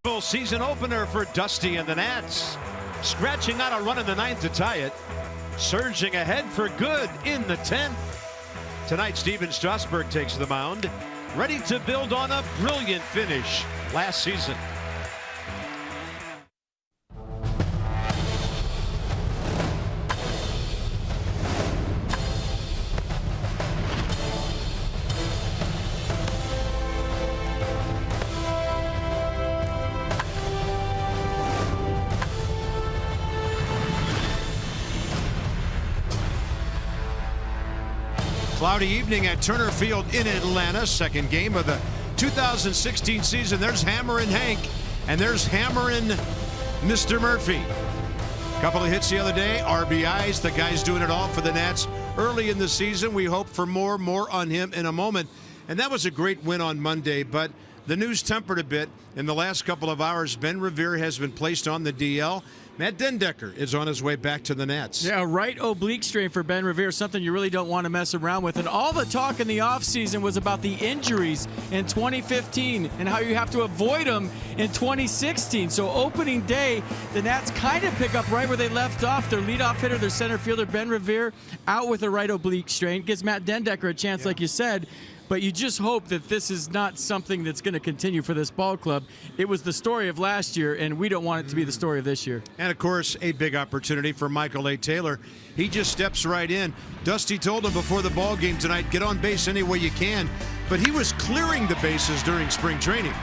Full season opener for Dusty and the Nats. Scratching out a run in the 9th to tie it. Surging ahead for good in the 10th. Tonight, Steven Strasburg takes the mound, ready to build on a brilliant finish last season. Cloudy evening at Turner Field in Atlanta. Second game of the 2016 season. There's Hammerin' Hank, and there's Hammerin' Mr. Murphy. Couple of hits the other day, RBIs. The guy's doing it all for the Nats early in the season. We hope for more on him in a moment. And that was a great win on Monday, but the news tempered a bit in the last couple of hours. Ben Revere has been placed on the DL. Matt Dendecker is on his way back to the Nats. Yeah, right oblique strain for Ben Revere, something you really don't want to mess around with. And all the talk in the offseason was about the injuries in 2015 and how you have to avoid them in 2016. So opening day, the Nats kind of pick up right where they left off. Their leadoff hitter, their center fielder, Ben Revere, out with a right oblique strain. Gives Matt Dendecker a chance, like you said. But you just hope that this is not something that's going to continue for this ball club. It was the story of last year, and we don't want it to be the story of this year. And, of course, a big opportunity for Michael A. Taylor. He just steps right in. Dusty told him before the ball game tonight, get on base any way you can. But he was clearing the bases during spring training.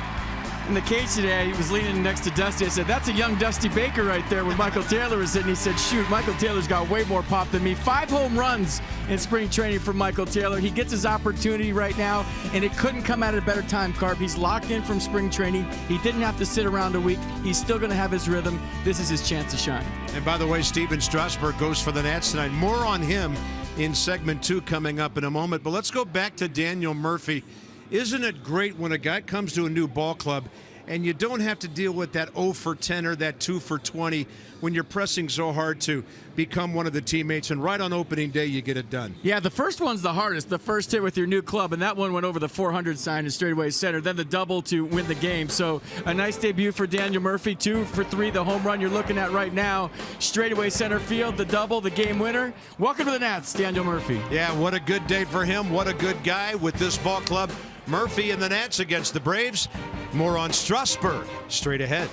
In the cage today, he was leaning next to Dusty. I said, that's a young Dusty Baker right there when Michael Taylor was sitting. He said, shoot, Michael Taylor's got way more pop than me. 5 home runs in spring training for Michael Taylor. He gets his opportunity right now, and it couldn't come at a better time, Carp. He's locked in from spring training. He didn't have to sit around a week. He's still going to have his rhythm. This is his chance to shine. And by the way, Steven Strasburg goes for the Nats tonight. More on him in segment 2 coming up in a moment. But let's go back to Daniel Murphy. Isn't it great when a guy comes to a new ball club and you don't have to deal with that 0 for 10 or that 2 for 20 when you're pressing so hard to become one of the teammates, and right on opening day you get it done. Yeah, the first one's the hardest, the first hit with your new club, and that one went over the 400 sign in straightaway center, then the double to win the game. So a nice debut for Daniel Murphy. 2 for 3, the home run you're looking at right now. Straightaway center field, the double, the game winner. Welcome to the Nats, Daniel Murphy. Yeah, what a good day for him. What a good guy with this ball club. Murphy and the Nats against the Braves. More on Strasburg straight ahead.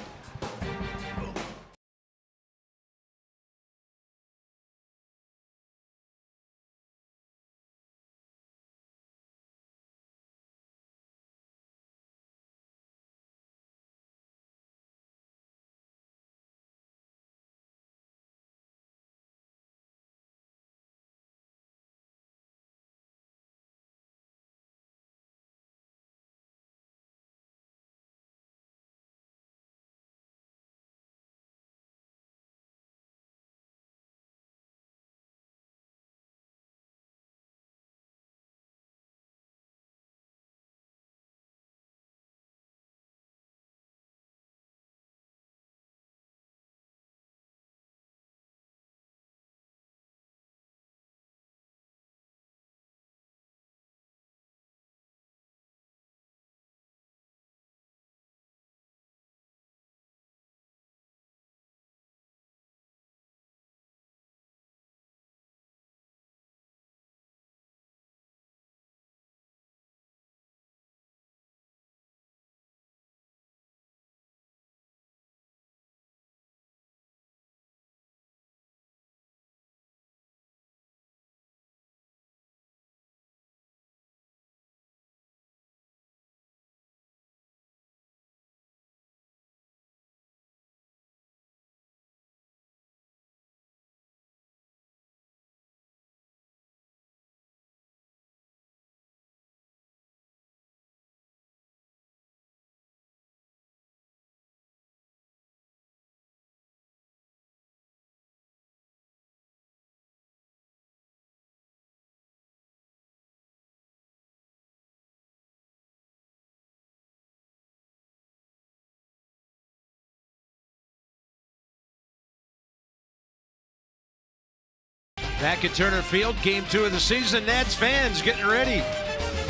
Back at Turner Field, game 2 of the season. Nats fans getting ready.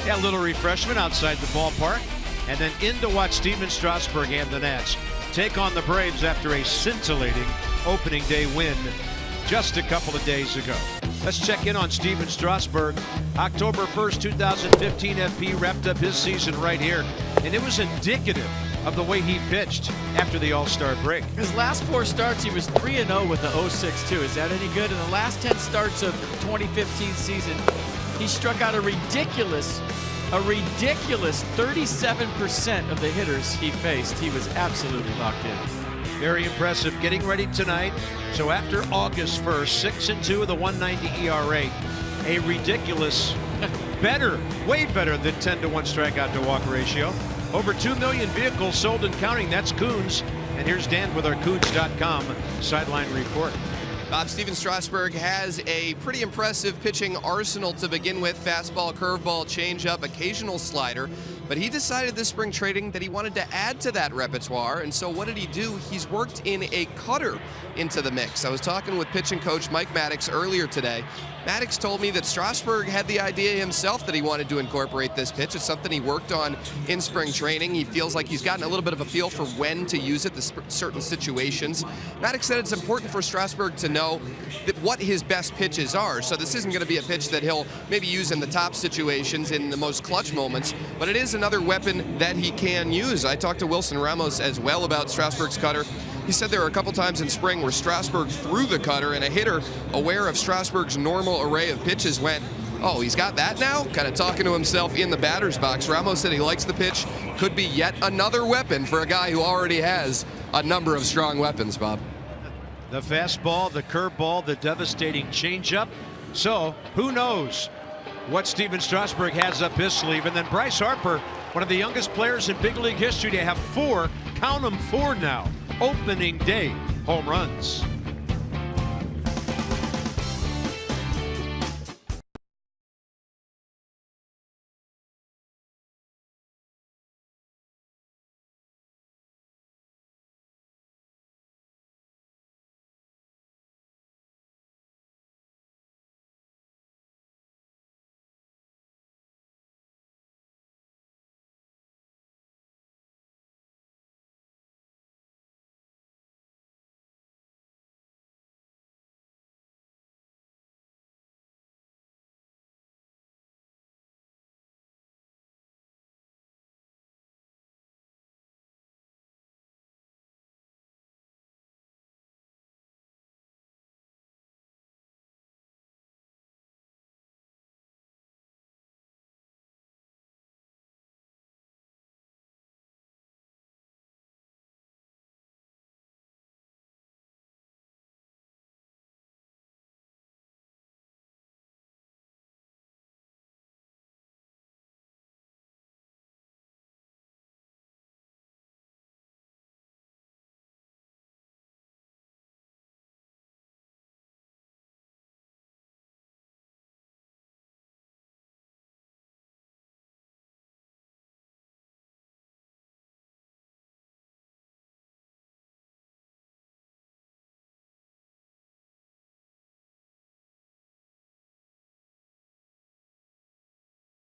Yeah, a little refreshment outside the ballpark. and then in to watch Steven Strasburg and the Nats take on the Braves after a scintillating opening day win just a couple of days ago. Let's check in on Steven Strasburg. October 1st, 2015, FP wrapped up his season right here, and it was indicative of the way he pitched after the All-Star break. His last 4 starts, he was 3-0 with the 0.62. Is that any good? In the last 10 starts of the 2015 season, he struck out a ridiculous 37% of the hitters he faced. He was absolutely locked in. Very impressive. Getting ready tonight. So after August 1st, 6-2 with a 1.90 ERA. A ridiculous, way better than 10-to-1 strikeout to walk ratio. Over 2 million vehicles sold and counting. That's Coons. And here's Dan with our Coons.com sideline report. Bob, Steven Strasburg has a pretty impressive pitching arsenal to begin with. Fastball, curveball, changeup, occasional slider. But he decided this spring training that he wanted to add to that repertoire. And so what did he do? He's worked in a cutter into the mix. I was talking with pitching coach Mike Maddox earlier today. Maddox told me that Strasburg had the idea himself that he wanted to incorporate this pitch. It's something he worked on in spring training. He feels like he's gotten a little bit of a feel for when to use it, certain situations. Maddox said it's important for Strasburg to know what his best pitches are. So this isn't going to be a pitch that he'll maybe use in the top situations, in the most clutch moments, but it is another weapon that he can use. I talked to Wilson Ramos as well about Strasburg's cutter. He said there were a couple times in spring where Strasburg threw the cutter and a hitter aware of Strasburg's normal array of pitches went, oh, he's got that now? Kind of talking to himself in the batter's box. Ramos said he likes the pitch. Could be yet another weapon for a guy who already has a number of strong weapons, Bob. The fastball, the curveball, the devastating changeup. So who knows what Steven Strasburg has up his sleeve. And then Bryce Harper, one of the youngest players in big league history to have 4, count them 4 now, opening day home runs.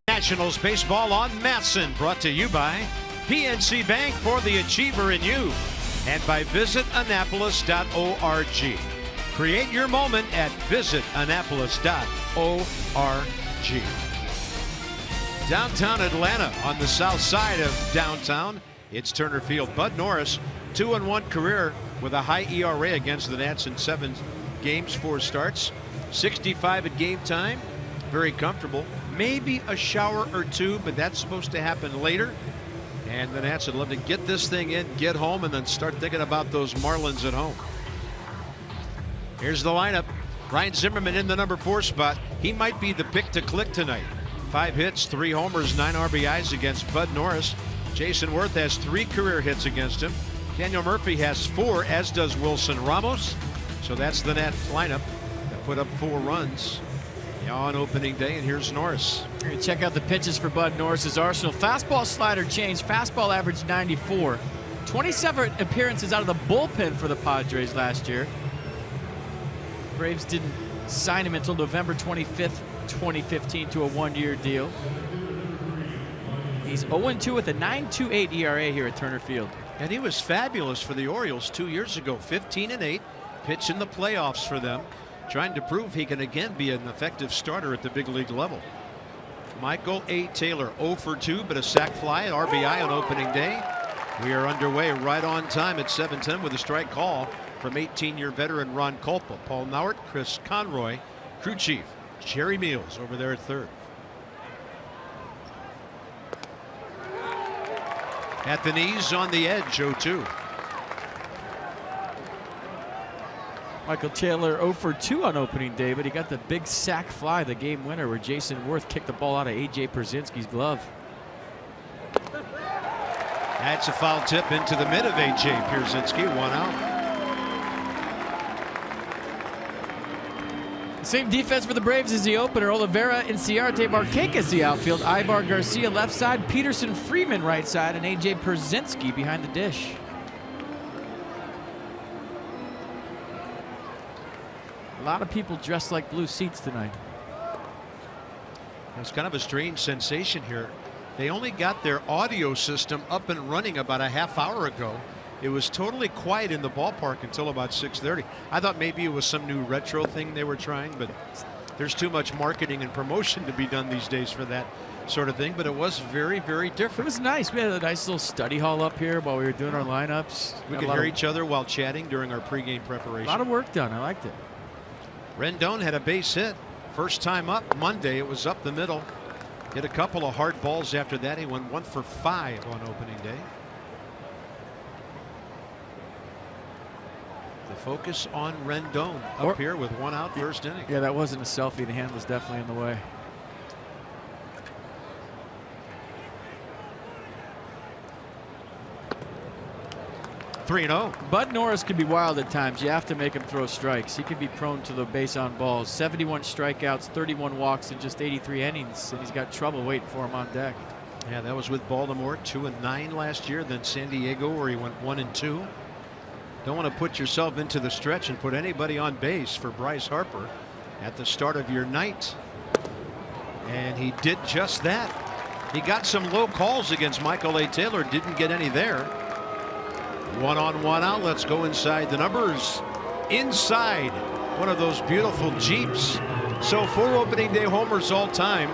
Nationals baseball on Matson, brought to you by PNC Bank, for the achiever in you, and by visitannapolis.org. Create your moment at visitannapolis.org. Downtown Atlanta, on the south side of downtown, it's Turner Field. Bud Norris, 2-1 career with a high ERA against the Nats in 7 games, 4 starts, 65 at game time, very comfortable. Maybe a shower or 2, but that's supposed to happen later. And the Nats would love to get this thing in, get home, and then start thinking about those Marlins at home. Here's the lineup. Ryan Zimmerman in the number 4 spot. He might be the pick to click tonight. 5 hits, 3 homers, 9 RBIs against Bud Norris. Jason Worth has 3 career hits against him. Daniel Murphy has 4, as does Wilson Ramos. So that's the Nat lineup that put up 4 runs on opening day. And here's Norris. Check out the pitches for Bud Norris's arsenal. Fastball, slider, change. Fastball averaged 94. 27 appearances out of the bullpen for the Padres last year. Braves didn't sign him until November 25th, 2015 to a 1-year deal. He He's 0-2 with a 9.28 ERA here at Turner Field. And he was fabulous for the Orioles 2 years ago. 15-8, pitched in the playoffs for them, trying to prove he can again be an effective starter at the big league level. Michael A. Taylor 0 for 2, but a sac fly, an RBI on opening day. We are underway right on time at 7:10 with a strike call from 18-year veteran Ron Kulpa. Paul Nauert, Chris Conroy, crew chief Jerry Meals over there at third. At the knees, on the edge, 0-2. Michael Taylor 0 for 2 on opening day, but he got the big sac fly, the game winner, where Jason Worth kicked the ball out of A.J. Pierzynski's glove. That's a foul tip into the mid of A.J. Pierzynski, 1 out. Same defense for the Braves as the opener. Oliveira and Ciarte Marquez the outfield. Ibar Garcia left side. Peterson Freeman right side. And A.J. Pierzynski behind the dish. A lot of people dressed like blue seats tonight. It's kind of a strange sensation here. They only got their audio system up and running about a half hour ago. It was totally quiet in the ballpark until about 6:30. I thought maybe it was some new retro thing they were trying, but there's too much marketing and promotion to be done these days for that sort of thing. But it was very, very different. It was nice. We had a nice little study hall up here while we were doing our lineups. We could hear each other while chatting during our pregame preparation. A lot of work done. I liked it. Rendon had a base hit. First time up Monday. It was up the middle. Hit a couple of hard balls after that. He went 1 for 5 on opening day. The focus on Rendon up here with 1 out, first inning. Yeah, that wasn't a selfie. The hand was definitely in the way. (3-0). Bud Norris can be wild at times. You have to make him throw strikes. He can be prone to the base on balls. 71 strikeouts, 31 walks in just 83 innings, and he's got trouble waiting for him on deck. Yeah, that was with Baltimore, 2-9 last year. Then San Diego, where he went 1-2. Don't want to put yourself into the stretch and put anybody on base for Bryce Harper at the start of your night. And he did just that. He got some low calls against Michael A. Taylor, didn't get any there. 1 on, 1 out. Let's go inside the numbers. Inside one of those beautiful Jeeps. So 4 opening day homers all time.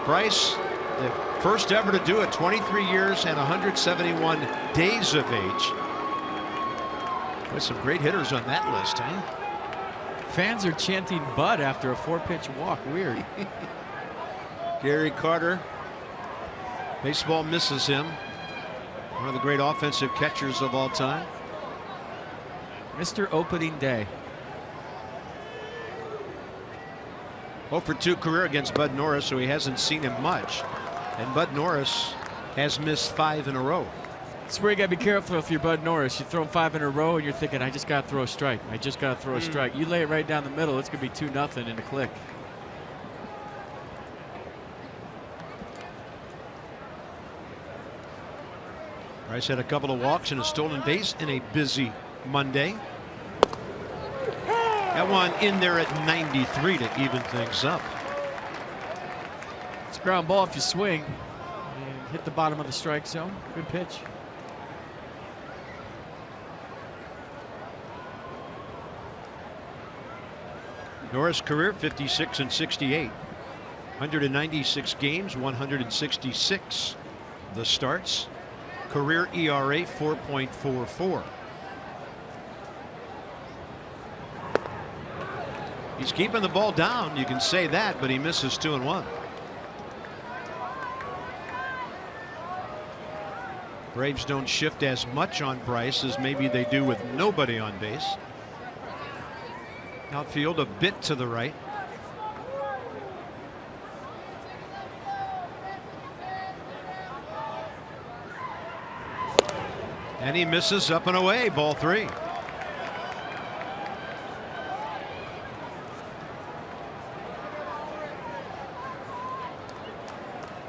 Bryce, the first ever to do it, 23 years and 171 days of age. With some great hitters on that list, huh? Fans are chanting Bud after a 4-pitch walk. Weird. Gary Carter. Baseball misses him. One of the great offensive catchers of all time. Mr. Opening Day. 0 for 2 career against Bud Norris, so he hasn't seen him much. And Bud Norris has missed 5 in a row. That's where you got to be careful if you're Bud Norris. You throw him 5 in a row and you're thinking, I just got to throw a strike. I just got to throw a strike. You lay it right down the middle, it's going to be 2-0 in a click. Bryce had a couple of walks and a stolen base in a busy Monday. That one in there at 93 to even things up. It's a ground ball if you swing and hit the bottom of the strike zone. Good pitch. Norris career 56 and 68. 196 games, 166 the starts. Career ERA 4.44. He's keeping the ball down, you can say that, but he misses 2 and 1. Braves don't shift as much on Bryce as maybe they do with nobody on base. Outfield a bit to the right. And he misses up and away, ball 3.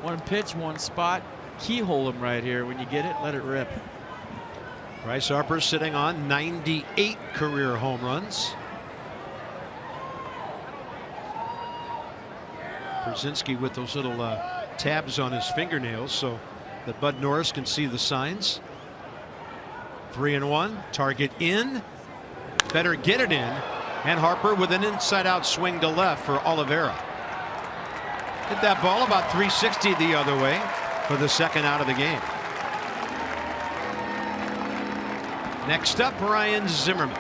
One pitch, one spot. Keyhole him right here. When you get it, let it rip. Bryce Harper sitting on 98 career home runs. Pierzynski with those little tabs on his fingernails, so that Bud Norris can see the signs. 3-1. Target in. Better get it in. And Harper with an inside-out swing to left for Oliveira. Hit that ball about 360 the other way for the second out of the game. Next up, Ryan Zimmerman.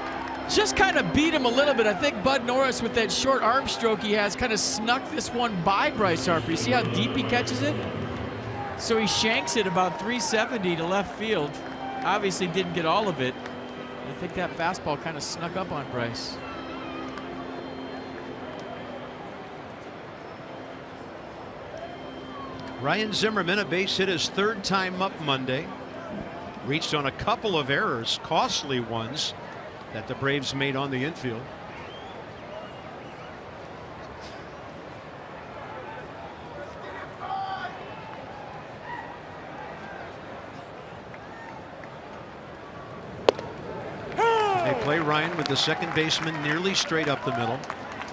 Just kind of beat him a little bit. I think Bud Norris, with that short arm stroke he has, kind of snuck this one by Bryce Harper. You see how deep he catches it? So he shanks it about 370 to left field. Obviously didn't get all of it. I think that fastball kind of snuck up on Bryce. Ryan Zimmerman, a base hit his third time up Monday. Reached on a couple of errors, costly ones, that the Braves made on the infield. They play Ryan with the second baseman nearly straight up the middle.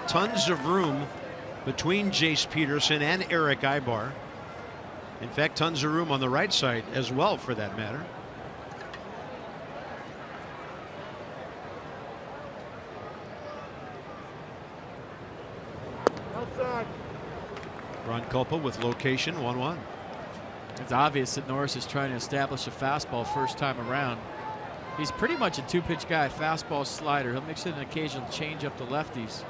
Tons of room between Jace Peterson and Eric Ibar. In fact, tons of room on the right side as well, for that matter. Ron Culpa with location 1-1. It's obvious that Norris is trying to establish a fastball first time around. He's pretty much a two-pitch guy, fastball, slider. He'll mix in an occasional change up to lefties.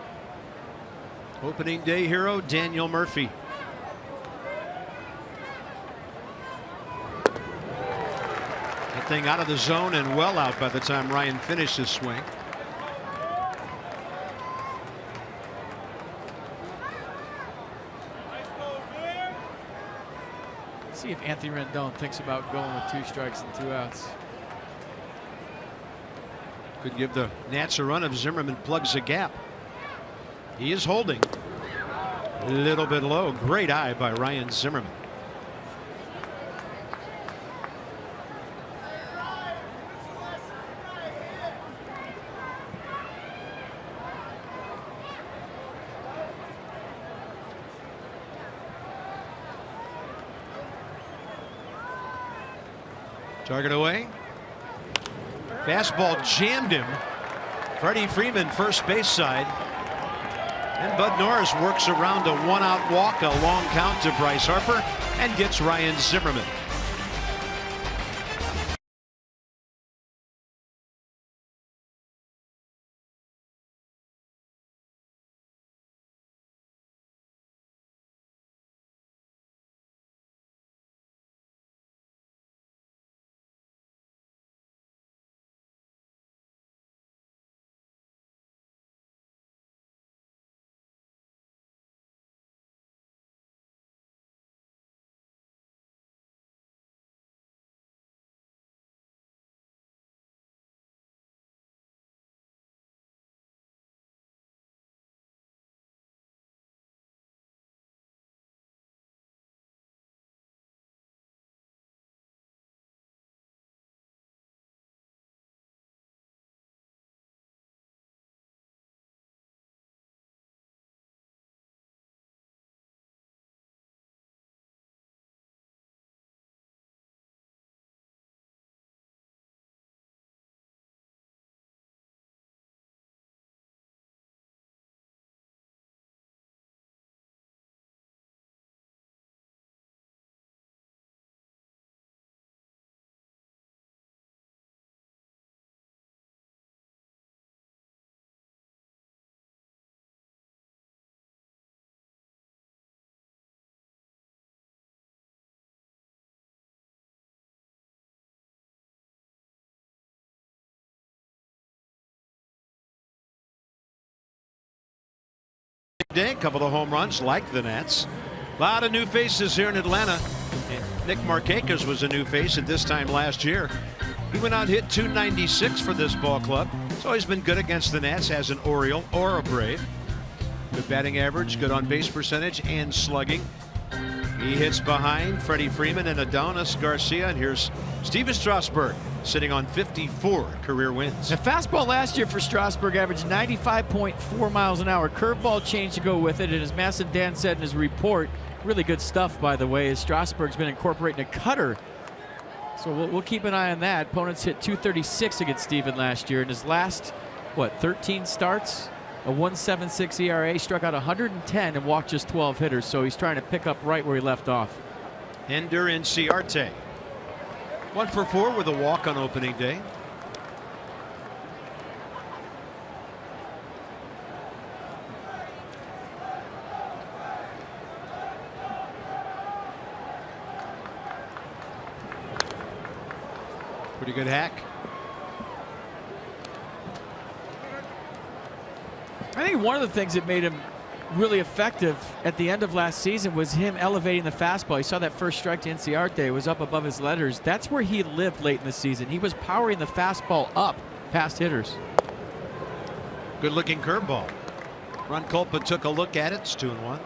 Opening day hero Daniel Murphy. That thing out of the zone and well out by the time Ryan finished his swing. See if Anthony Rendon thinks about going with 2 strikes and 2 outs. Could give the Nats a run if Zimmerman plugs a gap. He is holding. A little bit low. Great eye by Ryan Zimmerman. Target away. Fastball jammed him. Freddie Freeman, first base side. And Bud Norris works around a 1-out walk, a long count to Bryce Harper, and gets Ryan Zimmerman. Day, a couple of home runs like the Nats. A lot of new faces here in Atlanta. Nick Markakis was a new face at this time last year. He went out and hit .296 for this ball club. He's always been good against the Nats as an Oriole or a Brave. Good batting average, good on base percentage, and slugging. He hits behind Freddie Freeman and Adonis Garcia. And here's Steven Strasburg sitting on 54 career wins. The fastball last year for Strasburg averaged 95.4 miles an hour. Curveball change to go with it. And as Massive Dan said in his report, really good stuff, by the way, as Strasburg's been incorporating a cutter So we'll keep an eye on that. Opponents hit .236 against Steven last year. In his last, 13 starts, a 1.76 ERA, struck out 110 and walked just 12 hitters. So he's trying to pick up right where he left off. Ender Inciarte. 1 for 4 with a walk on opening day. Pretty good hack. I think one of the things that made him really effective at the end of last season was him elevating the fastball. You saw that first strike to Inciarte. It was up above his letters. That's where he lived late in the season. He was powering the fastball up past hitters. Good looking curveball. Ron Culpa took a look at it. It's 2-1.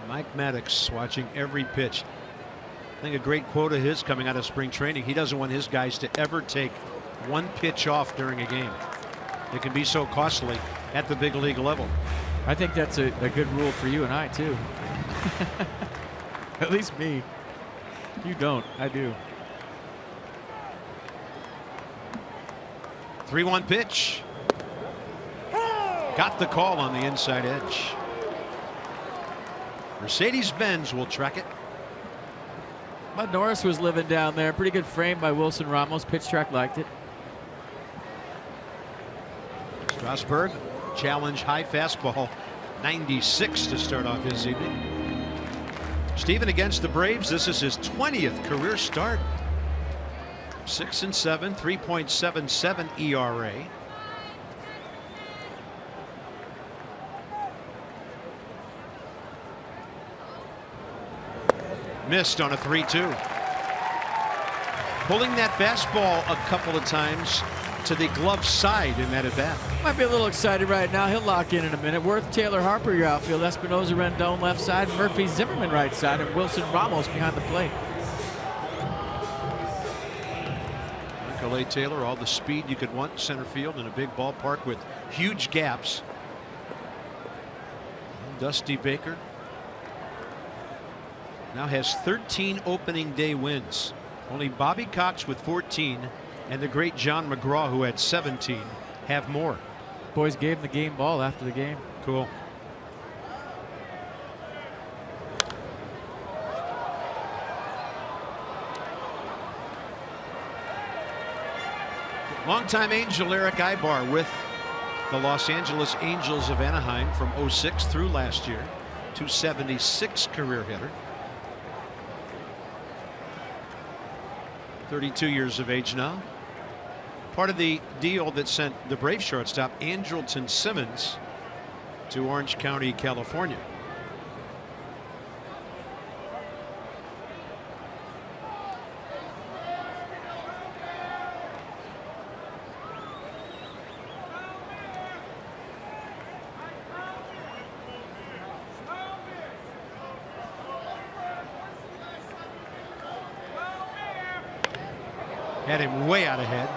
Mike Maddox watching every pitch. I think a great quote of his coming out of spring training. He doesn't want his guys to ever take one pitch off during a game. It can be so costly at the big league level. I think that's a good rule for you and I too. At least me. You don't. I do. 3-1 pitch. Got the call on the inside edge. Mercedes-Benz will track it. Bud Norris was living down there. Pretty good frame by Wilson Ramos. Pitch track liked it. Strasburg, challenge high fastball. 96 to start off his evening. Steven against the Braves. This is his 20th career start. 6-7, 3.77 ERA. Missed on a 3-2. Pulling that fastball a couple of times to the glove side in that at bat. Might be a little excited right now. He'll lock in a minute. Worth, Taylor, Harper, your outfield. Espinosa, Rendon, left side. Murphy, Zimmerman, right side. And Wilson Ramos behind the plate. Michael A. Taylor, all the speed you could want in center field in a big ballpark with huge gaps. And Dusty Baker now has 13 opening day wins. Only Bobby Cox with 14 and the great John McGraw, who had 17, have more. Boys gave him the game ball after the game. Cool. Longtime Angel Eric Ibar with the Los Angeles Angels of Anaheim from 06 through last year. 276 career hitter. 32 years of age now. Part of the deal that sent the Brave shortstop Andrelton Simmons to Orange County, California. Had him way out ahead.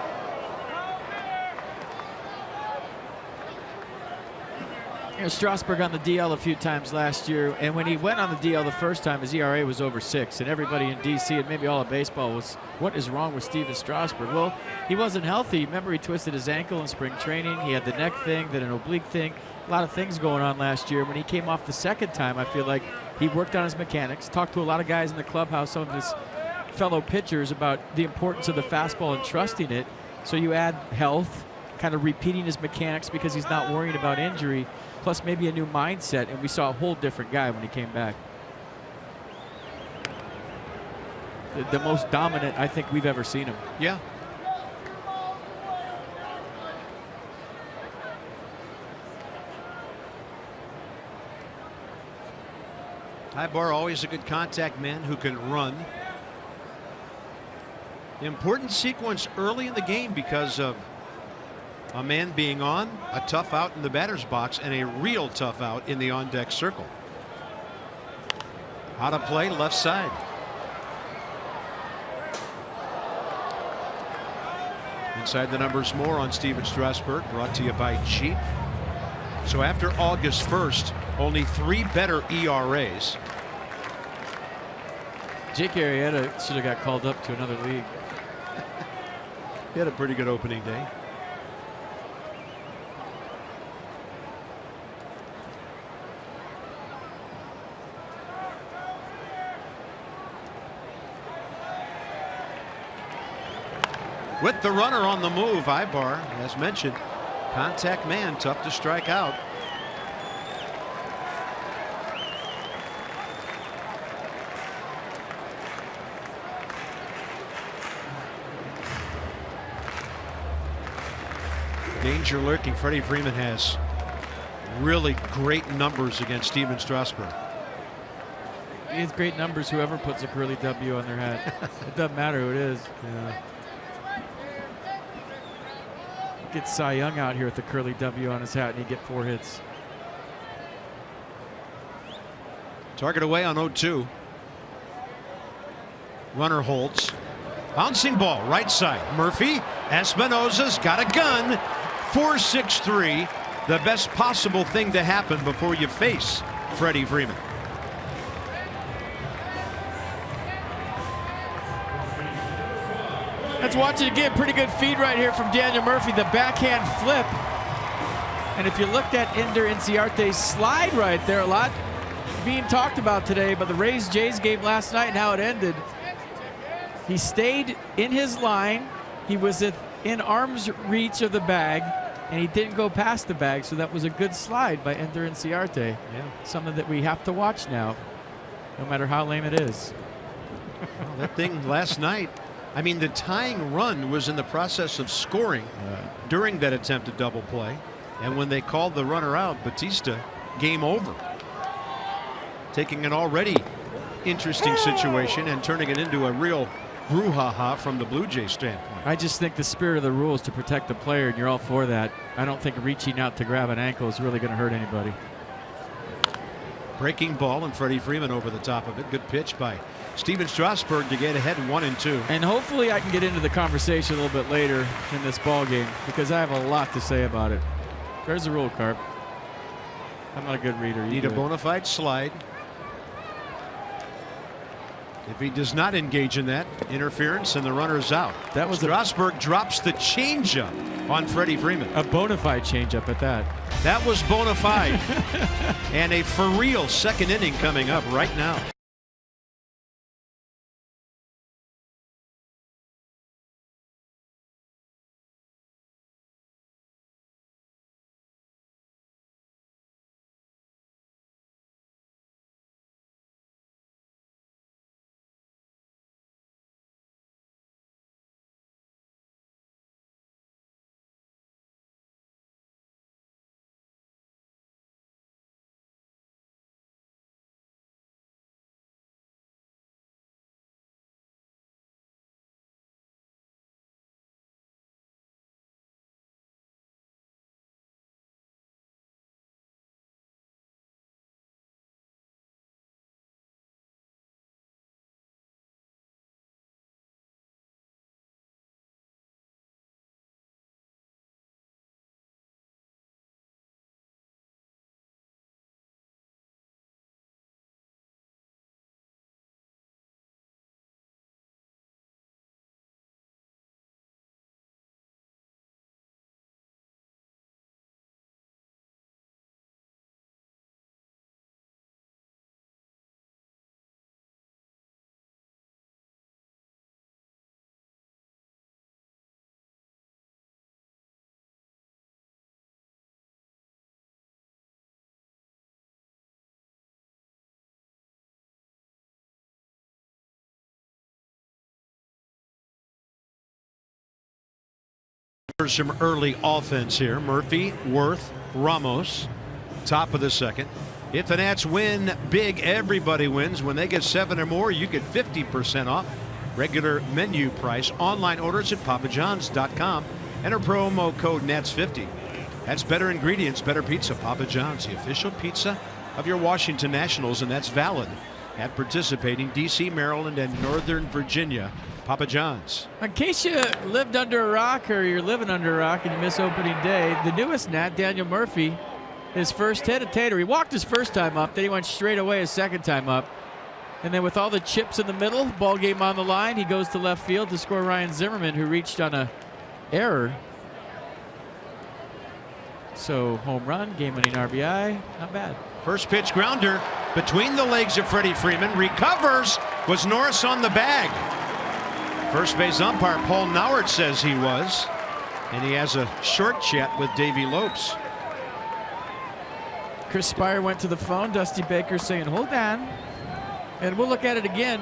You know, Strasburg on the DL a few times last year, and when he went on the DL the first time, his ERA was over 6, and everybody in D.C. and maybe all of baseball was, what is wrong with Steven Strasburg? Well, he wasn't healthy. Remember, he twisted his ankle in spring training. He had the neck thing, then an oblique thing. A lot of things going on last year. When he came off the second time, I feel like he worked on his mechanics, talked to a lot of guys in the clubhouse, some of his fellow pitchers, about the importance of the fastball and trusting it. So you add health, kind of repeating his mechanics because he's not worrying about injury, plus maybe a new mindset, and we saw a whole different guy when he came back. The most dominant I think we've ever seen him. Yeah. Ibar always a good contact man who can run. Important sequence early in the game because of a man being on, a tough out in the batter's box, and a real tough out in the on-deck circle. Out of play, left side. Inside the numbers more on Steven Strasburg, brought to you by Jeep. So after August 1st, only 3 better ERAs. Jake Arrieta should have got called up to another league. He had a pretty good opening day. With the runner on the move, Ibar, as mentioned, contact man, tough to strike out. Danger lurking. Freddie Freeman has really great numbers against Steven Strasburg. He has great numbers, whoever puts a curly W on their hat. It doesn't matter who it is. Yeah. Get Cy Young out here with the curly W on his hat and he'd get 4 hits. Target away on 0-2. Runner holds. Bouncing ball right side. Murphy. Espinosa's got a gun. 4-6-3. The best possible thing to happen before you face Freddie Freeman. Let's watch it again. Pretty good feed right here from Daniel Murphy. The backhand flip. And if you looked at Ender Inciarte's slide right there, a lot being talked about today, but the Rays-Jays game last night and how it ended. He stayed in his line. He was in arm's reach of the bag, and he didn't go past the bag, so that was a good slide by Ender Inciarte. Yeah. Something that we have to watch now, no matter how lame it is. Well, that thing last night, I mean, the tying run was in the process of scoring during that attempted double play. And when they called the runner out, Batista, game over. Taking an already interesting situation and turning it into a real brouhaha from the Blue Jays standpoint. I just think the spirit of the rule is to protect the player, and you're all for that. I don't think reaching out to grab an ankle is really going to hurt anybody. Breaking ball and Freddie Freeman over the top of it. Good pitch by Steven Strasburg to get ahead 1-2. And hopefully I can get into the conversation a little bit later in this ball game because I have a lot to say about it. There's the rule, Carp. I'm not a good reader. Need a bona fide slide. If he does not engage in that, interference and the runner's out. That was Strasburg drops the changeup on Freddie Freeman. A bona fide changeup at that. That was bona fide. And a for real second inning coming up right now. Some early offense here. Murphy, Worth, Ramos, top of the second. If the Nats win big, everybody wins. When they get 7 or more, you get 50% off. Regular menu price. Online orders at papajohns.com. Enter promo code NATS50. That's better ingredients, better pizza. Papa John's, the official pizza of your Washington Nationals, and that's valid at participating D.C., Maryland, and Northern Virginia Papa John's. In case you lived under a rock or you're living under a rock and you miss opening day, the newest Nat, Daniel Murphy, his first hit at Tater. He walked his first time up, then he went straight away his second time up. And then with all the chips in the middle, ball game on the line, he goes to left field to score Ryan Zimmerman, who reached on a error. So home run, game-winning RBI, not bad. First pitch grounder between the legs of Freddie Freeman. Recovers. Was Norris on the bag? First base umpire Paul Nauert says he was. And he has a short chat with Davey Lopes. Chris Spire went to the phone. Dusty Baker saying, hold on. And we'll look at it again.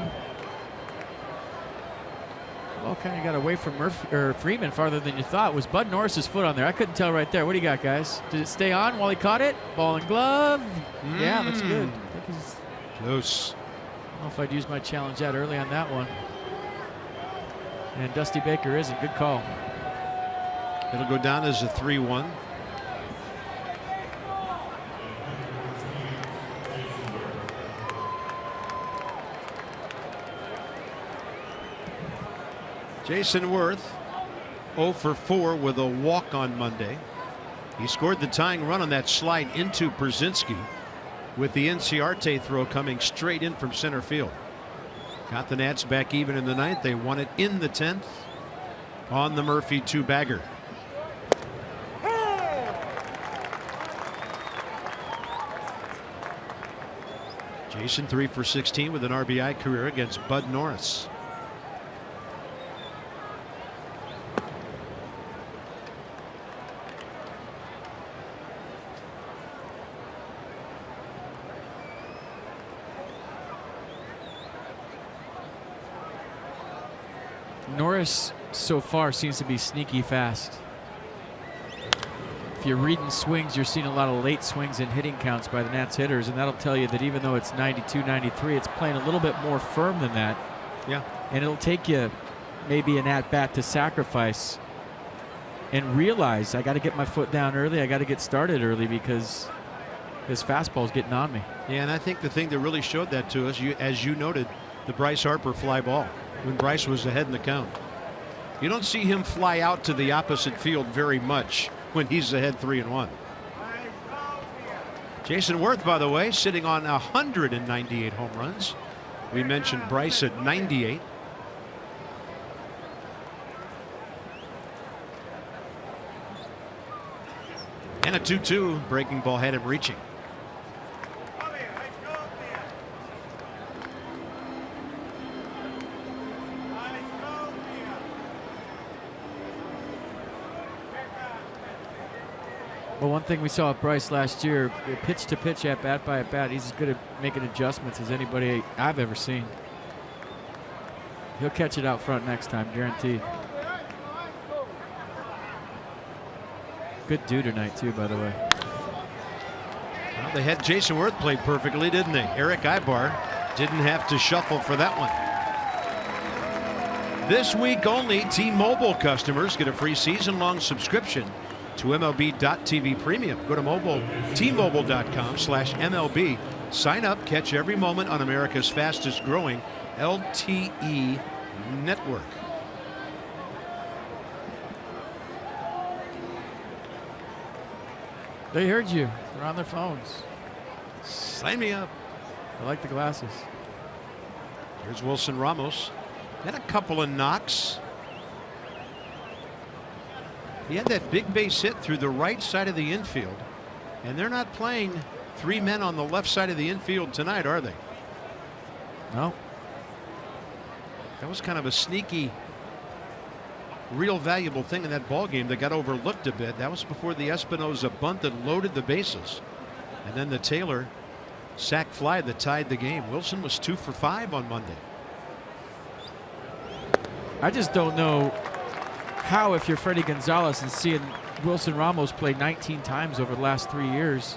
Well, kind of got away from Freeman farther than you thought. Was Bud Norris's foot on there? I couldn't tell right there. What do you got, guys? Did it stay on while he caught it? Ball and glove. Yeah, looks good. I think he's close. I don't know if I'd use my challenge that early on that one. And Dusty Baker isn't. Good call. It'll go down as a 3-1. Jason Worth 0 for 4 with a walk on Monday. He scored the tying run on that slide into Brzezinski with the Inciarte throw coming straight in from center field. Got the Nats back even in the ninth. They won it in the 10th on the Murphy two-bagger. Jason 3 for 16 with an RBI career against Bud Norris. Norris so far seems to be sneaky fast. If you're reading swings, you're seeing a lot of late swings and hitting counts by the Nats hitters, and that'll tell you that even though it's 92, 93, it's playing a little bit more firm than that. Yeah. And it'll take you maybe an at-bat to sacrifice and realize I got to get my foot down early, I got to get started early because this fastball's getting on me. Yeah, and I think the thing that really showed that to us, as you noted, the Bryce Harper fly ball when Bryce was ahead in the count. You don't see him fly out to the opposite field very much when he's ahead 3-1. Jason Worth, by the way, sitting on 198 home runs. We mentioned Bryce at 98. And a 2-2. Breaking ball had him reaching. Well, one thing we saw with Bryce last year, pitch to pitch, at bat by at bat, he's as good at making adjustments as anybody I've ever seen. He'll catch it out front next time, guaranteed. Good dude tonight, too, by the way. Well, they had Jason Worth play perfectly, didn't they? Eric Ibar didn't have to shuffle for that one. This week only, T-Mobile customers get a free season-long subscription to MLB.TV Premium. Go to T-Mobile.com/MLB. Sign up, catch every moment on America's fastest growing LTE network. They heard you. They're on their phones. Sign me up. I like the glasses. Here's Wilson Ramos. Had a couple of knocks. He had that big base hit through the right side of the infield. And they're not playing three men on the left side of the infield tonight, are they? No. That was kind of a sneaky, real valuable thing in that ball game that got overlooked a bit. That was before the Espinosa bunt that loaded the bases. And then the Taylor sac fly that tied the game. Wilson was 2 for 5 on Monday. I just don't know how, if you're Freddie Gonzalez and seeing Wilson Ramos play 19 times over the last 3 years,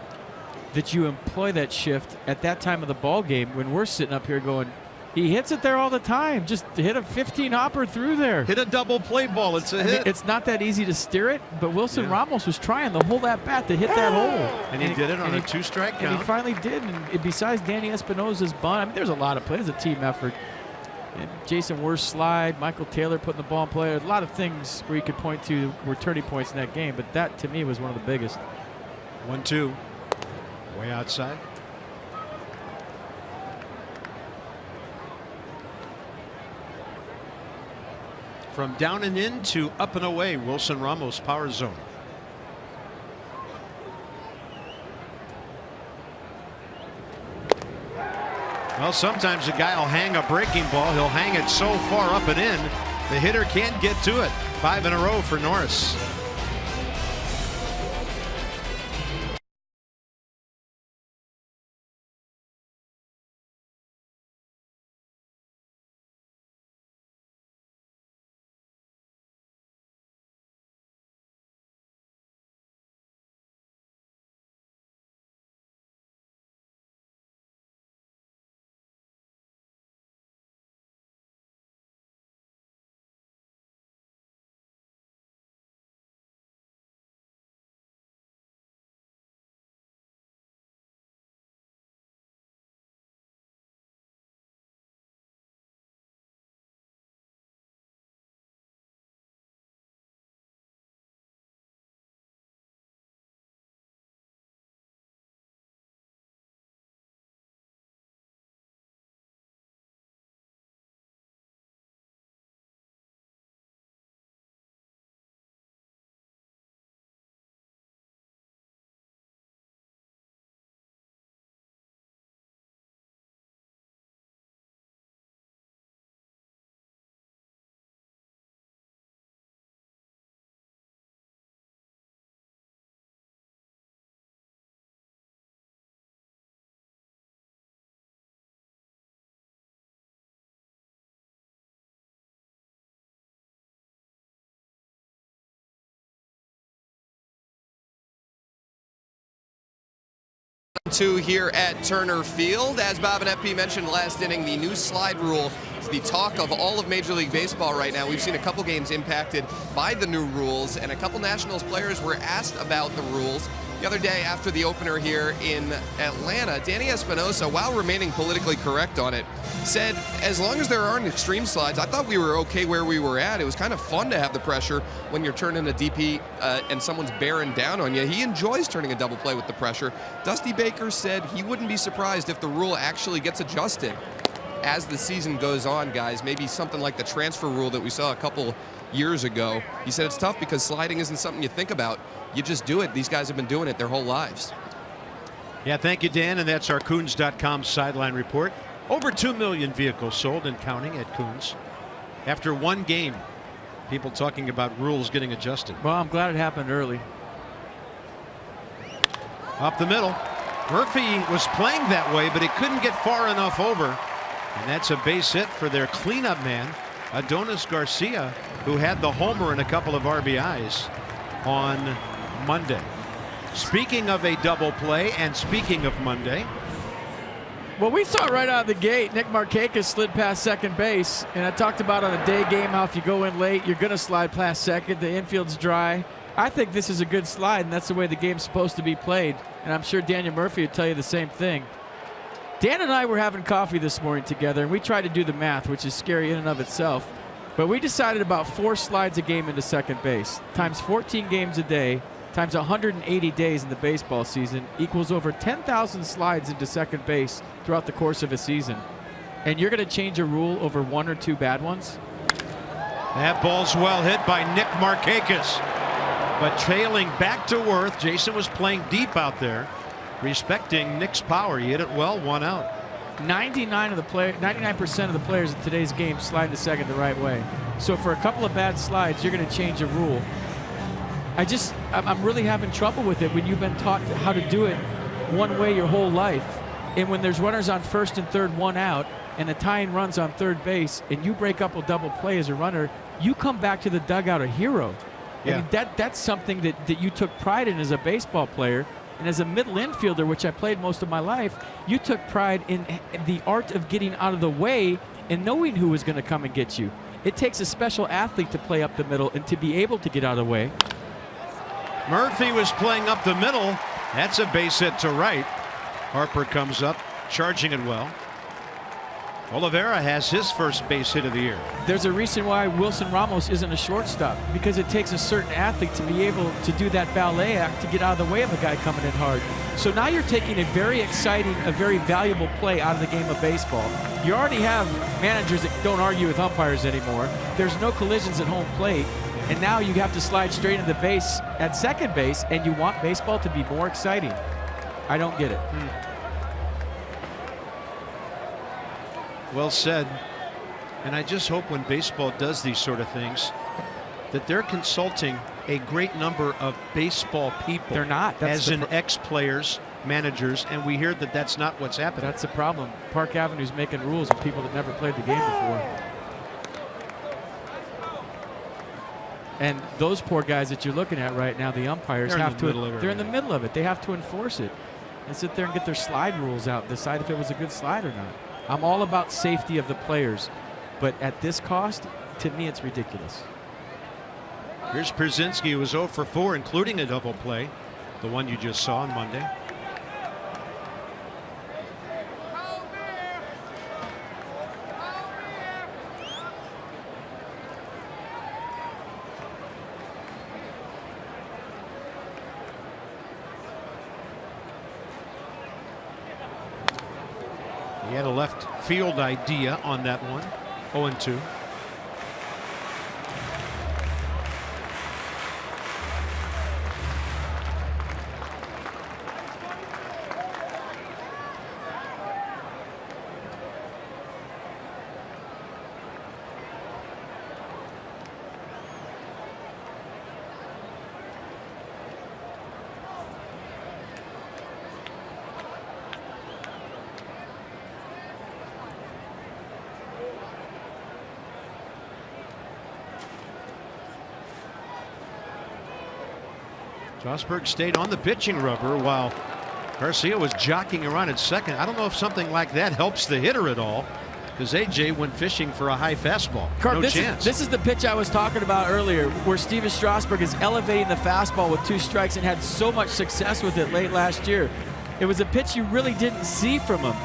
that you employ that shift at that time of the ball game when we're sitting up here going, he hits it there all the time. Just hit a 15 hopper through there. Hit a double play ball. It's a hit. It's not that easy to steer it, but Wilson Ramos was trying the whole at bat to hit that hole. And he did it on a 2-strike count. And he finally did. And besides Danny Espinosa's bunt, I mean, there's a lot of plays. It's a team effort. And Jason Worth's slide, Michael Taylor putting the ball in play. A lot of things where you could point to were turning points in that game, but that to me was one of the biggest. 1-2. Way outside. From down and in to up and away, Wilson Ramos power zone. Well, sometimes a guy will hang a breaking ball. He'll hang it so far up and in, the hitter can't get to it. 5 in a row for Norris. Two here at Turner Field. As Bob and FP mentioned last inning, the new slide rule is the talk of all of Major League Baseball right now. We've seen a couple games impacted by the new rules, and a couple Nationals players were asked about the rules. The other day after the opener here in Atlanta, Danny Espinosa, while remaining politically correct on it, said as long as there aren't extreme slides, I thought we were okay where we were at. It was kind of fun to have the pressure when you're turning a DP and someone's bearing down on you. He enjoys turning a double play with the pressure. Dusty Baker said he wouldn't be surprised if the rule actually gets adjusted as the season goes on, guys. Maybe something like the transfer rule that we saw a couple years ago. He said it's tough because sliding isn't something you think about. You just do it. These guys have been doing it their whole lives. Yeah, thank you, Dan. And that's our Coons.com sideline report. Over 2 million vehicles sold and counting at Coons. After one game, people talking about rules getting adjusted. Well, I'm glad it happened early. Up the middle. Murphy was playing that way, but he couldn't get far enough over. And that's a base hit for their cleanup man, Adonis Garcia, who had the homer and a couple of RBIs on Monday. Speaking of a double play and speaking of Monday. Well, we saw it right out of the gate. Nick Markakis slid past second base. And I talked about on a day game how if you go in late, you're going to slide past second. The infield's dry. I think this is a good slide, and that's the way the game's supposed to be played. And I'm sure Daniel Murphy would tell you the same thing. Dan and I were having coffee this morning together, and we tried to do the math, which is scary in and of itself. But we decided about 4 slides a game into second base, times 14 games a day, times 180 days in the baseball season, equals over 10,000 slides into second base throughout the course of a season. And you're going to change a rule over 1 or 2 bad ones? That ball's well hit by Nick Markakis. But trailing back to Worth, Jason was playing deep out there, respecting Nick's power. He hit it well, 1 out. 99% of the players in today's game slide to second the right way. So for a couple of bad slides, you're going to change a rule. I'm really having trouble with it when you've been taught how to do it one way your whole life. And when there's runners on first and third, 1 out, and the tying runs on third base, and you break up a double play as a runner, you come back to the dugout a hero. Yeah. I mean, that's something that you took pride in as a baseball player. And as a middle infielder, which I played most of my life, you took pride in the art of getting out of the way and knowing who was going to come and get you. It takes a special athlete to play up the middle and to be able to get out of the way. Murphy was playing up the middle. That's a base hit to right. Harper comes up, charging it well. Oliveira has his first base hit of the year. There's a reason why Wilson Ramos isn't a shortstop, because it takes a certain athlete to be able to do that ballet act to get out of the way of a guy coming in hard. So now you're taking a very exciting, a very valuable play out of the game of baseball. You already have managers that don't argue with umpires anymore. There's no collisions at home plate. And now you have to slide straight into the base at second base, and you want baseball to be more exciting. I don't get it. Well said. And I just hope when baseball does these sort of things that they're consulting a great number of baseball people. They're not. As in ex-players, managers, and we hear that that's not what's happening. That's the problem. Park Avenue's making rules with people that never played the game before. And those poor guys that you're looking at right now, the umpires have to. They're in the middle of it. They have to enforce it and sit there and get their slide rules out and decide if it was a good slide or not. I'm all about safety of the players, but at this cost, to me, it's ridiculous. Here's Pierzynski, who was 0 for 4, including a double play, the one you just saw on Monday. He had a left field idea on that one. 0-2. Strasburg stayed on the pitching rubber while Garcia was jockeying around at second. I don't know if something like that helps the hitter at all, because AJ went fishing for a high fastball. No chance. This is the pitch I was talking about earlier, where Steven Strasburg is elevating the fastball with 2 strikes and had so much success with it late last year. It was a pitch you really didn't see from him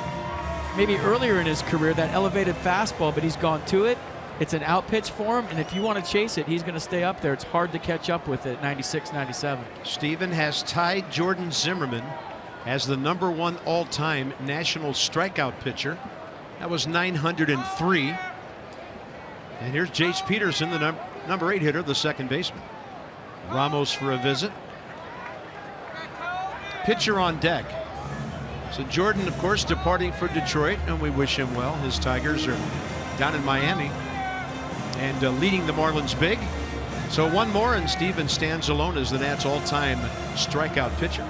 maybe earlier in his career, that elevated fastball, but he's gone to it. It's an out pitch for him, and if you want to chase it, he's going to stay up there. It's hard to catch up with it at 96, 97. Steven has tied Jordan Zimmerman as the #1 all-time national strikeout pitcher. That was 903. And here's Jace Peterson, the number 8 hitter, the second baseman. Ramos for a visit. Pitcher on deck. So Jordan, of course, departing for Detroit, and we wish him well. His Tigers are down in Miami and leading the Marlins big. So one more, and Steven stands alone as the Nats' all-time strikeout pitcher.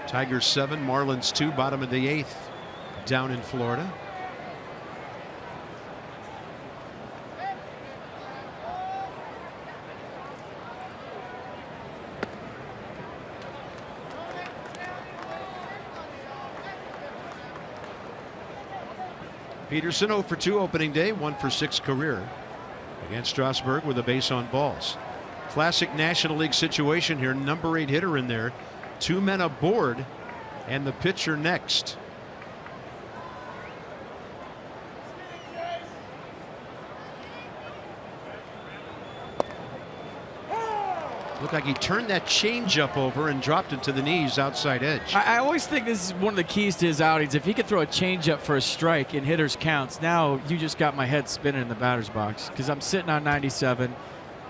Tigers 7, Marlins 2, bottom of the 8th, down in Florida. Peterson 0 for 2 opening day, 1 for 6 career against Strasburg with a base on balls. Classic National League situation here. Number 8 hitter in there, 2 men aboard, and the pitcher next. Looked like he turned that changeup over and dropped it to the knees, outside edge. I always think this is one of the keys to his outings. If he could throw a changeup for a strike in hitters' counts, now you just got my head spinning in the batter's box, because I'm sitting on 97.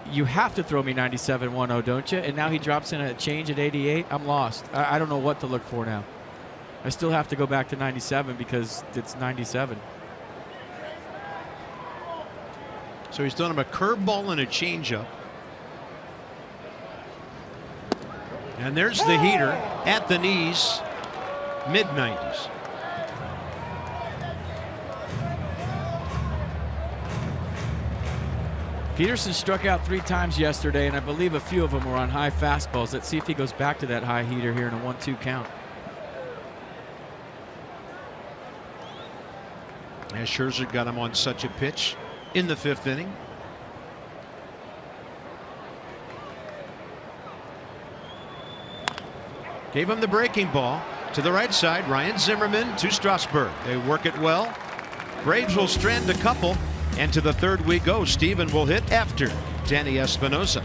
You have to throw me 97 1-0, don't you? And now he drops in a change at 88. I'm lost. I don't know what to look for now. I still have to go back to 97 because it's 97. So he's done him a curveball and a changeup. And there's the heater at the knees, mid-90s. Peterson struck out 3 times yesterday, and I believe a few of them were on high fastballs. Let's see if he goes back to that high heater here in a 1-2 count. As Scherzer got him on such a pitch in the 5th inning. Gave him the breaking ball to the right side. Ryan Zimmerman to Strasburg. They work it well. Braves will strand a couple, and to the third we go. Steven will hit after Danny Espinosa.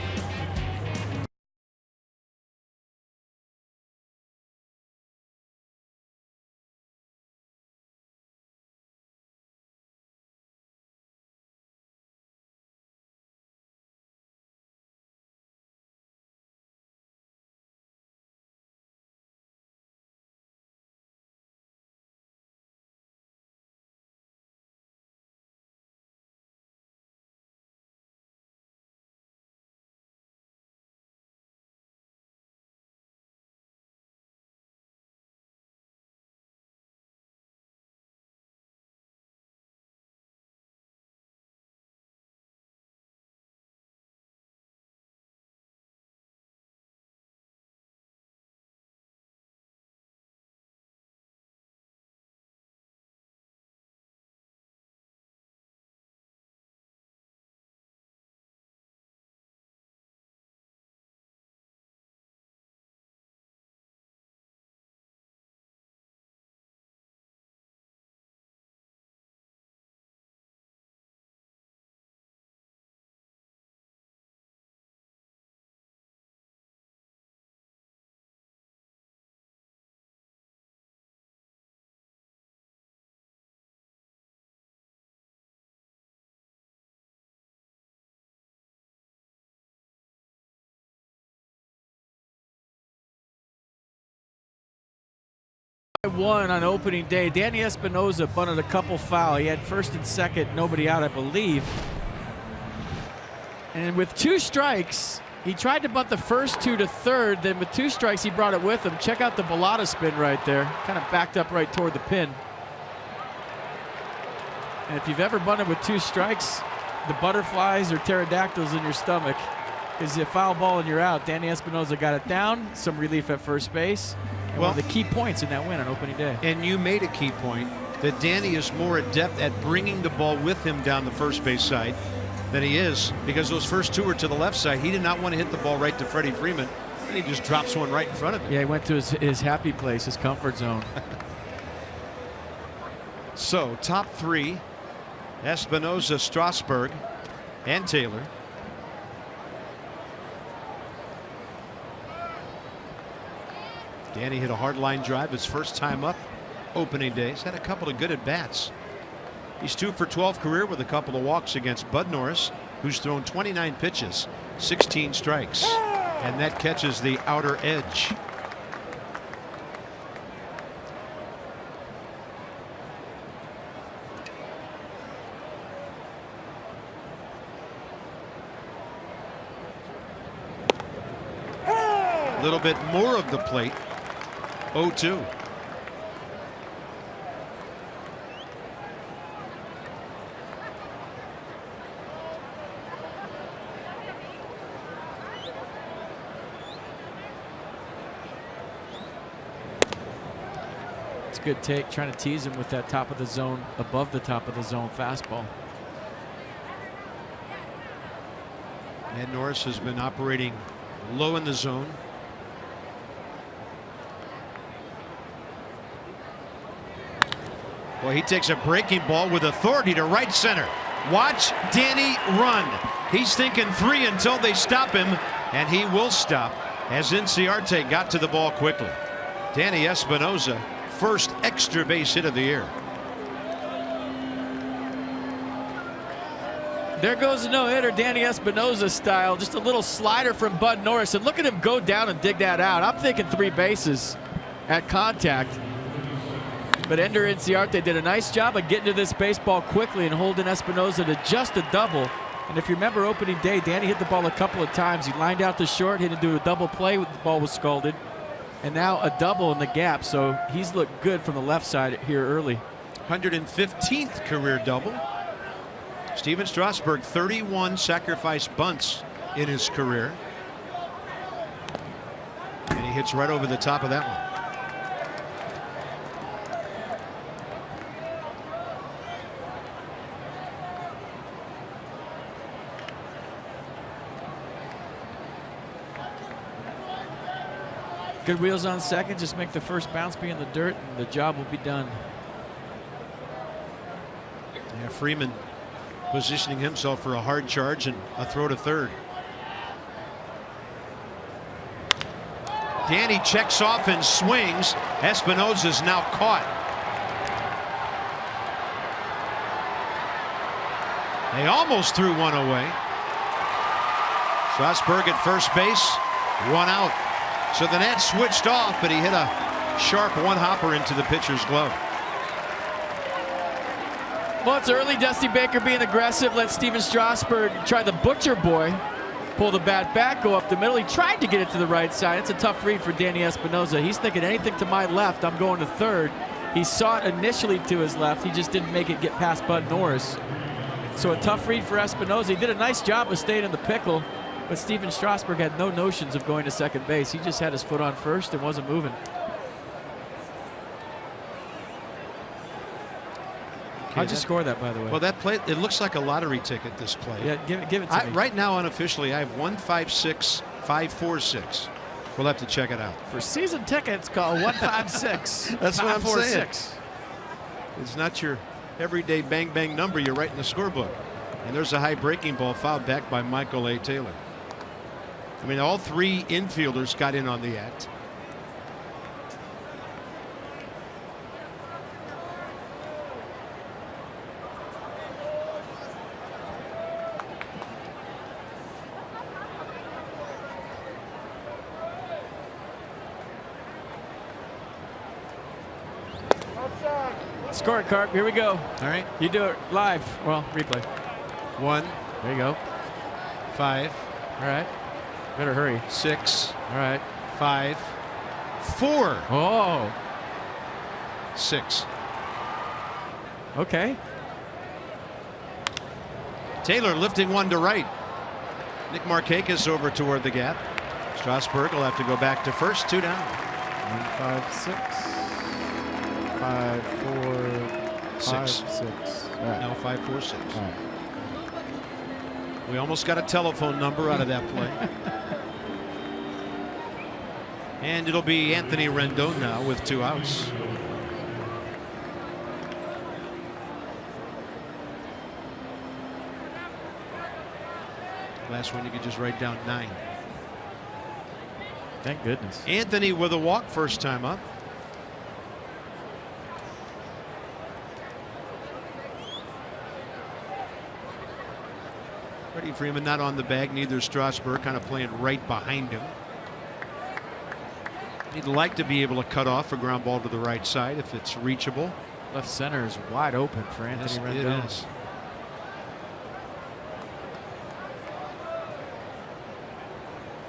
One on opening day. Danny Espinosa bunted a couple foul. He had first and second, nobody out, I believe. And with 2 strikes, he tried to bunt the first 2 to third. Then with 2 strikes, he brought it with him. Check out the Bellata spin right there. Kind of backed up right toward the pin. And if you've ever bunted with 2 strikes, the butterflies or pterodactyls in your stomach, because you foul ball and you're out. Danny Espinosa got it down. Some relief at first base. And one of the key points in that win on opening day. And you made a key point that Danny is more adept at bringing the ball with him down the first base side than he is, because those first 2 were to the left side. He did not want to hit the ball right to Freddie Freeman, and he just drops one right in front of him. Yeah, he went to his happy place, his comfort zone. So top 3, Espinosa, Strasburg, and Taylor. Danny hit a hard line drive his first time up opening day. He's had a couple of good at bats. He's 2 for 12 career with a couple of walks against Bud Norris, who's thrown 29 pitches, 16 strikes, and that catches the outer edge. A little bit more of the plate. 0-2. It's a good take, trying to tease him with that top of the zone, above the top of the zone fastball. And Norris has been operating low in the zone. Well, he takes a breaking ball with authority to right center. Watch Danny run. He's thinking 3 until they stop him, and he will stop as Inciarte got to the ball quickly. Danny Espinosa, first extra base hit of the year. There goes a no-hitter, Danny Espinosa style. Just a little slider from Bud Norris, and look at him go down and dig that out. I'm thinking 3 bases at contact. But Ender Inciarte did a nice job of getting to this baseball quickly and holding Espinosa to just a double. And if you remember opening day, Danny hit the ball a couple of times. He lined out to short, hit into a double play when the ball was scalded. And now a double in the gap, so he's looked good from the left side here early. 115th career double. Steven Strasburg, 31 sacrifice bunts in his career. And he hits right over the top of that one. Good wheels on second. Just make the first bounce be in the dirt, and the job will be done. Yeah, Freeman positioning himself for a hard charge and a throw to third. Danny checks off and swings. Espinosa's now caught. They almost threw one away. Strasburg at first base, one out. So the net switched off, but he hit a sharp one-hopper into the pitcher's glove. Well, it's early. Dusty Baker being aggressive. Let Steven Strasburg try the butcher boy. Pull the bat back, go up the middle. He tried to get it to the right side. It's a tough read for Danny Espinosa. He's thinking anything to my left, I'm going to third. He saw it initially to his left. He just didn't make it get past Bud Norris. So a tough read for Espinosa. He did a nice job of staying in the pickle, but Steven Strasburg had no notions of going to second base. He just had his foot on first and wasn't moving. Okay, How'd you score that, by the way? Well, that play, it looks like a lottery ticket, this play. Yeah, give it to me. Right now, unofficially, I have 156-546. We'll have to check it out. For season tickets, call 156. That's what I'm saying. 546. It's not your everyday bang-bang number you write in the scorebook. And there's a high breaking ball fouled back by Michael A. Taylor. I mean, all three infielders got in on the act. Score it, Carp. Here we go. All right. You do it live. Well, replay. 1, There you go. 5, All right. Better hurry. 6, All right. 5, 4, Oh. 6. Okay. Taylor lifting one to right. Nick Markakis over toward the gap. Strasburg will have to go back to first. 2 down. 1, 5, 6. 5, 4, 5, 6. 6. All right. Now 5, 4, 6. All right. We almost got a telephone number out of that play. And it'll be Anthony Rendon now with 2 outs. Last one you could just write down 9. Thank goodness. Anthony with a walk first time up. Freddie Freeman not on the bag, neither Strasburg, kind of playing right behind him. He'd like to be able to cut off a ground ball to the right side if it's reachable. Left center is wide open for Anthony Rendon. It is.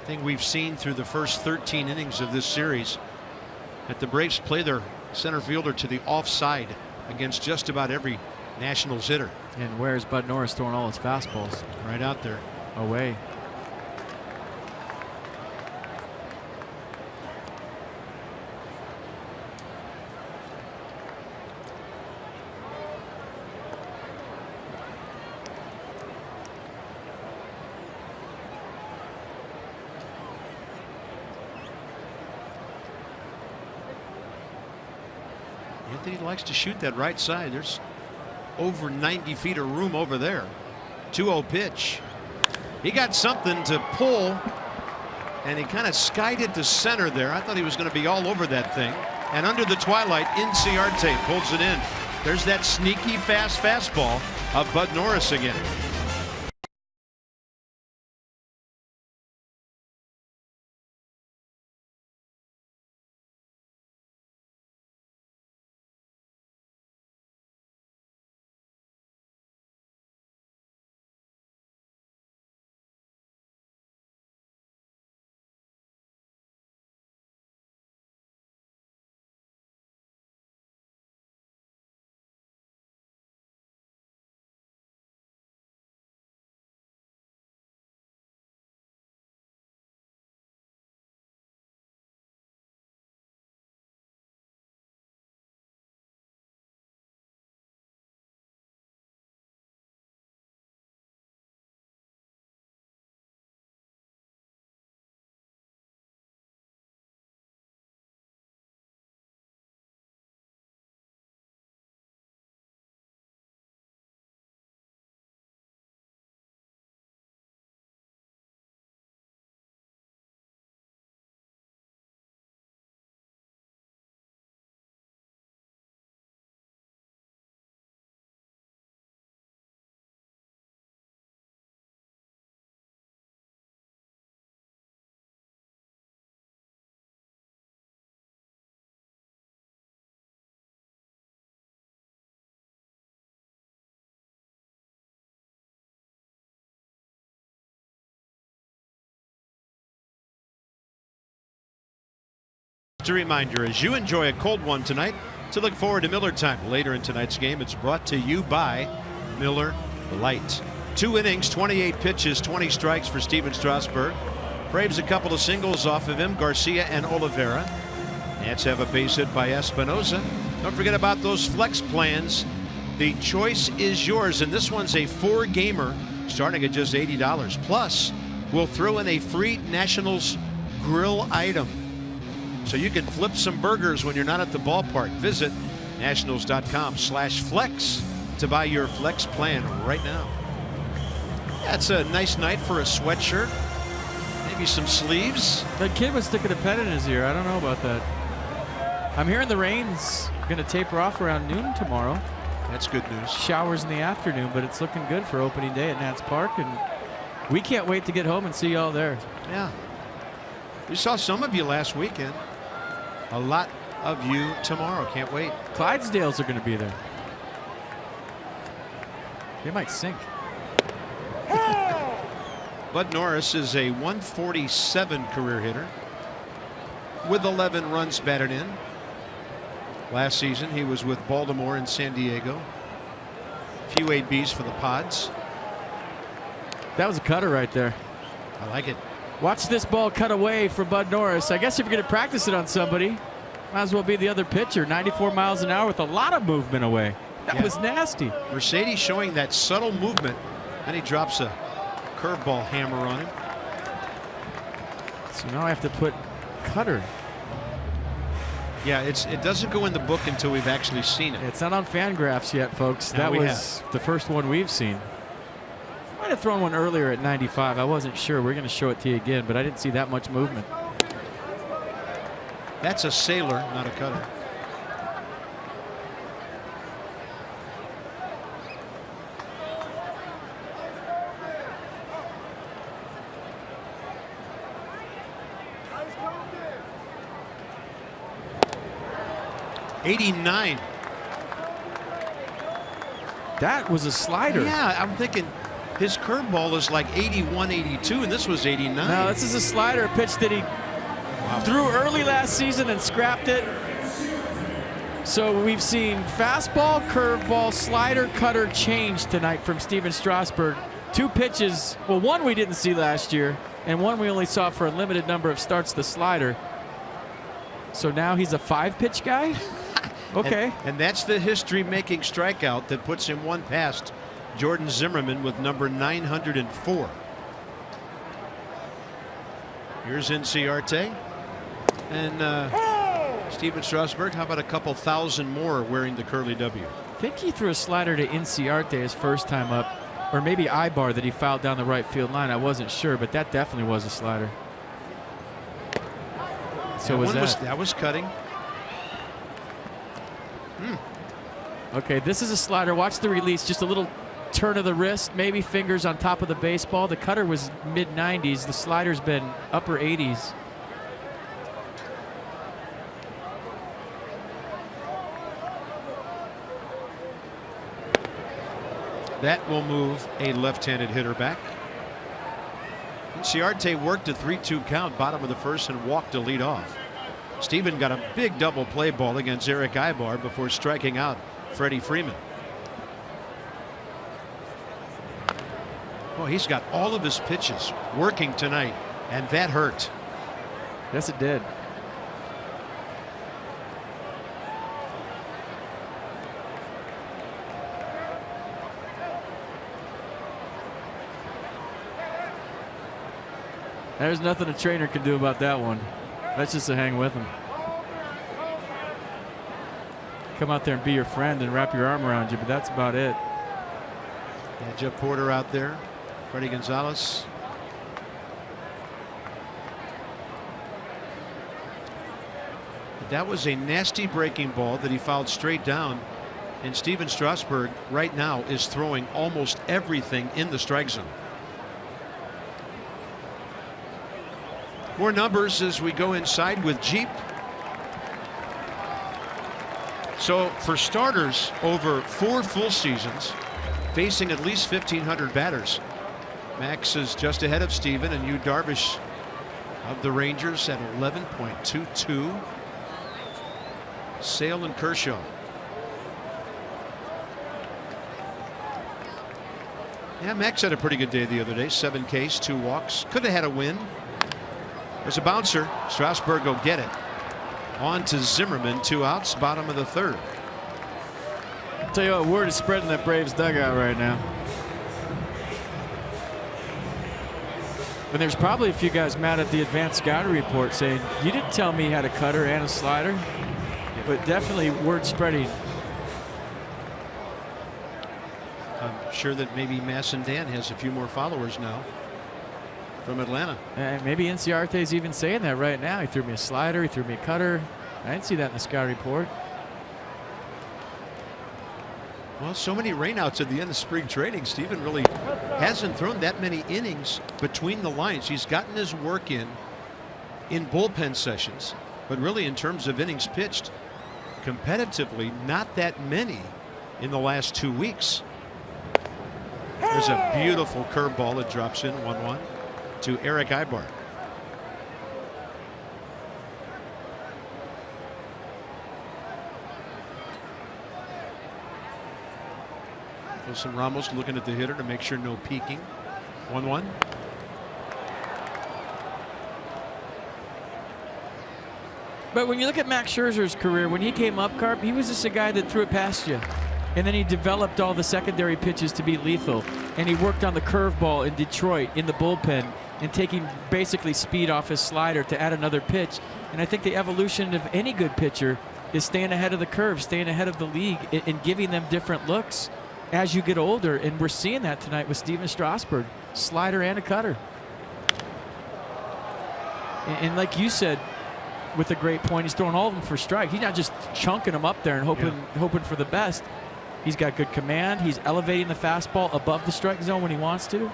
Thing we've seen through the first 13 innings of this series, that the Braves play their center fielder to the offside against just about every Nationals hitter. And where's Bud Norris throwing all his fastballs? Right out there. Away. Anthony likes to shoot that right side. There's over 90 feet of room over there. 2-0 pitch. He got something to pull, and he kind of skied it to center there. I thought he was going to be all over that thing. And under the twilight, Inciarte pulls it in. There's that sneaky fast fastball of Bud Norris again. Just a reminder, as you enjoy a cold one tonight, to look forward to Miller time later in tonight's game. It's brought to you by Miller Lite. 2 innings, 28 pitches, 20 strikes for Steven Strasburg. Braves a couple of singles off of him, Garcia and Oliveira. Nats have a base hit by Espinosa. Don't forget about those flex plans. The choice is yours, and this one's a 4-gamer starting at just $80. Plus, we'll throw in a free Nationals grill item, so you can flip some burgers when you're not at the ballpark. Visit nationals.com/flex to buy your flex plan right now. That's a nice night for a sweatshirt. Maybe some sleeves. That kid was sticking a pen in his ear. I don't know about that. I'm hearing the rain's going to taper off around noon tomorrow. That's good news. Showers in the afternoon, but it's looking good for opening day at Nats Park, and we can't wait to get home and see y'all there. Yeah. We saw some of you last weekend. A lot of you tomorrow. Can't wait. Clydesdales are going to be there. They might sink. Bud Norris is a 147 career hitter with 11 runs batted in. Last season he was with Baltimore and San Diego. Few ABs for the Pods. That was a cutter right there. I like it. Watch this ball cut away for Bud Norris. I guess if you're going to practice it on somebody, might as well be the other pitcher. 94 miles an hour with a lot of movement away. That was nasty. Mercedes showing that subtle movement, and he drops a curveball hammer on him. So now I have to put cutter. Yeah, it doesn't go in the book until we've actually seen it. It's not on Fangraphs yet, folks. That was the first one we've seen. Might have thrown one earlier at 95. I wasn't sure. We're going to show it to you again, but I didn't see that much movement. That's a sailor, not a cutter. '89. That was a slider. Yeah, I'm thinking his curveball is like 81, 82, and this was 89. No, this is a slider, a pitch that he threw early last season and scrapped it. So we've seen fastball, curveball, slider, cutter change tonight from Steven Strasburg. 2 pitches, well, one we didn't see last year, and one we only saw for a limited number of starts, the slider. So now he's a 5-pitch guy? Okay. And that's the history-making strikeout that puts him one past Jordan Zimmerman with number 904. Here's Inciarte. And Steven Strasburg, how about a couple thousand more wearing the curly W? I think he threw a slider to Inciarte his first time up, or maybe Ibar that he fouled down the right field line. I wasn't sure, but that definitely was a slider. So that was cutting. Okay, this is a slider. Watch the release. Just a little turn of the wrist, maybe fingers on top of the baseball. The cutter was mid-90s. The slider's been upper 80s. That will move a left-handed hitter back. Inciarte worked a 3-2 count, bottom of the first, and walked to lead off. Steven got a big double play ball against Eric Ibar before striking out Freddie Freeman. Oh, he's got all of his pitches working tonight, and that hurt. Yes, it did. There's nothing a trainer can do about that one. That's just to hang with him. Come out there and be your friend and wrap your arm around you, but that's about it. Yeah, Jeff Porter out there. Freddie Gonzalez. But that was a nasty breaking ball that he fouled straight down. And Steven Strasburg right now is throwing almost everything in the strike zone. More numbers as we go inside with Jeep. So for starters, over 4 full seasons, facing at least 1,500 batters, Max is just ahead of Steven, and Yu Darvish of the Rangers at 11.22. Sale and Kershaw. Yeah, Max had a pretty good day the other day. 7 Ks, 2 walks. Could have had a win. There's a bouncer. Strasburg will get it. On to Zimmerman. 2 outs. Bottom of the 3rd. I'll tell you what, word is spreading that Braves dugout right now. And there's probably a few guys mad at the advanced scouting report saying, you didn't tell me he had a cutter and a slider. But definitely word spreading. I'm sure that maybe Masson Dan has a few more followers now from Atlanta. And maybe Inciarte's even saying that right now. He threw me a slider, he threw me a cutter. I didn't see that in the scout report. Well, so many rainouts at the end of spring training. Steven really hasn't thrown that many innings between the lines. He's gotten his work in bullpen sessions, but really in terms of innings pitched competitively, not that many in the last 2 weeks. There's a beautiful curveball that drops in 1-1 to Eric Ibar. Wilson Ramos looking at the hitter to make sure no peeking. 1-1. But when you look at Max Scherzer's career, when he came up, Carp, he was just a guy that threw it past you. And then he developed all the secondary pitches to be lethal. And he worked on the curveball in Detroit in the bullpen and taking basically speed off his slider to add another pitch. And I think the evolution of any good pitcher is staying ahead of the curve, staying ahead of the league, and giving them different looks as you get older. And we're seeing that tonight with Steven Strasburg. Slider and a cutter. And like you said, with a great point, he's throwing all of them for strike. He's not just chunking them up there and hoping for the best. He's got good command. He's elevating the fastball above the strike zone when he wants to.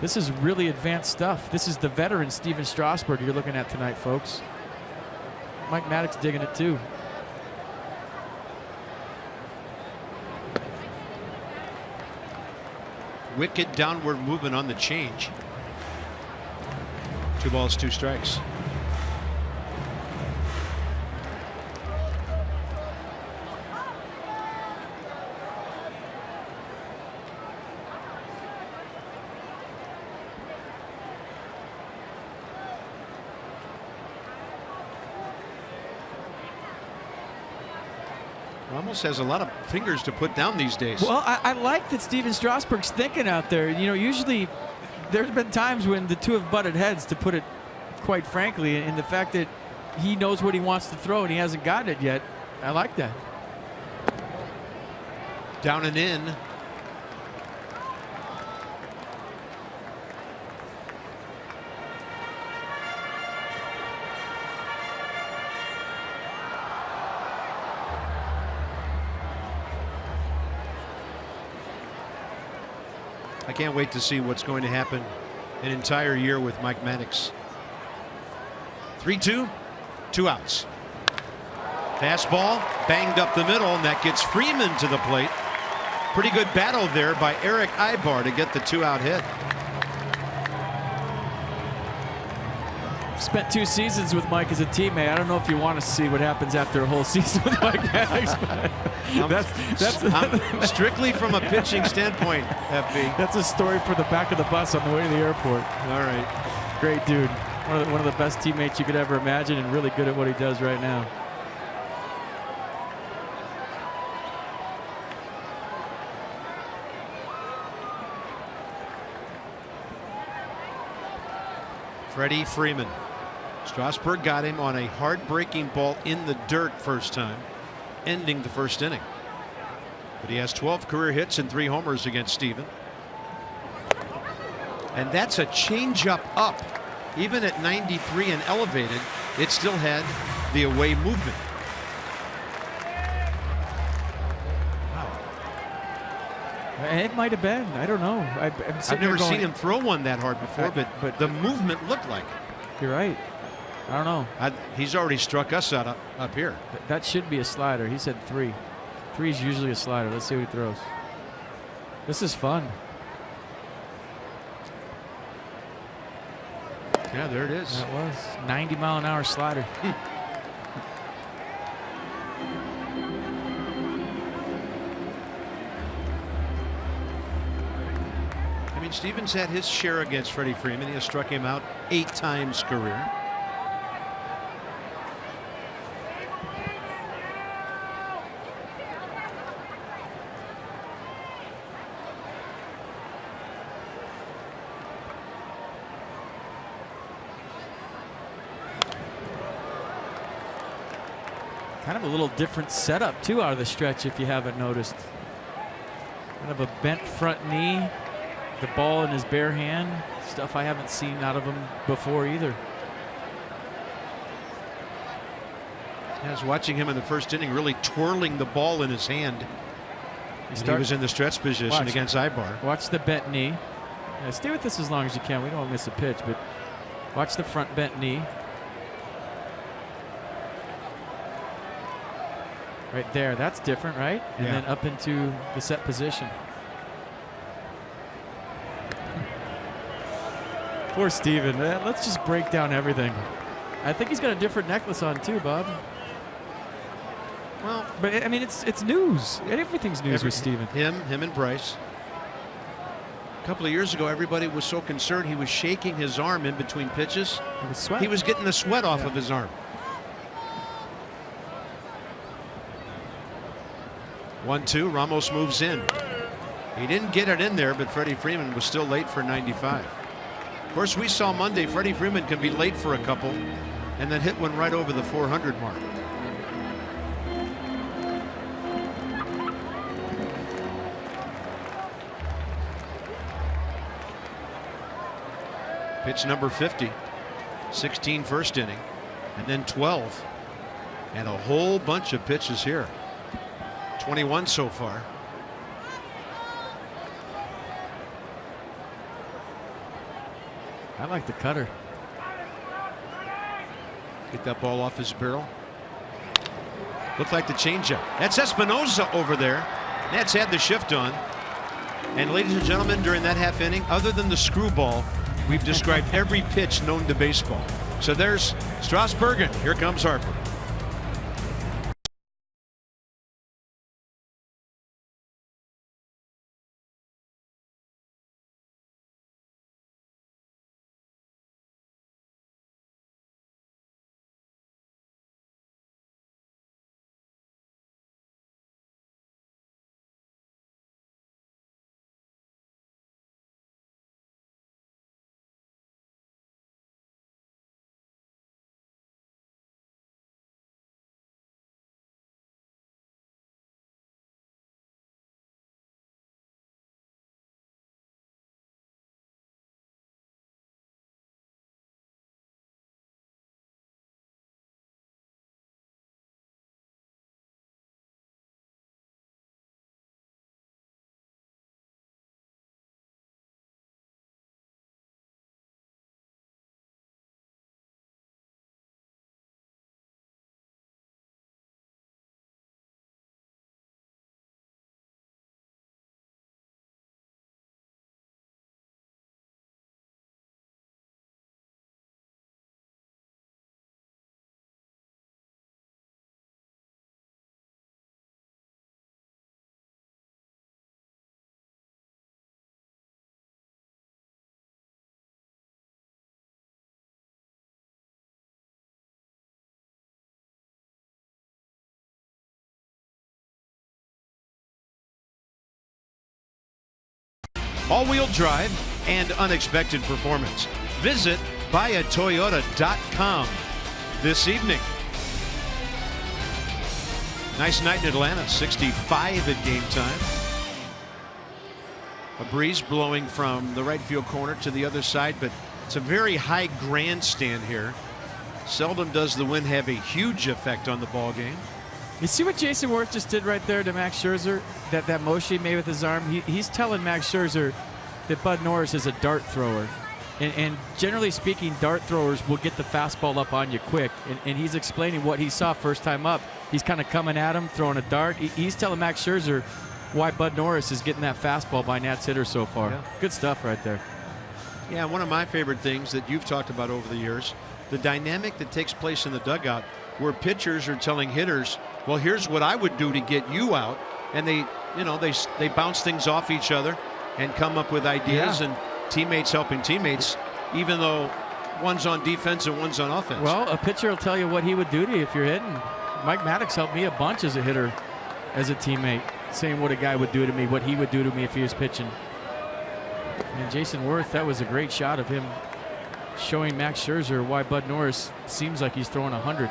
This is really advanced stuff. This is the veteran Steven Strasburg you're looking at tonight, folks. Mike Maddox digging it too. Wicked downward movement on the change. 2 balls, 2 strikes. Ramos has a lot of fingers to put down these days. Well, I like that Steven Strasburg's thinking out there. You know, usually there's been times when the two have butted heads, to put it quite frankly, and the fact that he knows what he wants to throw and he hasn't gotten it yet, I like that. Down and in. I can't wait to see what's going to happen an entire year with Mike Maddox. 3-2, 2 outs. Fastball banged up the middle, and that gets Freeman to the plate. Pretty good battle there by Eric Ibar to get the 2-out hit. Spent 2 seasons with Mike as a teammate. I don't know if you want to see what happens after a whole season with Mike Maddox. I'm strictly from a pitching standpoint, FB. That's a story for the back of the bus on the way to the airport. All right. Great dude. One of the best teammates you could ever imagine, and really good at what he does right now. Freddie Freeman. Strasburg got him on a hard-breaking ball in the dirt first time, ending the first inning. But he has 12 career hits and 3 homers against Steven. And that's a changeup up. Even at 93 and elevated, it still had the away movement. Wow. It might have been. I don't know. I've never seen him throw one that hard before, but the movement looked like it. You're right. I don't know. He's already struck us out up here. That should be a slider. He said 3. 3 is usually a slider. Let's see what he throws. This is fun. Yeah, there it is. That was 90-mile-an-hour slider. mean, Stevens had his share against Freddie Freeman. He has struck him out 8 times career. Kind of a little different setup too out of the stretch, if you haven't noticed. Kind of a bent front knee, the ball in his bare hand, stuff I haven't seen out of him before either. I was watching him in the first inning, really twirling the ball in his hand. He was in the stretch position against Ibar. Watch the bent knee. Yeah, stay with this as long as you can. We don't want to miss a pitch, but watch the front bent knee. Right there, that's different, right? And then up into the set position. Poor Steven. Let's just break down everything. I think he's got a different necklace on too, Bob. Well, but I mean, it's news. Everything's news with Steven. Him and Bryce. A couple of years ago, everybody was so concerned he was shaking his arm in between pitches. It was sweat. He was getting the sweat off of his arm. 1-2, Ramos moves in. He didn't get it in there, but Freddie Freeman was still late for 95. Of course, we saw Monday Freddie Freeman can be late for a couple and then hit one right over the 400 mark. Pitch number 50, 16 first inning, and then 12, and a whole bunch of pitches here. 21 so far. I like the cutter. Get that ball off his barrel. Looked like the changeup. That's Espinosa over there. That's had the shift on. And ladies and gentlemen, during that half inning, other than the screwball, we've described every pitch known to baseball. So there's Strasburg, and here comes Harper. All-wheel drive and unexpected performance. Visit buyatoyota.com this evening. Nice night in Atlanta, 65 at game time. A breeze blowing from the right field corner to the other side, but it's a very high grandstand here. Seldom does the wind have a huge effect on the ball game. You see what Jason Worth just did right there to Max Scherzer? That motion he made with his arm? He's telling Max Scherzer that Bud Norris is a dart thrower. And generally speaking, dart throwers will get the fastball up on you quick. And he's explaining what he saw first time up. He's kind of coming at him, throwing a dart. He's telling Max Scherzer why Bud Norris is getting that fastball by Nats hitter so far. Yeah. Good stuff right there. Yeah, one of my favorite things that you've talked about over the years, the dynamic that takes place in the dugout where pitchers are telling hitters, well, here's what I would do to get you out. And they bounce things off each other. and come up with ideas, and teammates helping teammates, even though one's on defense and one's on offense. Well, a pitcher will tell you what he would do to you if you're hitting. Mike Maddox helped me a bunch as a hitter, as a teammate, saying what a guy would do to me, what he would do to me if he was pitching. And Jason Worth, that was a great shot of him showing Max Scherzer why Bud Norris seems like he's throwing 100.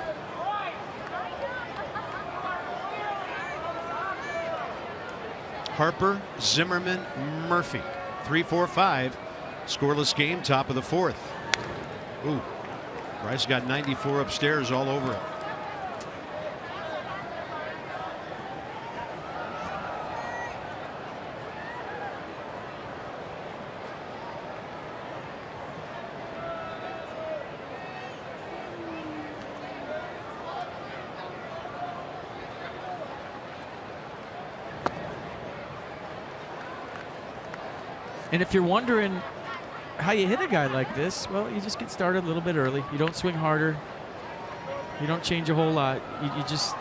Harper, Zimmerman, Murphy. 3-4-5. Scoreless game, top of the 4th. Ooh, Bryce got 94 upstairs all over it. And if you're wondering how you hit a guy like this, well, you just get started a little bit early. You don't swing harder. You don't change a whole lot. You just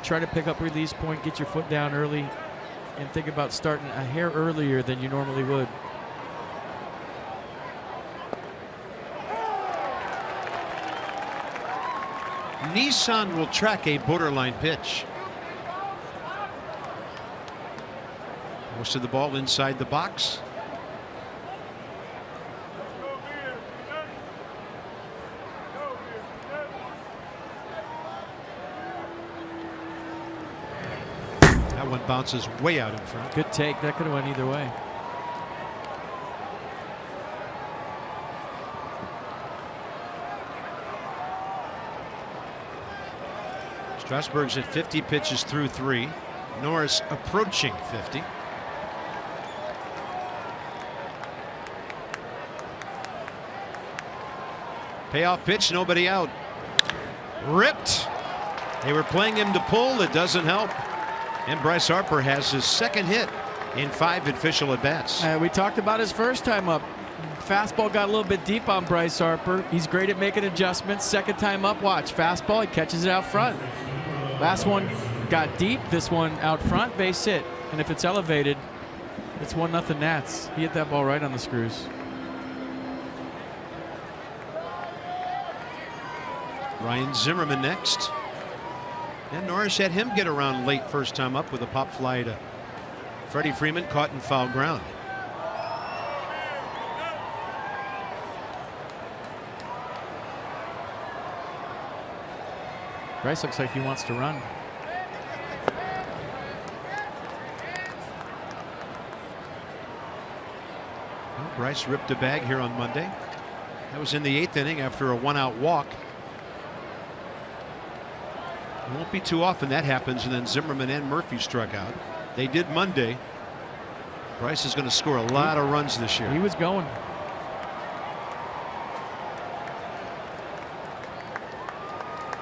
try to pick up release point, get your foot down early, and think about starting a hair earlier than you normally would. Nissan will track a borderline pitch. Most of the ball inside the box. That one bounces way out in front. Good take. That could have went either way. Strasburg's at 50 pitches through 3. Norris approaching 50. Payoff pitch, nobody out. Ripped. They were playing him to pull. It doesn't help. And Bryce Harper has his second hit in 5 official at-bats. We talked about his first time up. Fastball got a little bit deep on Bryce Harper. He's great at making adjustments. Second time up, watch. Fastball, he catches it out front. Last one got deep. This one out front, base hit. And if it's elevated, it's 1-0 Nats. He hit that ball right on the screws. Ryan Zimmerman next. And Norris had him get around late first time up with a pop fly to Freddie Freeman, caught in foul ground. Bryce looks like he wants to run. Well, Bryce ripped a bag here on Monday. That was in the 8th inning after a 1-out walk. It won't be too often that happens, and then Zimmerman and Murphy struck out. They did Monday. Bryce is going to score a lot of runs this year. He was going.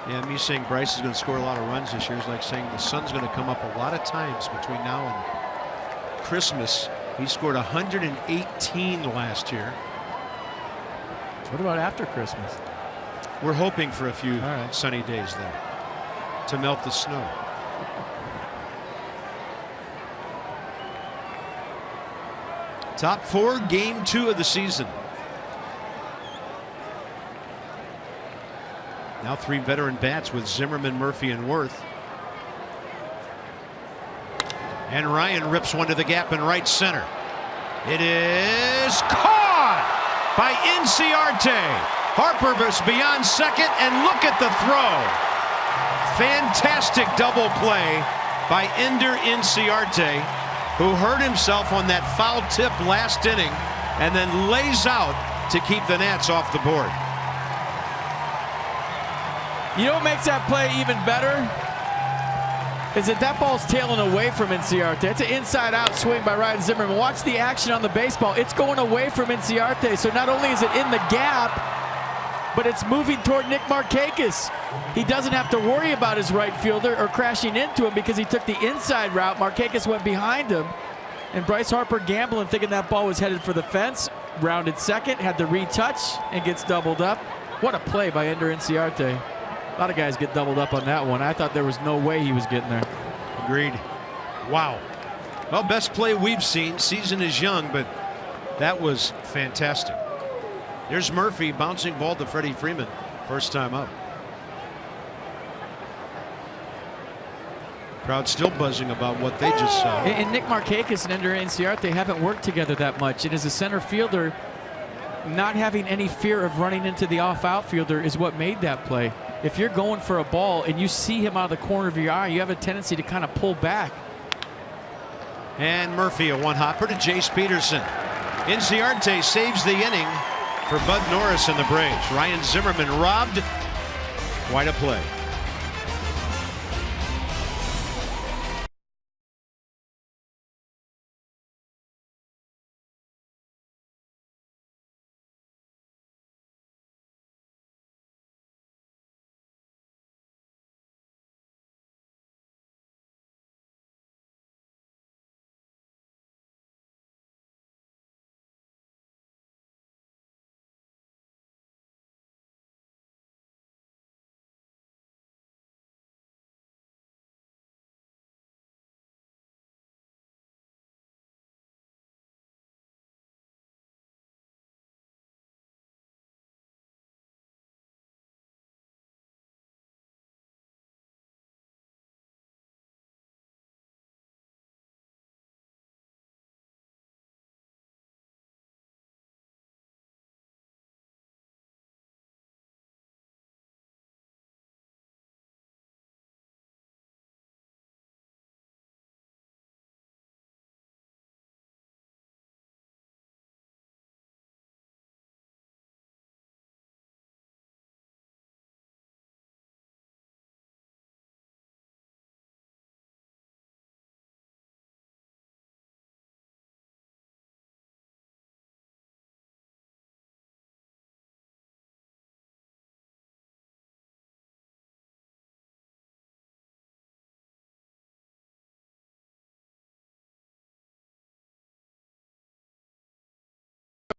Yeah, me saying Bryce is going to score a lot of runs this year is like saying the sun's going to come up a lot of times between now and Christmas. He scored 118 last year. What about after Christmas? We're hoping for a few sunny days there to melt the snow. Top 4, game 2 of the season. Now 3 veteran bats with Zimmerman, Murphy, and Worth. And Ryan rips one to the gap in right center. It is caught by Inciarte. Harper was beyond second, and look at the throw. Fantastic double play by Ender Inciarte, who hurt himself on that foul tip last inning and then lays out to keep the Nats off the board. You know what makes that play even better? Is that ball's tailing away from Inciarte. It's an inside-out swing by Ryan Zimmerman. Watch the action on the baseball. It's going away from Inciarte, so not only is it in the gap, but it's moving toward Nick Markakis. He doesn't have to worry about his right fielder or crashing into him because he took the inside route. Markakis went behind him, and Bryce Harper gambling, thinking that ball was headed for the fence. Rounded second, had the retouch, and gets doubled up. What a play by Ender Inciarte. A lot of guys get doubled up on that one. I thought there was no way he was getting there. Agreed. Wow. Well, best play we've seen. Season is young, but that was fantastic. There's Murphy, bouncing ball to Freddie Freeman. First time up. Crowd still buzzing about what they just saw. And Nick Markakis and Ender Inciarte haven't worked together that much. And as a center fielder, not having any fear of running into the off outfielder is what made that play. If you're going for a ball and you see him out of the corner of your eye, you have a tendency to kind of pull back. And Murphy, a one-hopper to Jace Peterson. Inciarte saves the inning for Bud Norris and the Braves. Ryan Zimmerman robbed. Quite a play.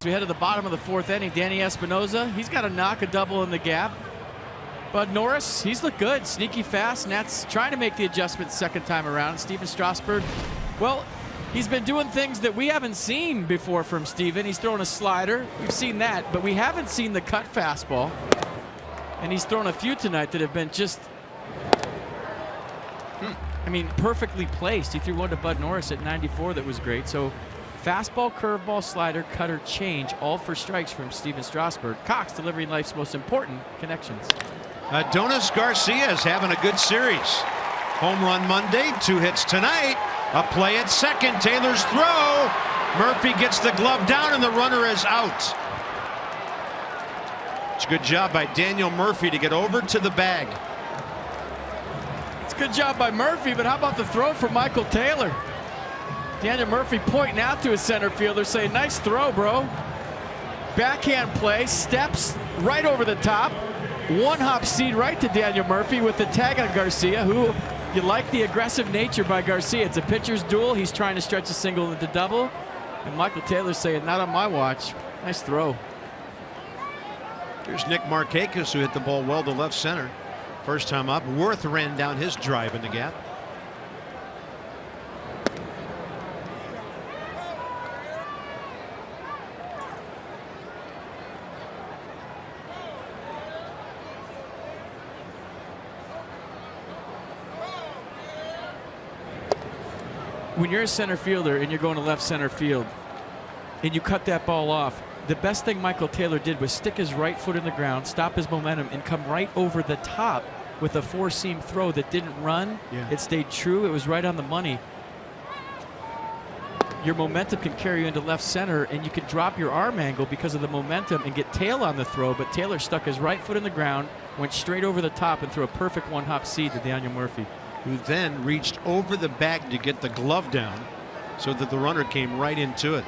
We head to the bottom of the fourth inning. Danny Espinoza, he's got a knock, a double in the gap. Bud Norris, he's looked good, sneaky fast. Nats trying to make the adjustment second time around. Steven Strasburg, well, he's been doing things that we haven't seen before from Steven. He's throwing a slider. We've seen that, but we haven't seen the cut fastball. And he's thrown a few tonight that have been just, I mean, perfectly placed. He threw one to Bud Norris at 94 that was great. So fastball, curveball, slider, cutter, change, all for strikes from Steven Strasburg. Cox delivering life's most important connections. Adonis Garcia is having a good series. Home run Monday, 2 hits tonight. A play at second, Taylor's throw. Murphy gets the glove down and the runner is out. It's a good job by Daniel Murphy to get over to the bag. It's a good job by Murphy, but how about the throw from Michael Taylor? Daniel Murphy pointing out to his center fielder saying, nice throw, bro. Backhand play, steps right over the top. One hop seed right to Daniel Murphy with the tag on Garcia, who you like the aggressive nature by Garcia. It's a pitcher's duel. He's trying to stretch a single into double. And Michael Taylor saying, not on my watch. Nice throw. Here's Nick Markakis, who hit the ball well to left center. First time up. Worth ran down his drive in the gap. When you're a center fielder and you're going to left center field and you cut that ball off, the best thing Michael Taylor did was stick his right foot in the ground, stop his momentum, and come right over the top with a four-seam throw that didn't run. Yeah. It stayed true. It was right on the money. Your momentum can carry you into left center, and you can drop your arm angle because of the momentum and get tail on the throw, but Taylor stuck his right foot in the ground, went straight over the top, and threw a perfect one-hop seed to Daniel Murphy, who then reached over the bag to get the glove down so that the runner came right into it.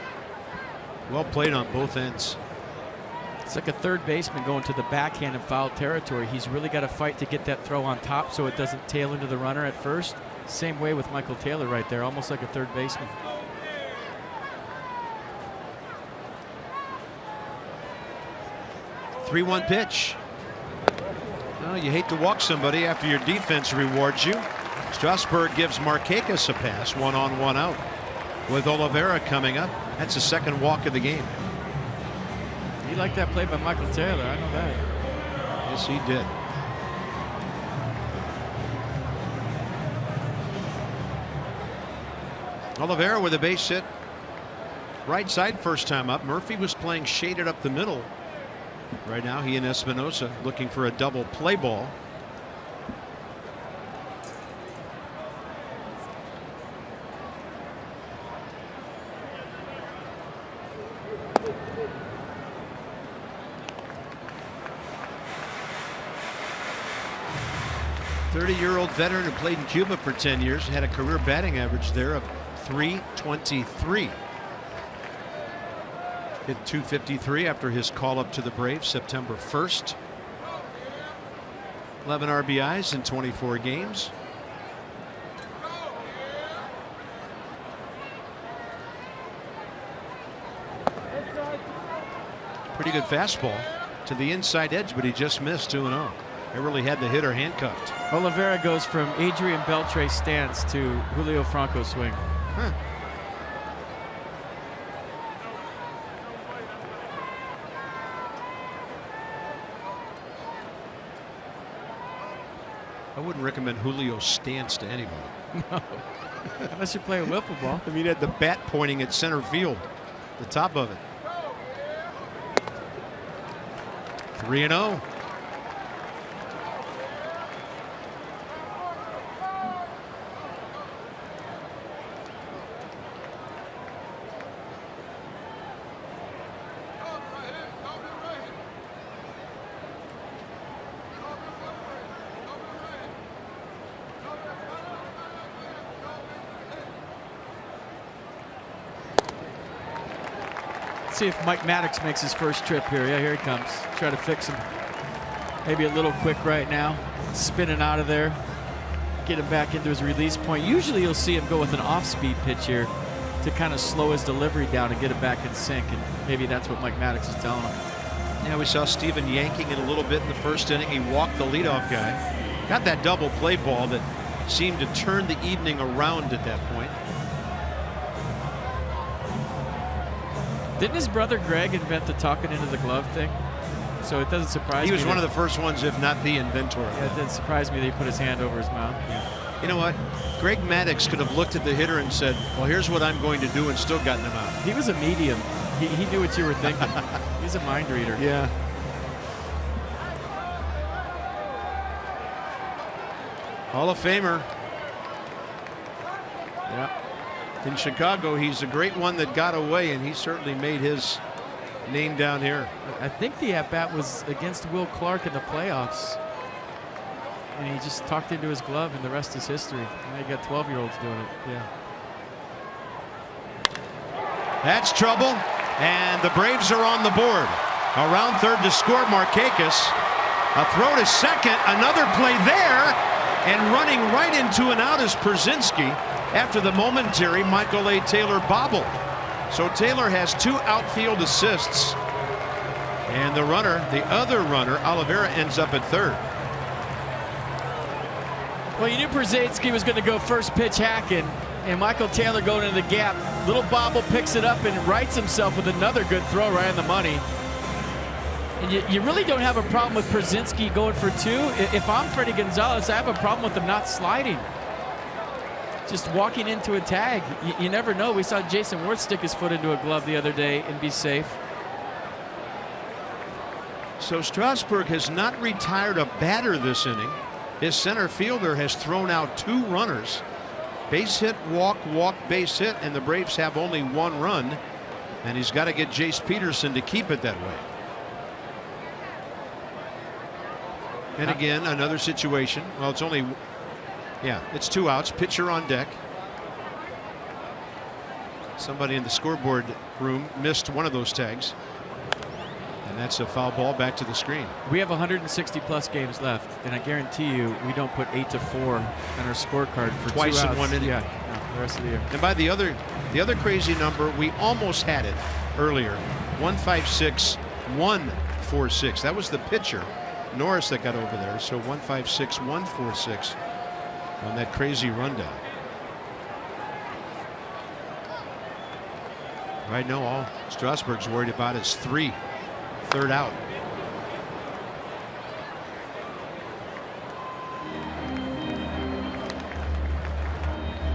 Well played on both ends. It's like a third baseman going to the backhand in foul territory. He's really got to fight to get that throw on top so it doesn't tail into the runner at first. Same way with Michael Taylor right there, almost like a third baseman. Three-one pitch. Well, you hate to walk somebody after your defense rewards you. Strasburg gives Markakis a pass, 1 on 1 out. with Oliveira coming up. That's the second walk of the game. He liked that play by Michael Taylor. I know that. Yes, he did. Oliveira with a base hit. Right side first time up. Murphy was playing shaded up the middle. Right now he and Espinosa looking for a double play ball. .30-year-old veteran who played in Cuba for 10 years, had a career batting average there of .323. Hit .253 after his call up to the Braves September 1st. 11 RBIs in 24 games. Pretty good fastball to the inside edge, but he just missed 2-0. They really had the hitter handcuffed. Oliveira goes from Adrian Beltre stance to Julio Franco swing. Huh. I wouldn't recommend Julio's stance to anybody. No. Unless you play a wiffle ball. I mean, he had the bat pointing at center field, the top of it. 3-0. See if Mike Maddox makes his first trip here. Yeah, here he comes. Try to fix him. Maybe a little quick right now. Spinning out of there. Get him back into his release point. Usually you'll see him go with an off-speed pitch here to kind of slow his delivery down and get it back in sync. And maybe that's what Mike Maddox is telling him. Yeah, we saw Steven yanking it a little bit in the first inning. He walked the leadoff guy. Got that double play ball that seemed to turn the evening around at that point. Didn't his brother Greg invent the talking into the glove thing? So it doesn't surprise me. He was one of the first ones, if not the inventor. Yeah, it didn't surprise me that he put his hand over his mouth. Yeah. You know what? Greg Maddox could have looked at the hitter and said, well, here's what I'm going to do, and still gotten him out. He was a medium. He knew what you were thinking. He's a mind reader. Yeah. Hall of Famer. Yeah. In Chicago, he's a great one that got away, and he certainly made his name down here. I think the at-bat was against Will Clark in the playoffs. And he just tucked into his glove, and the rest is history. Now you got 12-year-olds doing it. Yeah. That's trouble, and the Braves are on the board. Around third to score, Markakis. A throw to second, another play there, and running right into an out is Przinsky after the momentary Michael A. Taylor bobble. So Taylor has 2 outfield assists, and the runner, the other runner, Oliveira, ends up at third. Well, you knew Przinsky was going to go first pitch hacking, and Michael Taylor going into the gap. Little bobble picks it up and rights himself with another good throw right on the money. And you really don't have a problem with Przinsky going for 2. If I'm Freddie Gonzalez, I have a problem with him not sliding. Just walking into a tag. You never know. We saw Jason Worth stick his foot into a glove the other day and be safe. So Strasburg has not retired a batter this inning. His center fielder has thrown out 2 runners. Base hit, walk, walk, base hit, and the Braves have only 1 run. And he's got to get Jace Peterson to keep it that way. And again, another situation. Well, it's only, yeah, it's 2 outs. Pitcher on deck. Somebody in the scoreboard room missed one of those tags. And that's a foul ball back to the screen. We have 160 plus games left, and I guarantee you we don't put 8-4 on our scorecard for twice 2 outs. in 1 inning. Yeah, no, the rest of the year. And by the other crazy number, we almost had it earlier. 156, 146. That was the pitcher, Norris, that got over there. So 156, 146 on that crazy rundown. Right now, all Strasburg's worried about is third out.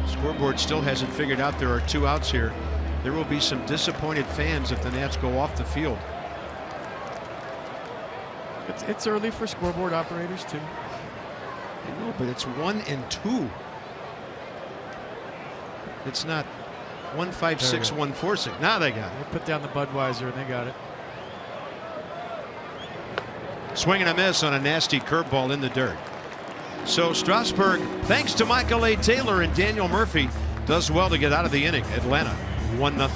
Scoreboard still hasn't figured out there are 2 outs here. There will be some disappointed fans if the Nats go off the field. It's early for scoreboard operators too. I know, but it's 1 and 2. It's not 1-5-6, 1-4-6. Now they got it. They put down the Budweiser and they got it. Swing and a miss on a nasty curveball in the dirt. So Strasburg, thanks to Michael A. Taylor and Daniel Murphy, does well to get out of the inning. Atlanta 1-0.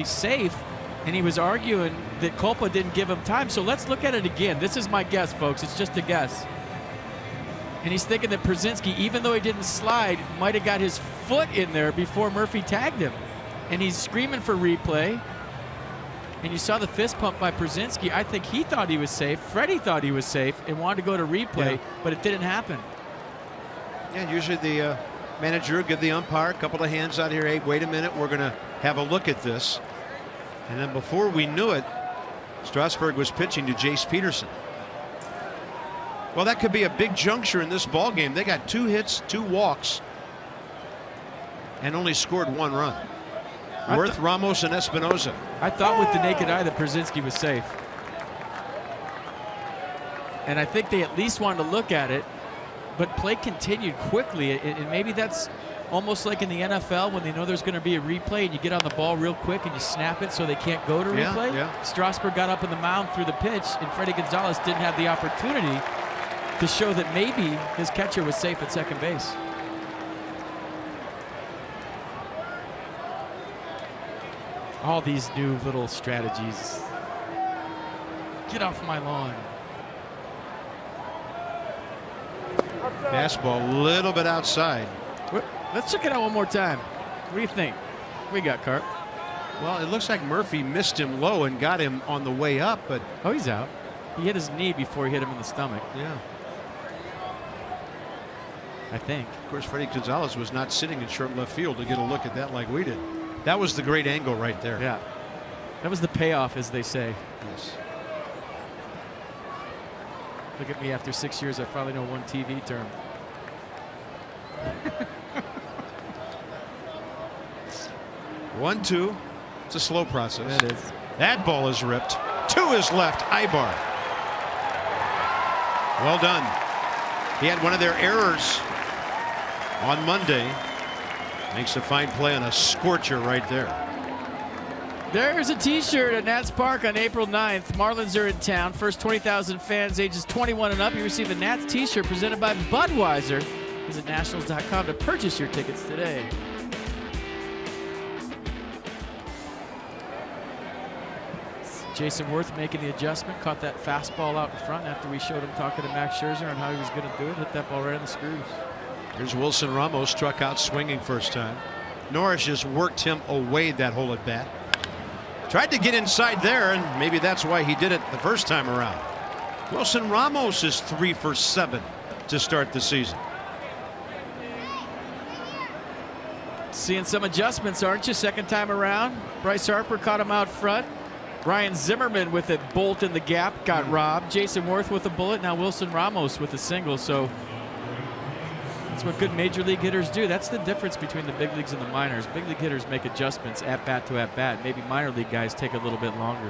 Safe, and he was arguing that Culpa didn't give him time. So let's look at it again. This is my guess, folks. It's just a guess. And he's thinking that Przinsky, even though he didn't slide, might have got his foot in there before Murphy tagged him. And he's screaming for replay. And you saw the fist pump by Przinsky. I think he thought he was safe. Freddie thought he was safe and wanted to go to replay, but it didn't happen. Yeah, usually the manager will give the umpire a couple of hands out here. Hey, wait a minute, we're going to have a look at this. And then before we knew it, Strasburg was pitching to Jace Peterson. Well, that could be a big juncture in this ball game. They got 2 hits, 2 walks, and only scored 1 run. Worth, Ramos, and Espinoza. I thought with the naked eye that Przinsky was safe. And I think they at least wanted to look at it, but play continued quickly. And maybe that's almost like in the NFL when they know there's going to be a replay and you get on the ball real quick and you snap it so they can't go to replay. Strasburg got up in the mound through the pitch, and Freddie Gonzalez didn't have the opportunity to show that maybe his catcher was safe at second base. All these new little strategies. Get off my lawn. Fastball a little bit outside. Let's check it out one more time. What do you think? We got Carp. Well, it looks like Murphy missed him low and got him on the way up, but oh, he's out. He hit his knee before he hit him in the stomach. Yeah. I think. Of course, Freddie Gonzalez was not sitting in short left field to get a look at that like we did. That was the great angle right there. Yeah. That was the payoff, as they say. Yes. Look at me after 6 years. I finally know one TV term. 1-2. It's a slow process. That is. That ball is ripped to his left eye bar. Well done. He had one of their errors on Monday. Makes a fine play on a scorcher right there. There's a t-shirt at Nats Park on April 9th. Marlins are in town. First 20,000 fans ages 21 and up. You receive a Nats t-shirt presented by Budweiser. Visit nationals.com to purchase your tickets today. Jason Worth making the adjustment. Caught that fastball out in front after we showed him talking to Max Scherzer on how he was going to do it. Hit that ball right on the screws. Here's Wilson Ramos, struck out swinging first time. Norris just worked him away that hole at bat. Tried to get inside there, and maybe that's why he did it the first time around. Wilson Ramos is 3 for 7 to start the season. Seeing some adjustments, aren't you? Second time around. Bryce Harper caught him out front. Ryan Zimmerman with a bolt in the gap got robbed. Jason Worth with a bullet. Now Wilson Ramos with a single. So that's what good major league hitters do. That's the difference between the big leagues and the minors. Big league hitters make adjustments at bat to at bat. Maybe minor league guys take a little bit longer.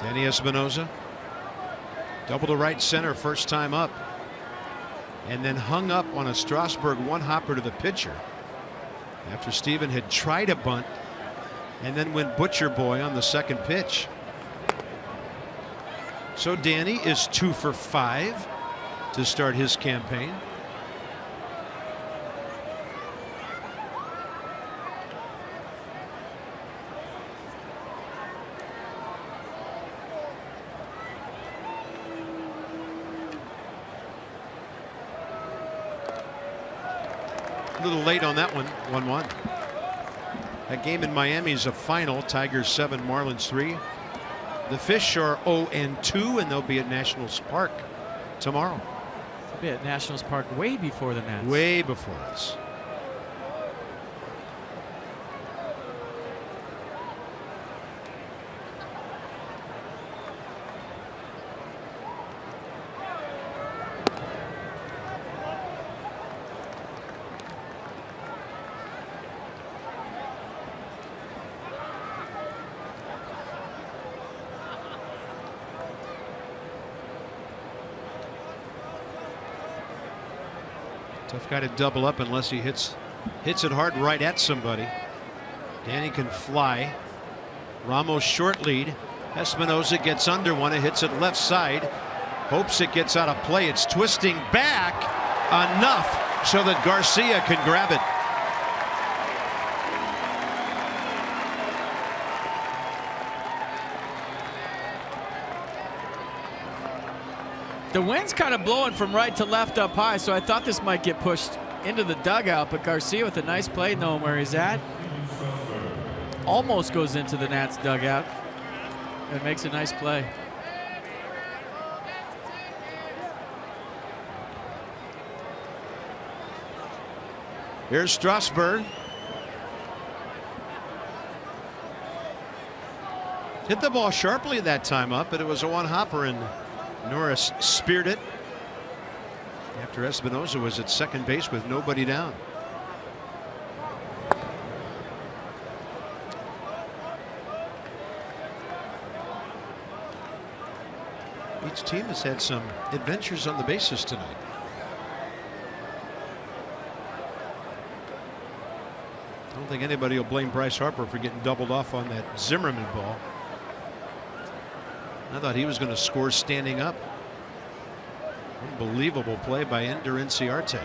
Danny Espinosa, double to right center first time up, and then hung up on a Strasburg one hopper to the pitcher after Steven had tried a bunt and then went Butcher Boy on the second pitch. So Danny is 2 for 5 to start his campaign. A little late on that one. 1-1. That game in Miami is a final. Tigers 7, Marlins 3. The Fish are 0-2, and they'll be at Nationals Park tomorrow. They'll be at Nationals Park way before the Nats. Way before us. Tough guy to double up unless he hits it hard right at somebody. Danny can fly. Ramos short lead. Espinosa gets under one. It hits it left side. Hopes it gets out of play. It's twisting back enough so that Garcia can grab it. The wind's kind of blowing from right to left up high, so I thought this might get pushed into the dugout, but Garcia with a nice play, knowing where he's at. Almost goes into the Nats dugout and makes a nice play. Here's Strasburg. Hit the ball sharply that time up, but it was a one hopper, and Norris speared it after Espinosa was at second base with nobody down. Each team has had some adventures on the bases tonight. I don't think anybody will blame Bryce Harper for getting doubled off on that Zimmerman ball. I thought he was going to score standing up. Unbelievable play by Ender Inciarte.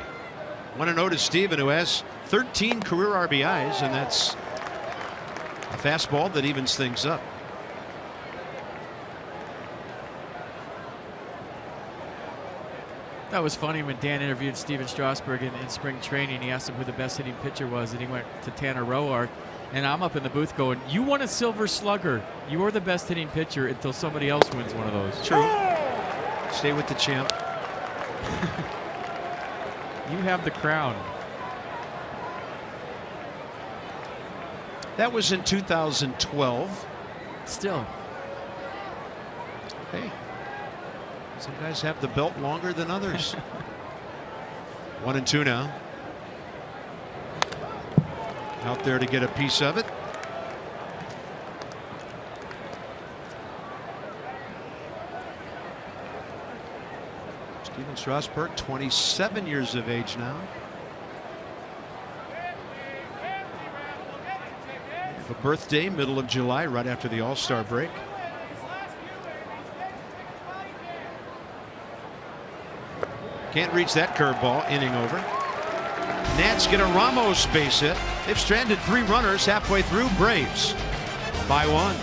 1-0 to Steven, who has 13 career RBIs, and that's a fastball that evens things up. That was funny when Dan interviewed Steven Strasburg in spring training. He asked him who the best hitting pitcher was, and he went to Tanner Roark. And I'm up in the booth going, you won a Silver Slugger. You are the best hitting pitcher until somebody else wins one of those. True. Stay with the champ. You have the crown. That was in 2012. Still. Hey, some guys have the belt longer than others. 1-2 now. Out there to get a piece of it. Steven Strasburg, 27 years of age now. A birthday, middle of July, right after the All-Star break. Can't reach that curveball. Inning over. Nats get a Ramos base hit. They've stranded 3 runners halfway through. Braves by 1.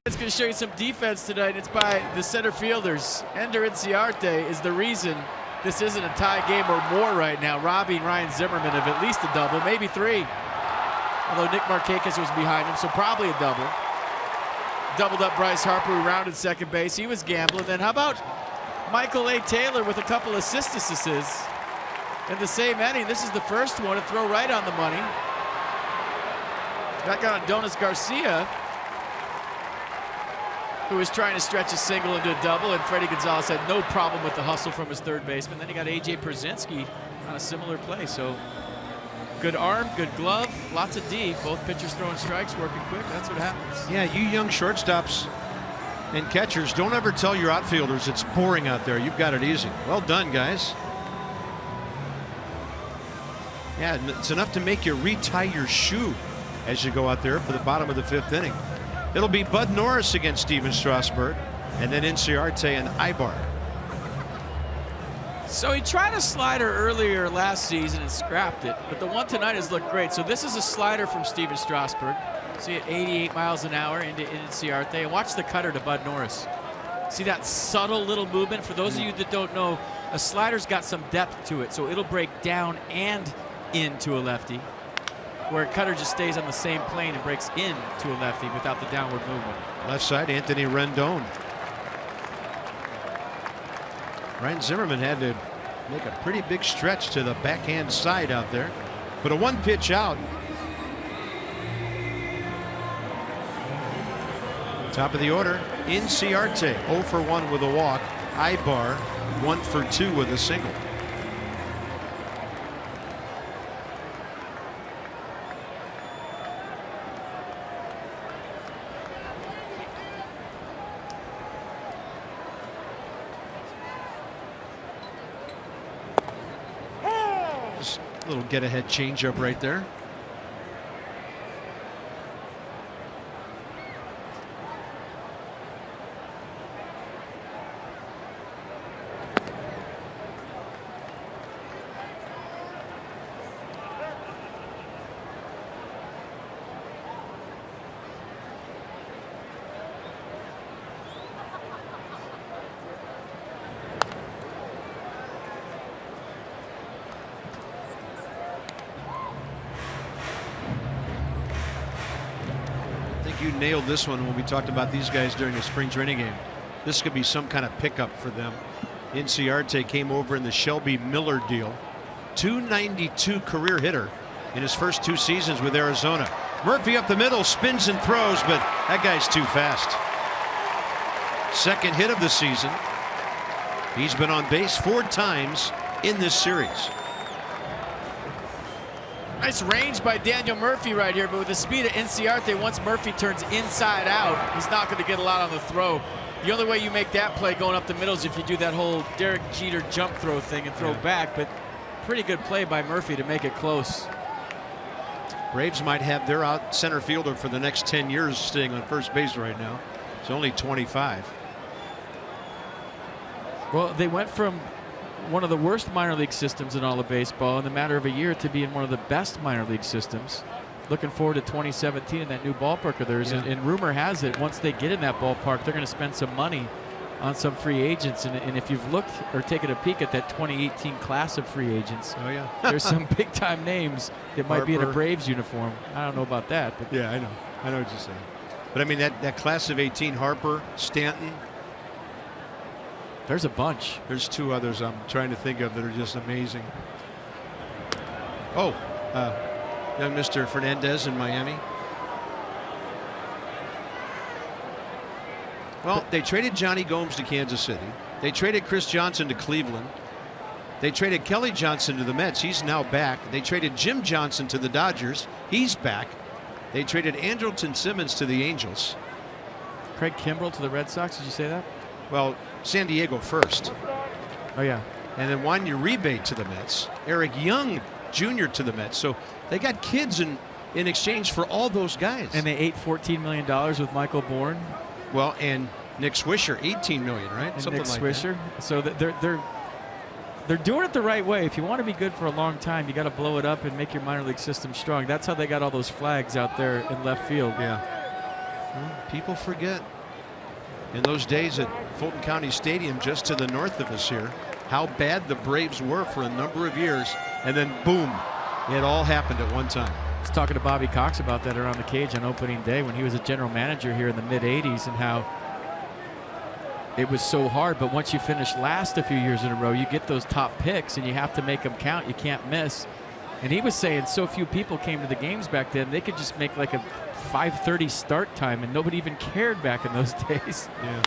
It's going to show you some defense tonight. It's by the center fielders. Ender Inciarte is the reason this isn't a tie game or more right now, robbing Ryan Zimmerman of at least a double, maybe 3. Although Nick Markakis was behind him, so probably a double. Doubled up Bryce Harper, who rounded second base. He was gambling. Then how about Michael A. Taylor with a couple assist assists in the same inning? This is the first one to throw right on the money. That got on Donis Garcia, who was trying to stretch a single into a double, and Freddie Gonzalez had no problem with the hustle from his third baseman. Then he got A.J. Pierzynski on a similar play. So good arm, good glove, lots of D. Both pitchers throwing strikes, working quick. That's what happens. Yeah, you young shortstops and catchers, don't ever tell your outfielders it's boring out there. You've got it easy. Well done, guys. Yeah, it's enough to make you retie your shoe as you go out there for the bottom of the 5th inning. It'll be Bud Norris against Steven Strasburg, and then Inciarte and Ibar. So he tried a slider earlier last season and scrapped it, but the one tonight has looked great. So this is a slider from Steven Strasburg. See it 88 miles an hour into Inciarte. And watch the cutter to Bud Norris. See that subtle little movement? For those of you that don't know, a slider's got some depth to it, so it'll break down and into a lefty, where a cutter just stays on the same plane and breaks into a lefty without the downward movement. Left side, Anthony Rendon. Ryan Zimmerman had to make a pretty big stretch to the backhand side out there. But a 1-pitch out. Top of the order, Inciarte 0 for 1 with a walk. Ibar 1 for 2 with a single. Little get-ahead changeup right there. You nailed this one when we talked about these guys during the spring training game. This could be some kind of pickup for them. Inciarte came over in the Shelby Miller deal. .292 career hitter in his first 2 seasons with Arizona. Murphy up the middle, spins and throws, but that guy's too fast. Second hit of the season. He's been on base 4 times in this series. Nice range by Daniel Murphy right here, but with the speed of Inciarte, once Murphy turns inside out, he's not going to get a lot on the throw. The only way you make that play going up the middle is if you do that whole Derek Jeter jump throw thing and throw back, but pretty good play by Murphy to make it close. Braves might have their out center fielder for the next 10 years staying on first base right now. It's only 25. Well, they went from one of the worst minor league systems in all of baseball in the matter of a year to being one of the best minor league systems. Looking forward to 2017 and that new ballpark of theirs. And rumor has it, once they get in that ballpark, they're going to spend some money on some free agents. And if you've looked or taken a peek at that 2018 class of free agents, there's some big time names that might be in a Braves uniform. I don't know about that. But yeah, I know what you're saying. But I mean, that class of 18, Harper, Stanton. There's a bunch. There's two others I'm trying to think of that are just amazing. Oh, young Mr. Fernandez in Miami. Well, they traded Johnny Gomes to Kansas City. They traded Chris Johnson to Cleveland. They traded Kelly Johnson to the Mets. He's now back. They traded Jim Johnson to the Dodgers. He's back. They traded Andrelton Simmons to the Angels. Craig Kimbrell to the Red Sox. Did you say that? Well, San Diego first. Oh, yeah. And then Juan Uribe to the Mets. Eric Young Jr. to the Mets. So they got kids in exchange for all those guys. And they ate $14 million with Michael Bourne. Well, and Nick Swisher, $18 million, right? And something Nick like Swisher. That. So they're doing it the right way. If you want to be good for a long time, you got to blow it up and make your minor league system strong. That's how they got all those flags out there in left field. Yeah. Well, people forget. In those days at Fulton County Stadium, just to the north of us here, how bad the Braves were for a number of years, and then boom, it all happened at one time. I was talking to Bobby Cox about that around the cage on opening day when he was a general manager here in the mid-'80s, and how it was so hard. But once you finish last a few years in a row, you get those top picks, and you have to make them count. You can't miss. And he was saying so few people came to the games back then, they could just make like a 5:30 start time, and nobody even cared back in those days. Yeah.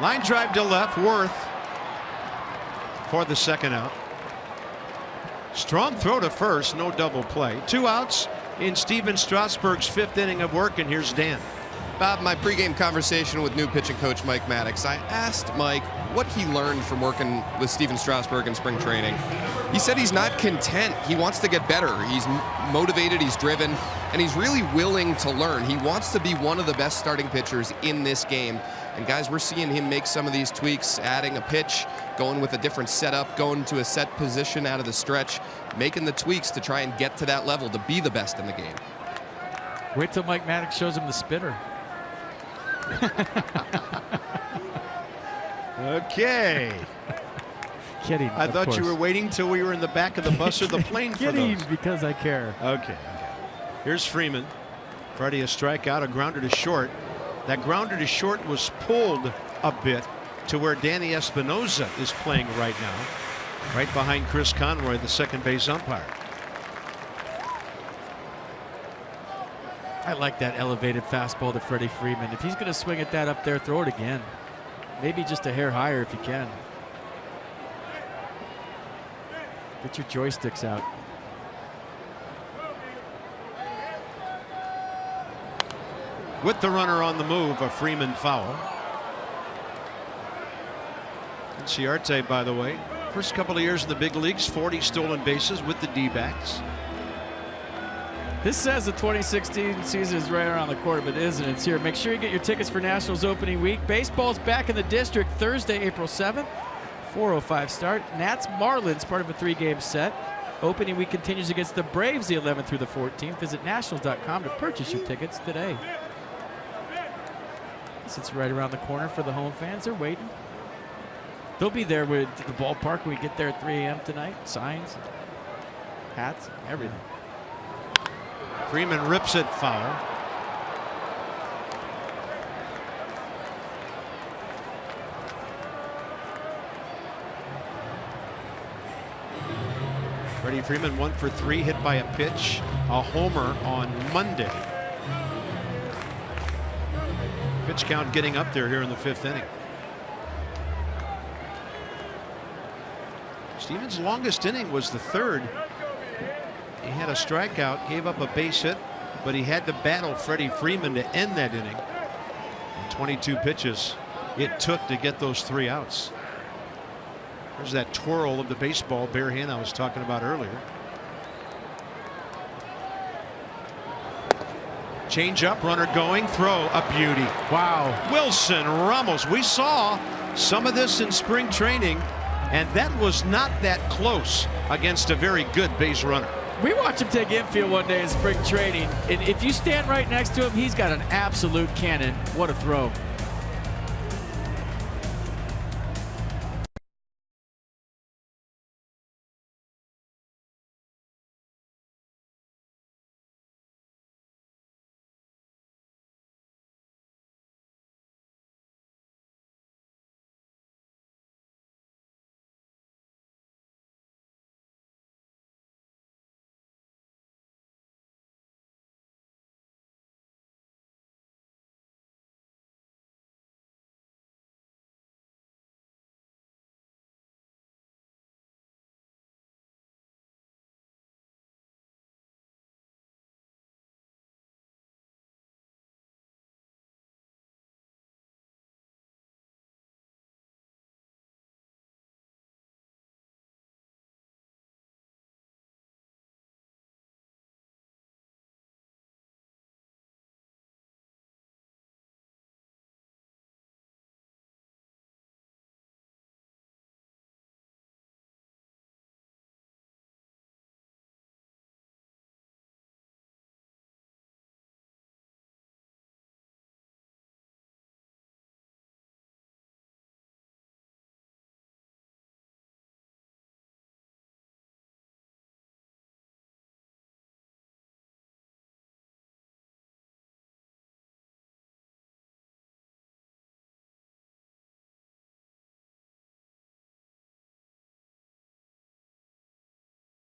Line drive to left, Worth for the second out. Strong throw to first, no double play. 2 outs in Steven Strasburg's 5th inning of work, and here's Dan. Bob, my pregame conversation with new pitching coach Mike Maddox, I asked Mike what he learned from working with Steven Strasburg in spring training. He said he's not content. He wants to get better. He's motivated, he's driven, and he's really willing to learn. He wants to be one of the best starting pitchers in this game. And guys, we're seeing him make some of these tweaks, adding a pitch, going with a different setup, going to a set position out of the stretch, making the tweaks to try and get to that level to be the best in the game. Wait till Mike Maddox shows him the spitter. Okay. Kidding. I thought you were waiting till we were in the back of the bus or the plane for Kidding, those. because I care. Okay. Here's Freeman. Freddie a strikeout, a grounder to short. That grounder to short was pulled a bit to where Danny Espinosa is playing right now, right behind Chris Conroy, the second base umpire. I like that elevated fastball to Freddie Freeman. If he's going to swing at that up there, throw it again. Maybe just a hair higher if you can. Get your joysticks out. With the runner on the move, a Freeman foul. Inciarte, by the way, first couple of years in the big leagues, 40 stolen bases with the D-backs. This says the 2016 season is right around the corner, but it isn't. It's here. Make sure you get your tickets for Nationals opening week. Baseball's back in the district Thursday, April 7th. 4:05 start. Nats Marlins, part of a 3-game set. Opening week continues against the Braves the 11th through the 14th. Visit nationals.com to purchase your tickets today. It's right around the corner for the home fans. They're waiting. They'll be there with the ballpark when we get there at 3 a.m. tonight. Signs, hats, everything. Freeman rips it foul. Freddie Freeman 1 for 3, hit by a pitch, a homer on Monday. Pitch count getting up there here in the 5th inning. Stevens' longest inning was the 3rd He had a strikeout, gave up a base hit, but he had to battle Freddie Freeman to end that inning. And 22 pitches it took to get those 3 outs. There's that twirl of the baseball bare hand I was talking about earlier. Change up, runner going, throw, a beauty. Wow. Wilson Ramos. We saw some of this in spring training, and that was not that close against a very good base runner. We watched him take infield one day in spring training, and if you stand right next to him, he's got an absolute cannon. What a throw.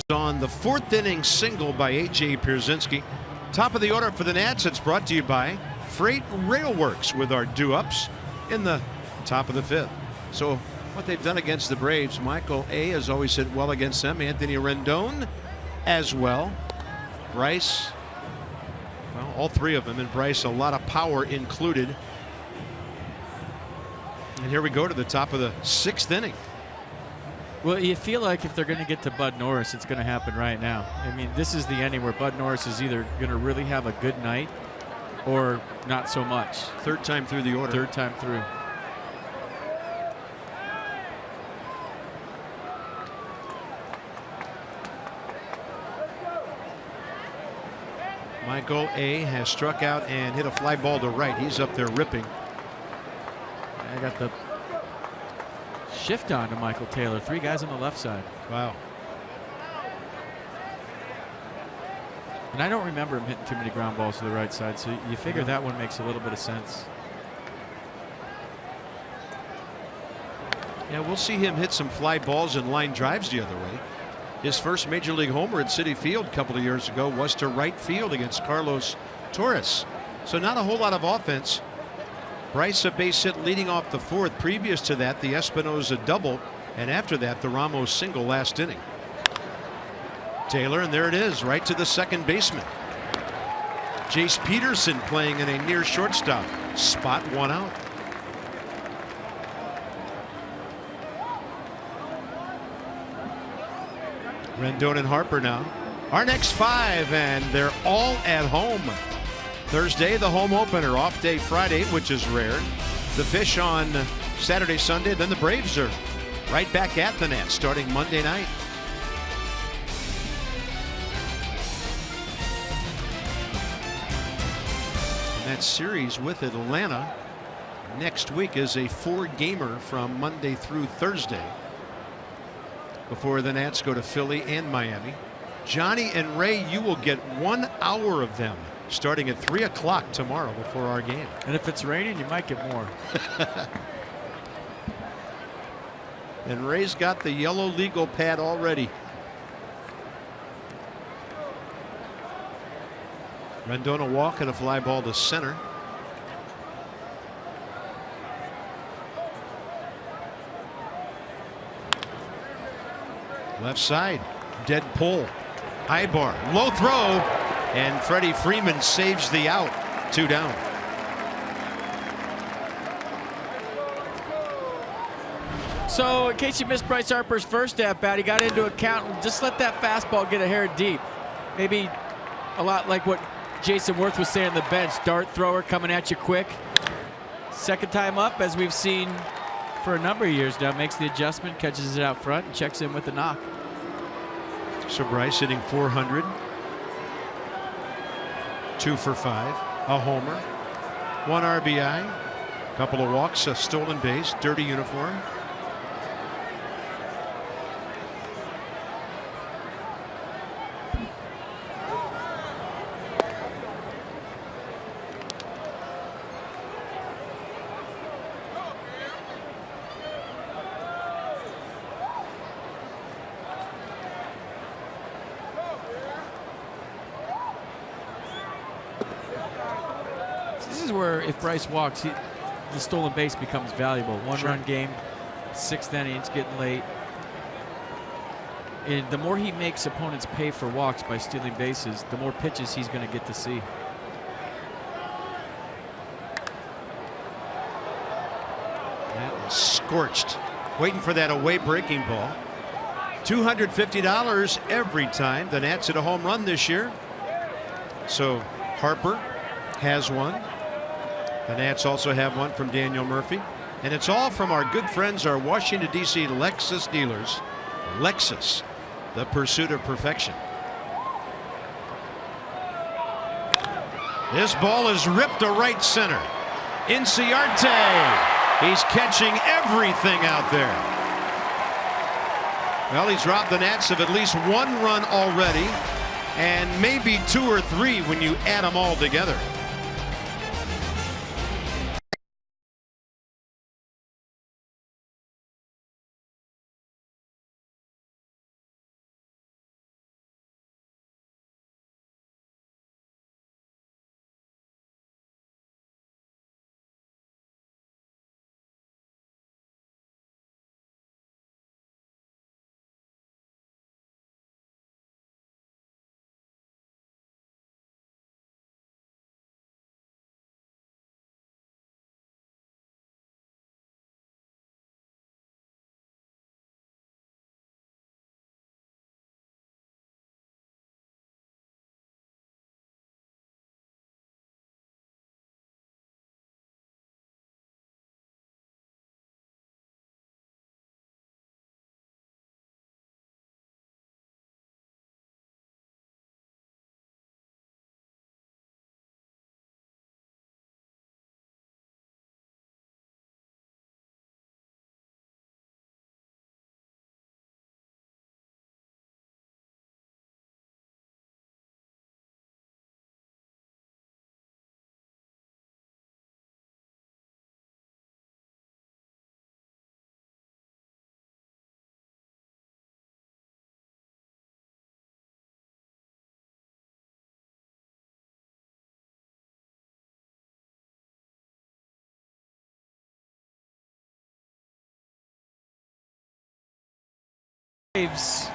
On the 4th inning single by A.J. Pierzynski. Top of the order for the Nats. It's brought to you by Freight Railworks with our do-ups in the top of the 5th. So what they've done against the Braves, Michael A. has always hit well against them. Anthony Rendon as well. Bryce, well, all 3 of them, and Bryce, a lot of power included. And here we go to the top of the 6th inning. Well, you feel like if they're going to get to Bud Norris, it's going to happen right now. I mean, this is the inning where Bud Norris is either going to really have a good night or not so much. 3rd time through the order. 3rd time through. Michael A. has struck out and hit a fly ball to right. He's up there ripping. I got the shift on to Michael Taylor. 3 guys on the left side. Wow. And I don't remember him hitting too many ground balls to the right side, so you figure that one makes a little bit of sense. Yeah, we'll see him hit some fly balls and line drives the other way. His first major league homer at Citi Field a couple of years ago was to right field against Carlos Torres. So not a whole lot of offense. Bryce a base hit leading off the 4th. Previous to that, the Espinosa double, and after that, the Ramos single last inning. Taylor, and there it is, right to the 2nd baseman. Jace Peterson playing in a near shortstop spot, 1 out. Rendon and Harper now. Our next 5, and they're all at home. Thursday, the home opener. Off day Friday, which is rare. The Fish on Saturday, Sunday. Then the Braves are right back at the Nats starting Monday night. And that series with Atlanta next week is a 4-gamer from Monday through Thursday before the Nats go to Philly and Miami. Johnny and Ray, you will get 1 hour of them starting at 3 o'clock tomorrow before our game. And if it's raining, you might get more. And Ray's got the yellow legal pad already. Rendon a walk and a fly ball to center. Left side, dead pull. High bar, low throw, and Freddie Freeman saves the out. 2 down. So, in case you missed Bryce Harper's first at bat, he got into a count and just let that fastball get a hair deep. Maybe a lot like what Jason Worth was saying on the bench. Dart thrower coming at you quick. Second time up, as we've seen for a number of years now, makes the adjustment, catches it out front, and checks in with the knock. So Bryce hitting .400, 2 for 5, a homer, 1 RBI, couple of walks, a stolen base, dirty uniform. This is where if Bryce walks, the stolen base becomes valuable. One-run game, 6th inning, it's getting late. And the more he makes opponents pay for walks by stealing bases, the more pitches he's going to get to see. That is scorched. Waiting for that away breaking ball. $250 every time the Nats hit a home run this year. So Harper has one. The Nats also have one from Daniel Murphy. And it's all from our good friends, our Washington, D.C. Lexus dealers. Lexus, the pursuit of perfection. This ball is ripped to right center. Inciarte. He's catching everything out there. Well, he's robbed the Nats of at least 1 run already, and maybe 2 or 3 when you add them all together.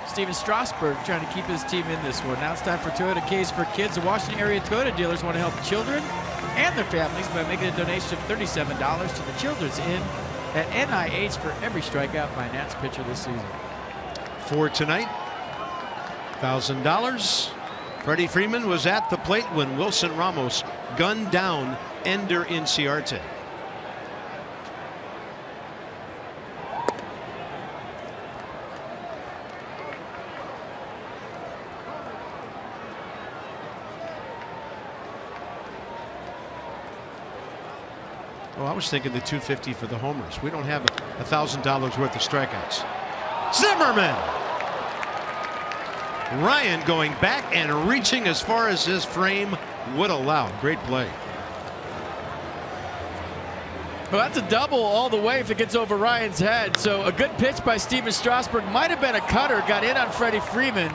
Steven Strasburg trying to keep his team in this one. Now it's time for Toyota Case for Kids. The Washington area Toyota dealers want to help children and their families by making a donation of $37 to the Children's Inn at NIH for every strikeout by a Nats pitcher this season. For tonight, $1,000. Freddie Freeman was at the plate when Wilson Ramos gunned down Ender Inciarte. Oh, I was thinking the $250 for the homers. We don't have $1,000 worth of strikeouts. Zimmerman. Ryan going back and reaching as far as his frame would allow. Great play. Well, that's a double all the way if it gets over Ryan's head. So a good pitch by Steven Strasburg. Might have been a cutter. Got in on Freddie Freeman.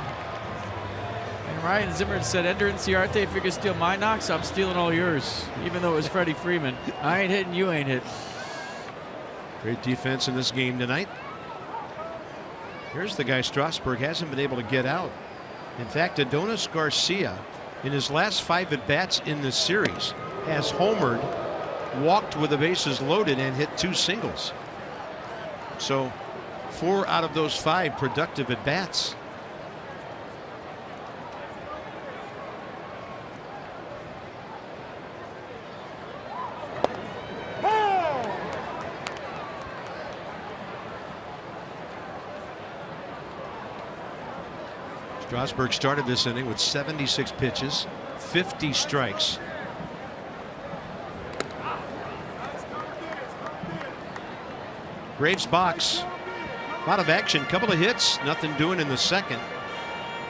And Ryan Zimmerman said, Ender Inciarte, if you're going to steal my knocks, I'm stealing all yours. Even though it was Freddie Freeman. I ain't hitting, you ain't hitting. Great defense in this game tonight. Here's the guy Strasburg hasn't been able to get out. In fact, Adonis Garcia, in his last 5 at-bats in this series, has homered, walked with the bases loaded, and hit 2 singles. So 4 out of those 5 productive at-bats. Strasburg started this inning with 76 pitches, 50 strikes. Braves box, a lot of action, couple of hits, nothing doing in the second.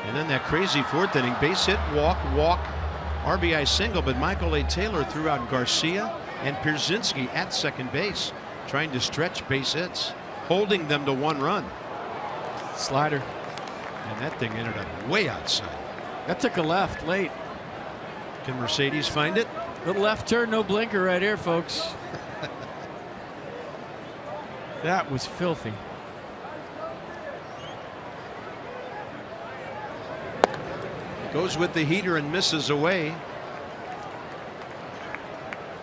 And then that crazy 4th inning, base hit, walk, RBI single, but Michael A. Taylor threw out Garcia and Pierzynski at second base, trying to stretch base hits, holding them to 1 run. Slider. And that thing ended up way outside. That took a left late. Can Mercedes find it? Little left turn, no blinker right here, folks. That was filthy. Goes with the heater and misses away.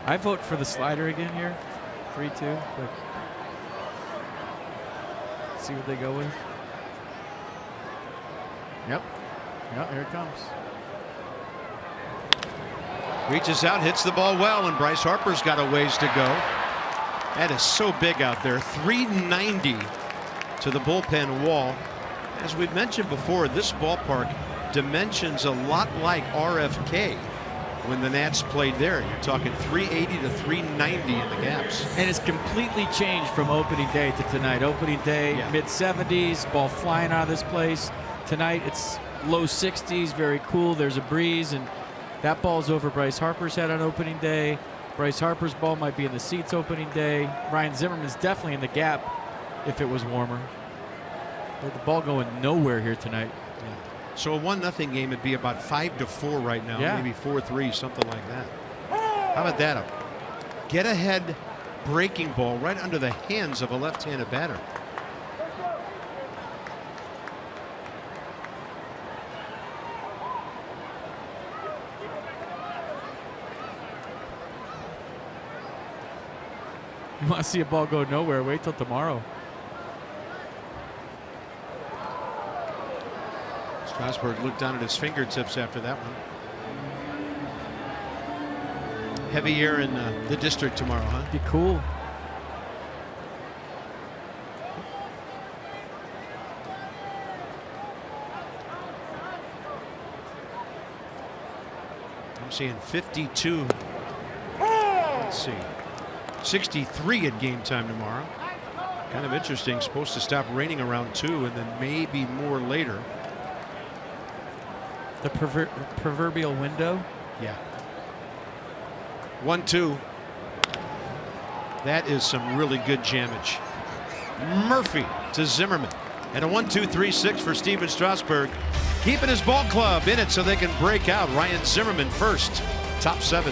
I vote for the slider again here. 3-2. But see what they go with. Yep, here it comes. Reaches out, hits the ball well, and Bryce Harper's got a ways to go. That is so big out there. 390 to the bullpen wall. As we've mentioned before, this ballpark dimensions a lot like RFK when the Nats played there. You're talking 380 to 390 in the gaps. And it's completely changed from opening day to tonight. Opening day, mid-70s, ball flying out of this place. Tonight it's low 60s, very cool. There's a breeze, and that ball's over Bryce Harper's head on opening day. Bryce Harper's ball might be in the seats opening day. Ryan Zimmerman's definitely in the gap if it was warmer. But the ball going nowhere here tonight. Yeah. So a 1-0 game would be about 5-4 right now, maybe 4-3, something like that. How about that? A get ahead breaking ball right under the hands of a left-handed batter. You want to see a ball go nowhere, wait till tomorrow. Strasburg looked down at his fingertips after that one. Heavy air in the district tomorrow, huh? Be cool. I'm seeing 52. Let's see. 63 at game time tomorrow. Kind of interesting. Supposed to stop raining around 2 and then maybe more later. The proverbial window. Yeah. 1-2. That is some really good jammage. Murphy to Zimmerman. And a 1-2-3-6 for Steven Strasburg. Keeping his ball club in it so they can break out. Ryan Zimmerman first. Top 7.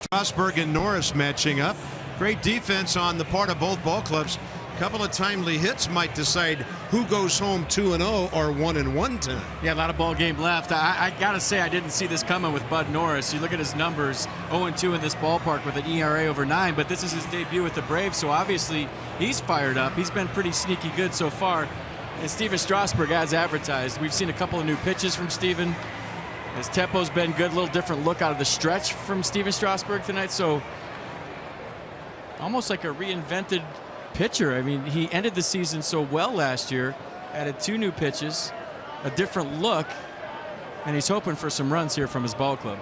Strasburg and Norris matching up. Great defense on the part of both ball clubs. Couple of timely hits might decide who goes home 2-0 or 1-1 tonight. Yeah, a lot of ball game left. I gotta say, I didn't see this coming with Bud Norris. You look at his numbers, 0-2 in this ballpark with an ERA over 9, but this is his debut with the Braves, so obviously he's fired up. He's been pretty sneaky good so far. And Steven Strasburg, as advertised, we've seen a couple of new pitches from Steven. His tempo's been good, a little different look out of the stretch from Steven Strasburg tonight, so almost like a reinvented pitcher. I mean, he ended the season so well last year, added 2 new pitches, a different look, and he's hoping for some runs here from his ball club.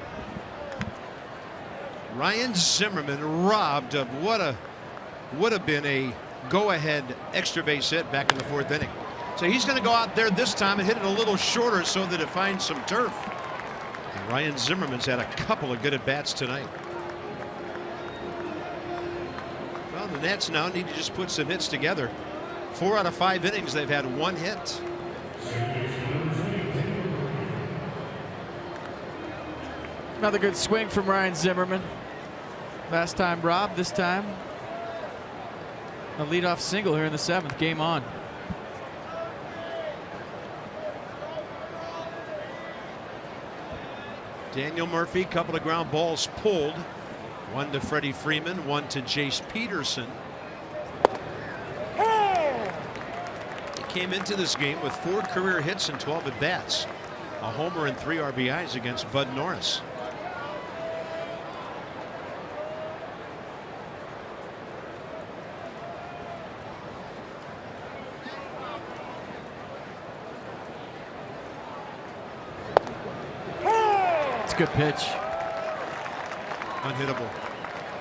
Ryan Zimmerman robbed of what would have been a go-ahead extra base hit back in the 4th inning. So he's going to go out there this time and hit it a little shorter so that it finds some turf. And Ryan Zimmerman's had a couple of good at-bats tonight. Well, the Nats now need to just put some hits together. 4 out of 5 innings, they've had 1 hit. Another good swing from Ryan Zimmerman. Last time robbed, this time a leadoff single here in the 7th. Game on. Daniel Murphy, couple of ground balls pulled. 1 to Freddie Freeman, 1 to Jace Peterson. He came into this game with 4 career hits and 12 at bats, a homer and 3 RBIs against Bud Norris. It's a good pitch. Unhittable.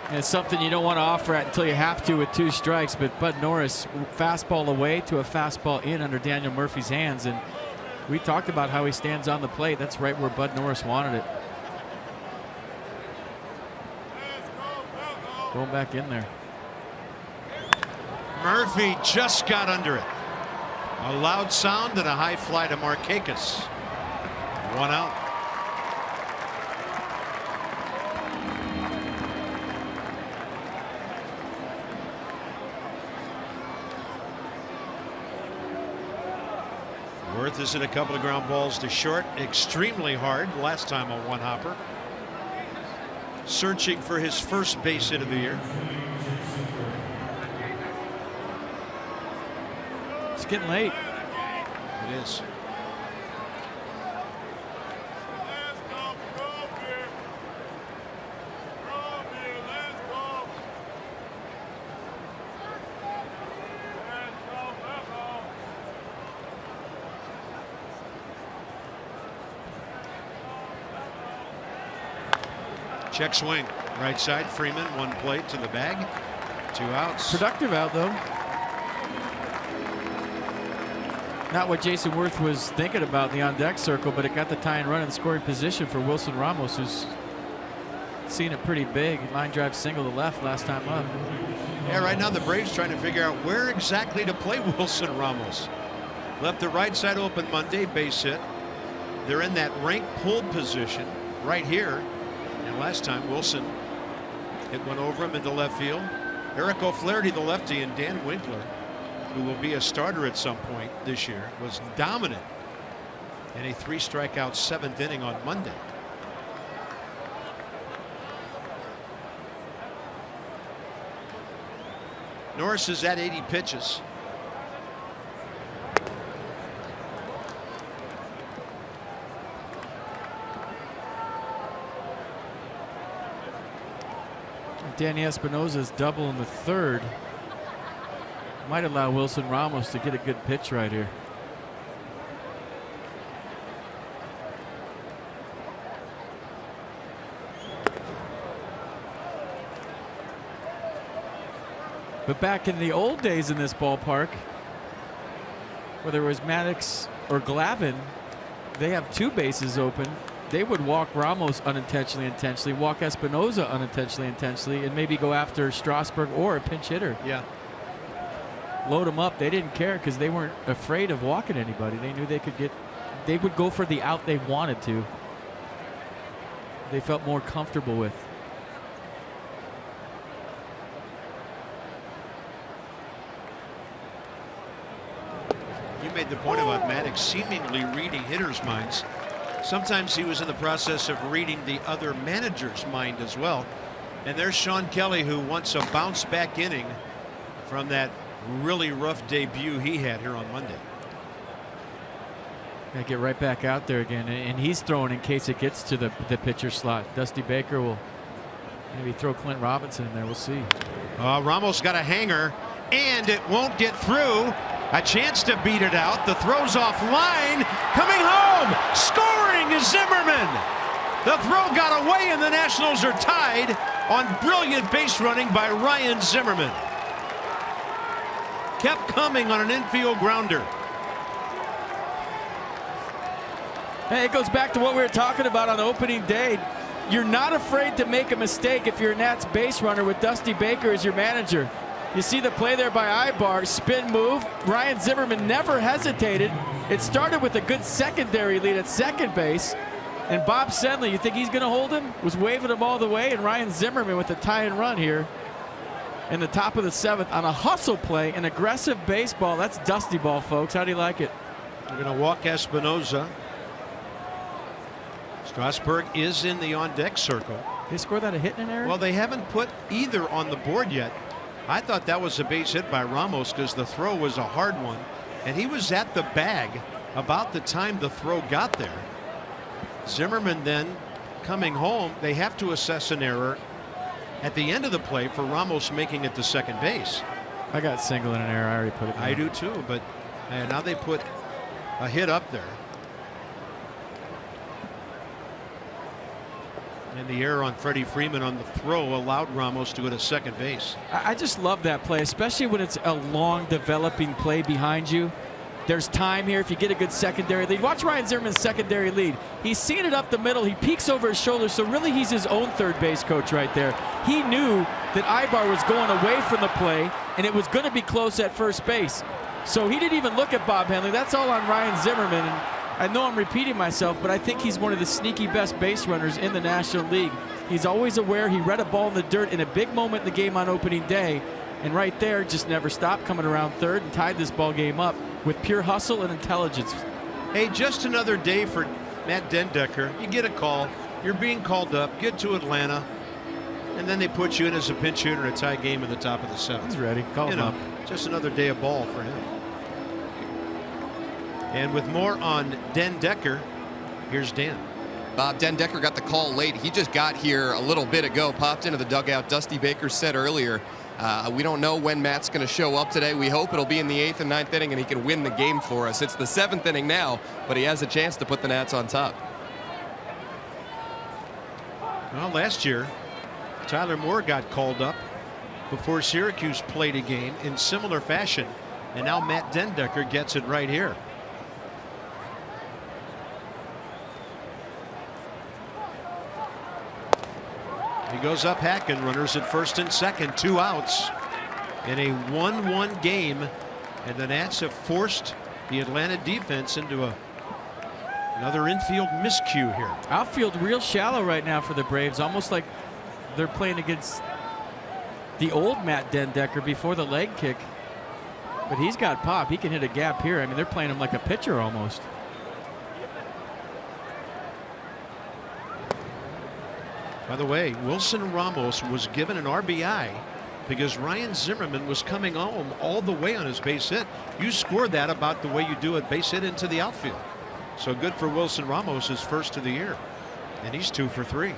And it's something you don't want to offer at until you have to with 2 strikes, but Bud Norris, fastball away to a fastball in under Daniel Murphy's hands, and we talked about how he stands on the plate. That's right where Bud Norris wanted it. Going back in there. Murphy just got under it. A loud sound and a high fly to Markakis. 1 out. Worth is in a couple of ground balls to short. Extremely hard. Last time a 1-hopper. Searching for his first base hit of the year. It's getting late. It is. Check swing. Right side. Freeman. 1 plate to the bag. 2 outs. Productive out, though. Not what Jason Worth was thinking about in the on-deck circle, but it got the tying run in scoring position for Wilson Ramos, who's seen it pretty big. Line drive single to left last time up. Yeah, right now the Braves trying to figure out where exactly to play Wilson Ramos. Left the right side open Monday, base hit. They're in that rank pulled position right here. And last time Wilson hit one over him into left field. Eric O'Flaherty, the lefty, and Dan Winkler, who will be a starter at some point this year, was dominant in a 3 strikeout 7th inning on Monday. Norris is at 80 pitches. Danny Espinosa's double in the 3rd. Might allow Wilson Ramos to get a good pitch right here. But back in the old days in this ballpark, whether it was Maddox or Glavine, they have 2 bases open. They would walk Ramos unintentionally, intentionally, walk Espinosa unintentionally, intentionally, and maybe go after Strasburg or a pinch hitter. Yeah. Load them up. They didn't care because they weren't afraid of walking anybody. They knew they could get, they would go for the out they wanted to. They felt more comfortable with. You made the point about Maddox seemingly reading hitters' minds. Sometimes he was in the process of reading the other manager's mind as well. And there's Sean Kelly, who wants a bounce-back inning from that really rough debut he had here on Monday. Got to get right back out there again, and he's throwing in case it gets to the pitcher slot. Dusty Baker will maybe throw Clint Robinson in there. We'll see. Ramos got a hanger, and it won't get through. A chance to beat it out. The throw's offline. Coming home. Scoring is Zimmerman. The throw got away, and the Nationals are tied on brilliant base running by Ryan Zimmerman. Kept coming on an infield grounder. Hey, it goes back to what we were talking about on opening day. You're not afraid to make a mistake if you're a Nats base runner with Dusty Baker as your manager. You see the play there by Ibar, spin move. Ryan Zimmerman never hesitated. It started with a good secondary lead at second base. And Bob Senley, you think he's going to hold him? Was waving him all the way. And Ryan Zimmerman with the tie and run here in the top of the 7th on a hustle play, an aggressive baseball. That's Dusty ball, folks. How do you like it? They're going to walk Espinoza. Strasburg is in the on-deck circle. They score that a hit in an error? Well, they haven't put either on the board yet. I thought that was a base hit by Ramos because the throw was a hard one, and he was at the bag about the time the throw got there. Zimmerman then coming home. They have to assess an error at the end of the play for Ramos making it to second base. I got single in an error. I already put it down. I do too, but now they put a hit up there. And the error on Freddie Freeman on the throw allowed Ramos to go to second base. I just love that play, especially when it's a long developing play behind you. There's time here if you get a good secondary lead. Watch Ryan Zimmerman's secondary lead. He's seeing it up the middle. He peeks over his shoulder, so really he's his own third base coach right there. He knew that Ibar was going away from the play, and it was going to be close at first base. So he didn't even look at Bob Henley. That's all on Ryan Zimmerman. And I know I'm repeating myself, but I think he's one of the sneaky best base runners in the National League. He's always aware. He read a ball in the dirt in a big moment in the game on opening day, and right there just never stopped coming around third and tied this ball game up with pure hustle and intelligence. Hey, just another day for Matt Dendecker. You get a call, you're being called up, get to Atlanta, and then they put you in as a pinch hitter in a tie game at the top of the 7th. He's ready. Call him up. Just another day of ball for him. And with more on Dendecker, here's Dan. Bob, Dendecker got the call late. He just got here a little bit ago, popped into the dugout. Dusty Baker said earlier, we don't know when Matt's going to show up today. We hope it'll be in the 8th and 9th inning and he can win the game for us. It's the 7th inning now, but he has a chance to put the Nats on top. Well, last year, Tyler Moore got called up before Syracuse played a game in similar fashion, and now Matt Dendecker gets it right here. He goes up hacking, runners at first and second, 2 outs in a 1-1 game, and the Nats have forced the Atlanta defense into another infield miscue here. Outfield real shallow right now for the Braves, almost like they're playing against the old Matt Dendecker before the leg kick. But he's got pop. He can hit a gap here. I mean, they're playing him like a pitcher almost. By the way, Wilson Ramos was given an RBI because Ryan Zimmerman was coming home all the way on his base hit. You scored that about the way you do a base hit into the outfield. So good for Wilson Ramos, his first of the year. And he's 2 for 3.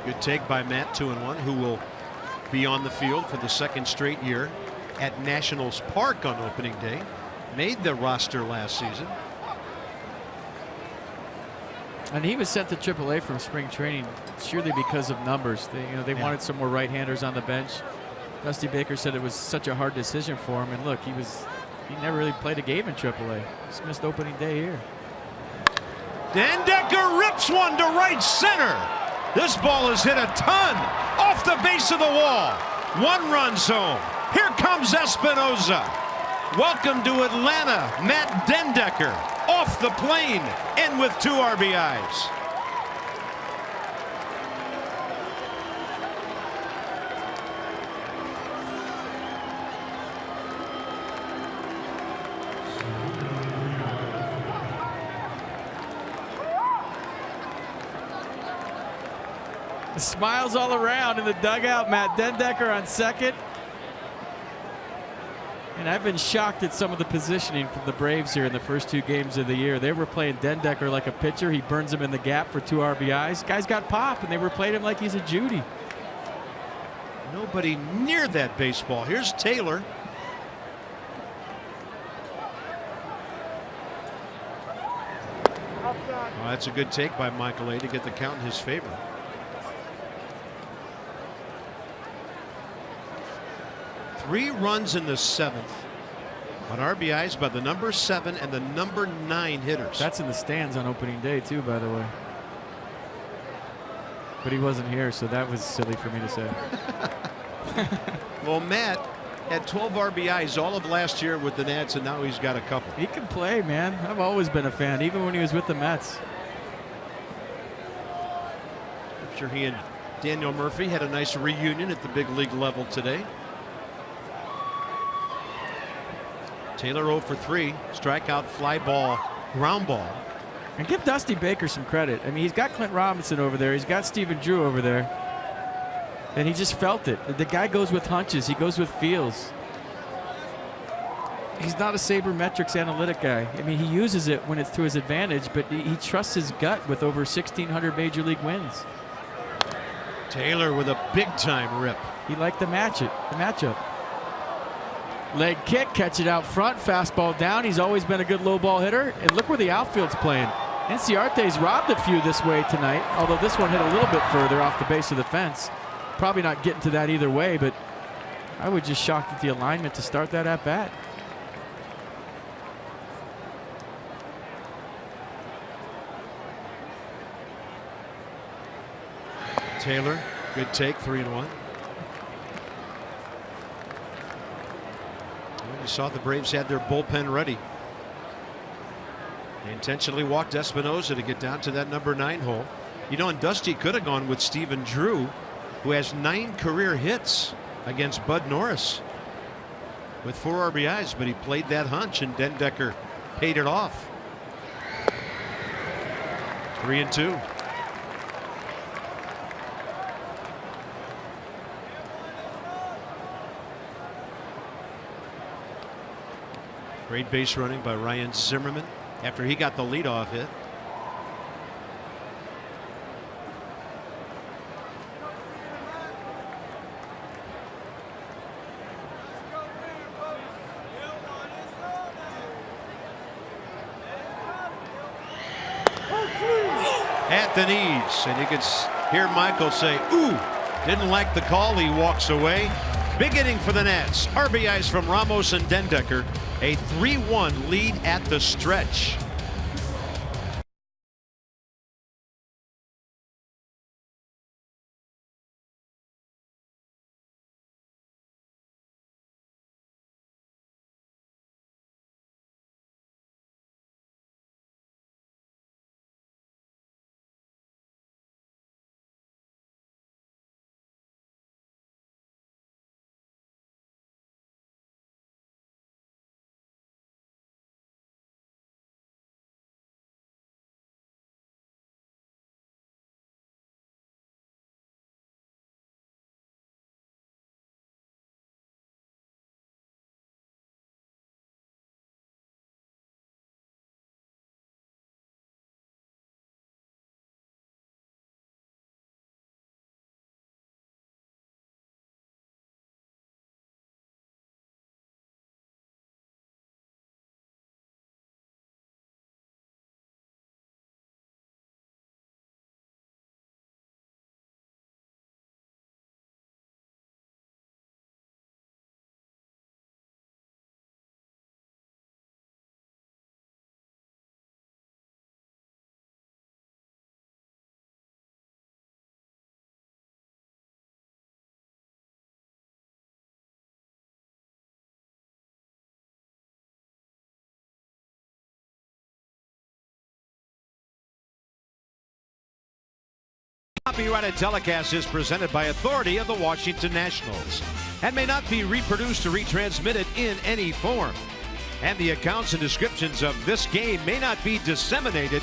Good take by Matt, 2-1, who will be on the field for the 2nd straight year at Nationals Park on opening day. Made the roster last season. And he was sent to AAA from spring training surely because of numbers. They wanted some more right-handers on the bench. Dusty Baker said it was such a hard decision for him, and look, he never really played a game in AAA. Just missed opening day here. Dendecker rips one to right center. This ball is hit a ton off the base of the wall. 1 runs home. Here comes Espinoza. Welcome to Atlanta, Matt Dendecker. Off the plane, in with 2 RBIs. Smiles all around in the dugout. Matt Dendecker on second. And I've been shocked at some of the positioning from the Braves here in the first 2 games of the year. They were playing Dendecker like a pitcher. He burns him in the gap for 2 RBIs. Guy's got pop, and they were playing him like he's a Judy. Nobody near that baseball. Here's Taylor. Oh, that's a good take by Michael A. to get the count in his favor. Three runs in the 7th on RBIs by the number 7 and the number 9 hitters. That's in the stands on opening day too, by the way. But he wasn't here, so that was silly for me to say. Well, Matt had 12 RBIs all of last year with the Nats, and now he's got a couple. He can play, man. I've always been a fan, even when he was with the Mets. I'm sure he and Daniel Murphy had a nice reunion at the big league level today. Taylor 0 for 3. Strikeout, fly ball, ground ball. And give Dusty Baker some credit. I mean, he's got Clint Robinson over there. He's got Stephen Drew over there. And he just felt it. The guy goes with hunches. He goes with feels. He's not a sabermetrics analytic guy. I mean, he uses it when it's to his advantage, but he trusts his gut with over 1,600 major league wins. Taylor with a big-time rip. He liked the matchup. Leg kick, catch it out front, fastball down. He's always been a good low ball hitter. And look where the outfield's playing. Inciarte's robbed a few this way tonight, although this one hit a little bit further off the base of the fence. Probably not getting to that either way, but I was just shocked at the alignment to start that at bat. Taylor, good take, 3-1. You saw the Braves had their bullpen ready. They intentionally walked Espinosa to get down to that number 9 hole. You know, and Dusty could have gone with Stephen Drew, who has 9 career hits against Bud Norris with 4 RBIs, but he played that hunch and Dendecker paid it off. 3-2. Great base running by Ryan Zimmerman after he got the leadoff hit. At the knees, and you can hear Michael say, ooh, didn't like the call. He walks away. Big inning for the Nats. RBIs from Ramos and Dendecker. A 3-1 lead at the stretch. Copyrighted telecast is presented by authority of the Washington Nationals and may not be reproduced or retransmitted in any form. And the accounts and descriptions of this game may not be disseminated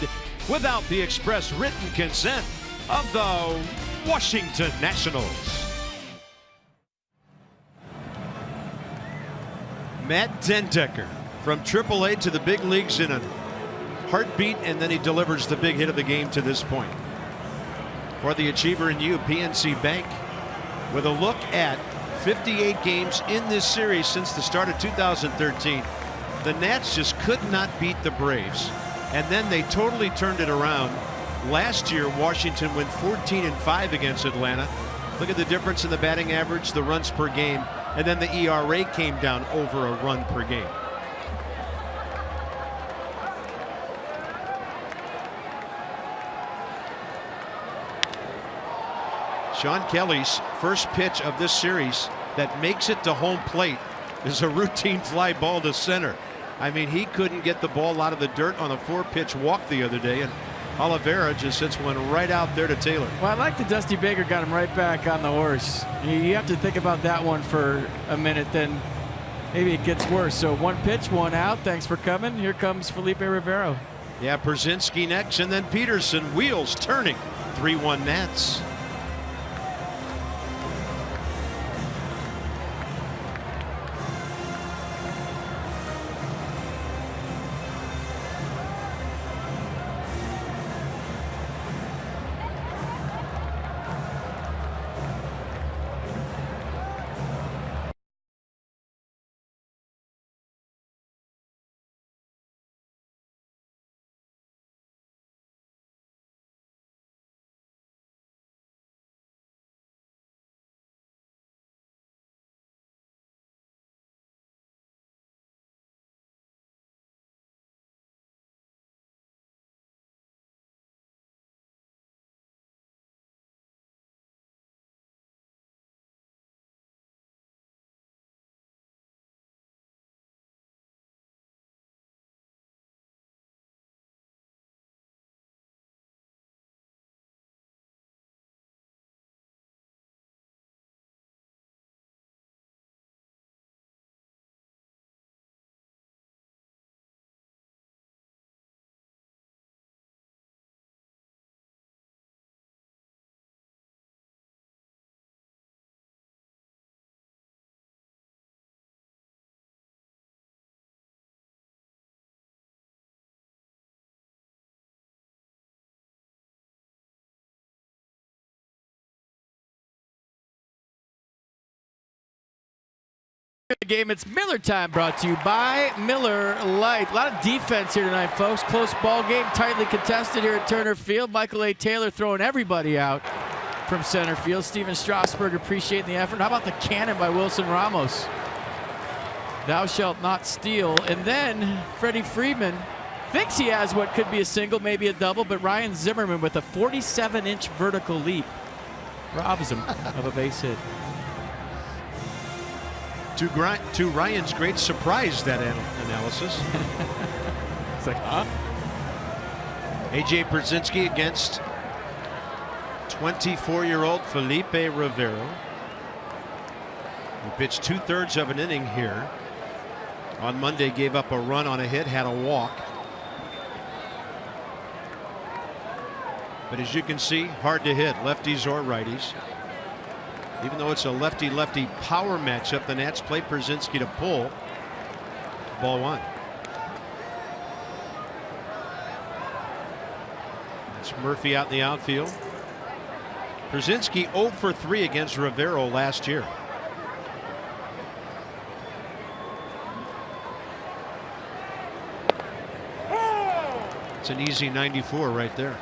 without the express written consent of the Washington Nationals. Matt Dendecker from AAA to the big leagues in a heartbeat, and then he delivers the big hit of the game to this point. For the Achiever in you, PNC Bank, with a look at 58 games in this series since the start of 2013. The Nats just could not beat the Braves, and then they totally turned it around. Last year, Washington went 14-5 against Atlanta. Look at the difference in the batting average, the runs per game, and then the ERA came down over a run per game. Sean Kelly's first pitch of this series that makes it to home plate is a routine fly ball to center. I mean, he couldn't get the ball out of the dirt on a 4-pitch walk the other day, and Oliveira just hits one right out there to Taylor. Well, I like that Dusty Baker got him right back on the horse. You have to think about that one for a minute, then maybe it gets worse. So 1 pitch, 1 out. Thanks for coming. Here comes Felipe Rivero. Yeah, Brzezinski next, and then Peterson. Wheels turning. 3-1 Nats. The game, it's Miller time, brought to you by Miller Lite. A lot of defense here tonight, folks. Close ball game, tightly contested here at Turner Field. Michael A. Taylor throwing everybody out from center field. Steven Strasburg appreciating the effort. How about the cannon by Wilson Ramos? Thou shalt not steal. And then Freddie Freeman thinks he has what could be a single, maybe a double, but Ryan Zimmerman with a 47-inch vertical leap robs him of a base hit. To Ryan's great surprise, that analysis. It's like, huh? A.J. Brzezinski against 24-year-old Felipe Rivero, who pitched 2/3 of an inning here. On Monday, gave up a run on a hit, had a walk. But as you can see, hard to hit, lefties or righties. Even though it's a lefty-lefty power matchup, the Nats play Brzezinski to pull. Ball 1. It's Murphy out in the outfield. Brzezinski 0 for 3 against Rivero last year. It's an easy 94 right there.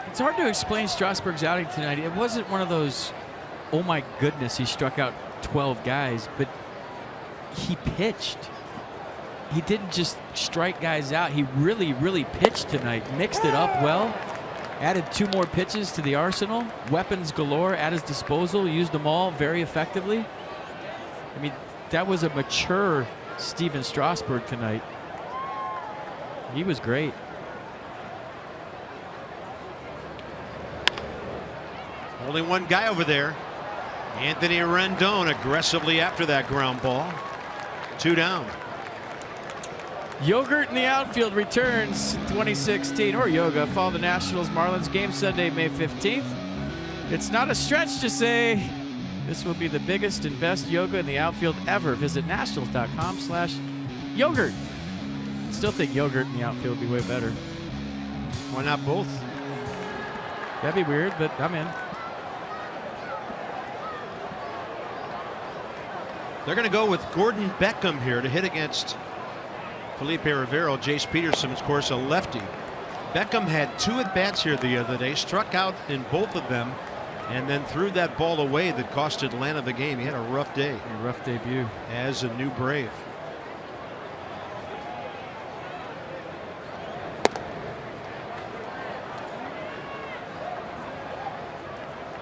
It's hard to explain Strasburg's outing tonight. It wasn't one of those, oh my goodness, he struck out 12 guys, but he pitched. He didn't just strike guys out. He really, really pitched tonight. Mixed it up well. Added 2 more pitches to the arsenal. Weapons galore at his disposal. Used them all very effectively. I mean, that was a mature Steven Strasburg tonight. He was great. Only one guy over there. Anthony Rendon aggressively after that ground ball. 2 down. Yogurt in the outfield returns in 2016, or yoga. Follow the Nationals Marlins game Sunday, May 15th. It's not a stretch to say this will be the biggest and best yoga in the outfield ever. Visit nationals.com/yogurt. Still think yogurt in the outfield would be way better. Why not both? That'd be weird, but I'm in. They're going to go with Gordon Beckham here to hit against Felipe Rivero. Jace Peterson, of course, a lefty. Beckham had 2 at-bats here the other day, struck out in both of them, and then threw that ball away that cost Atlanta the game. He had a rough day. A rough debut. As a new Brave.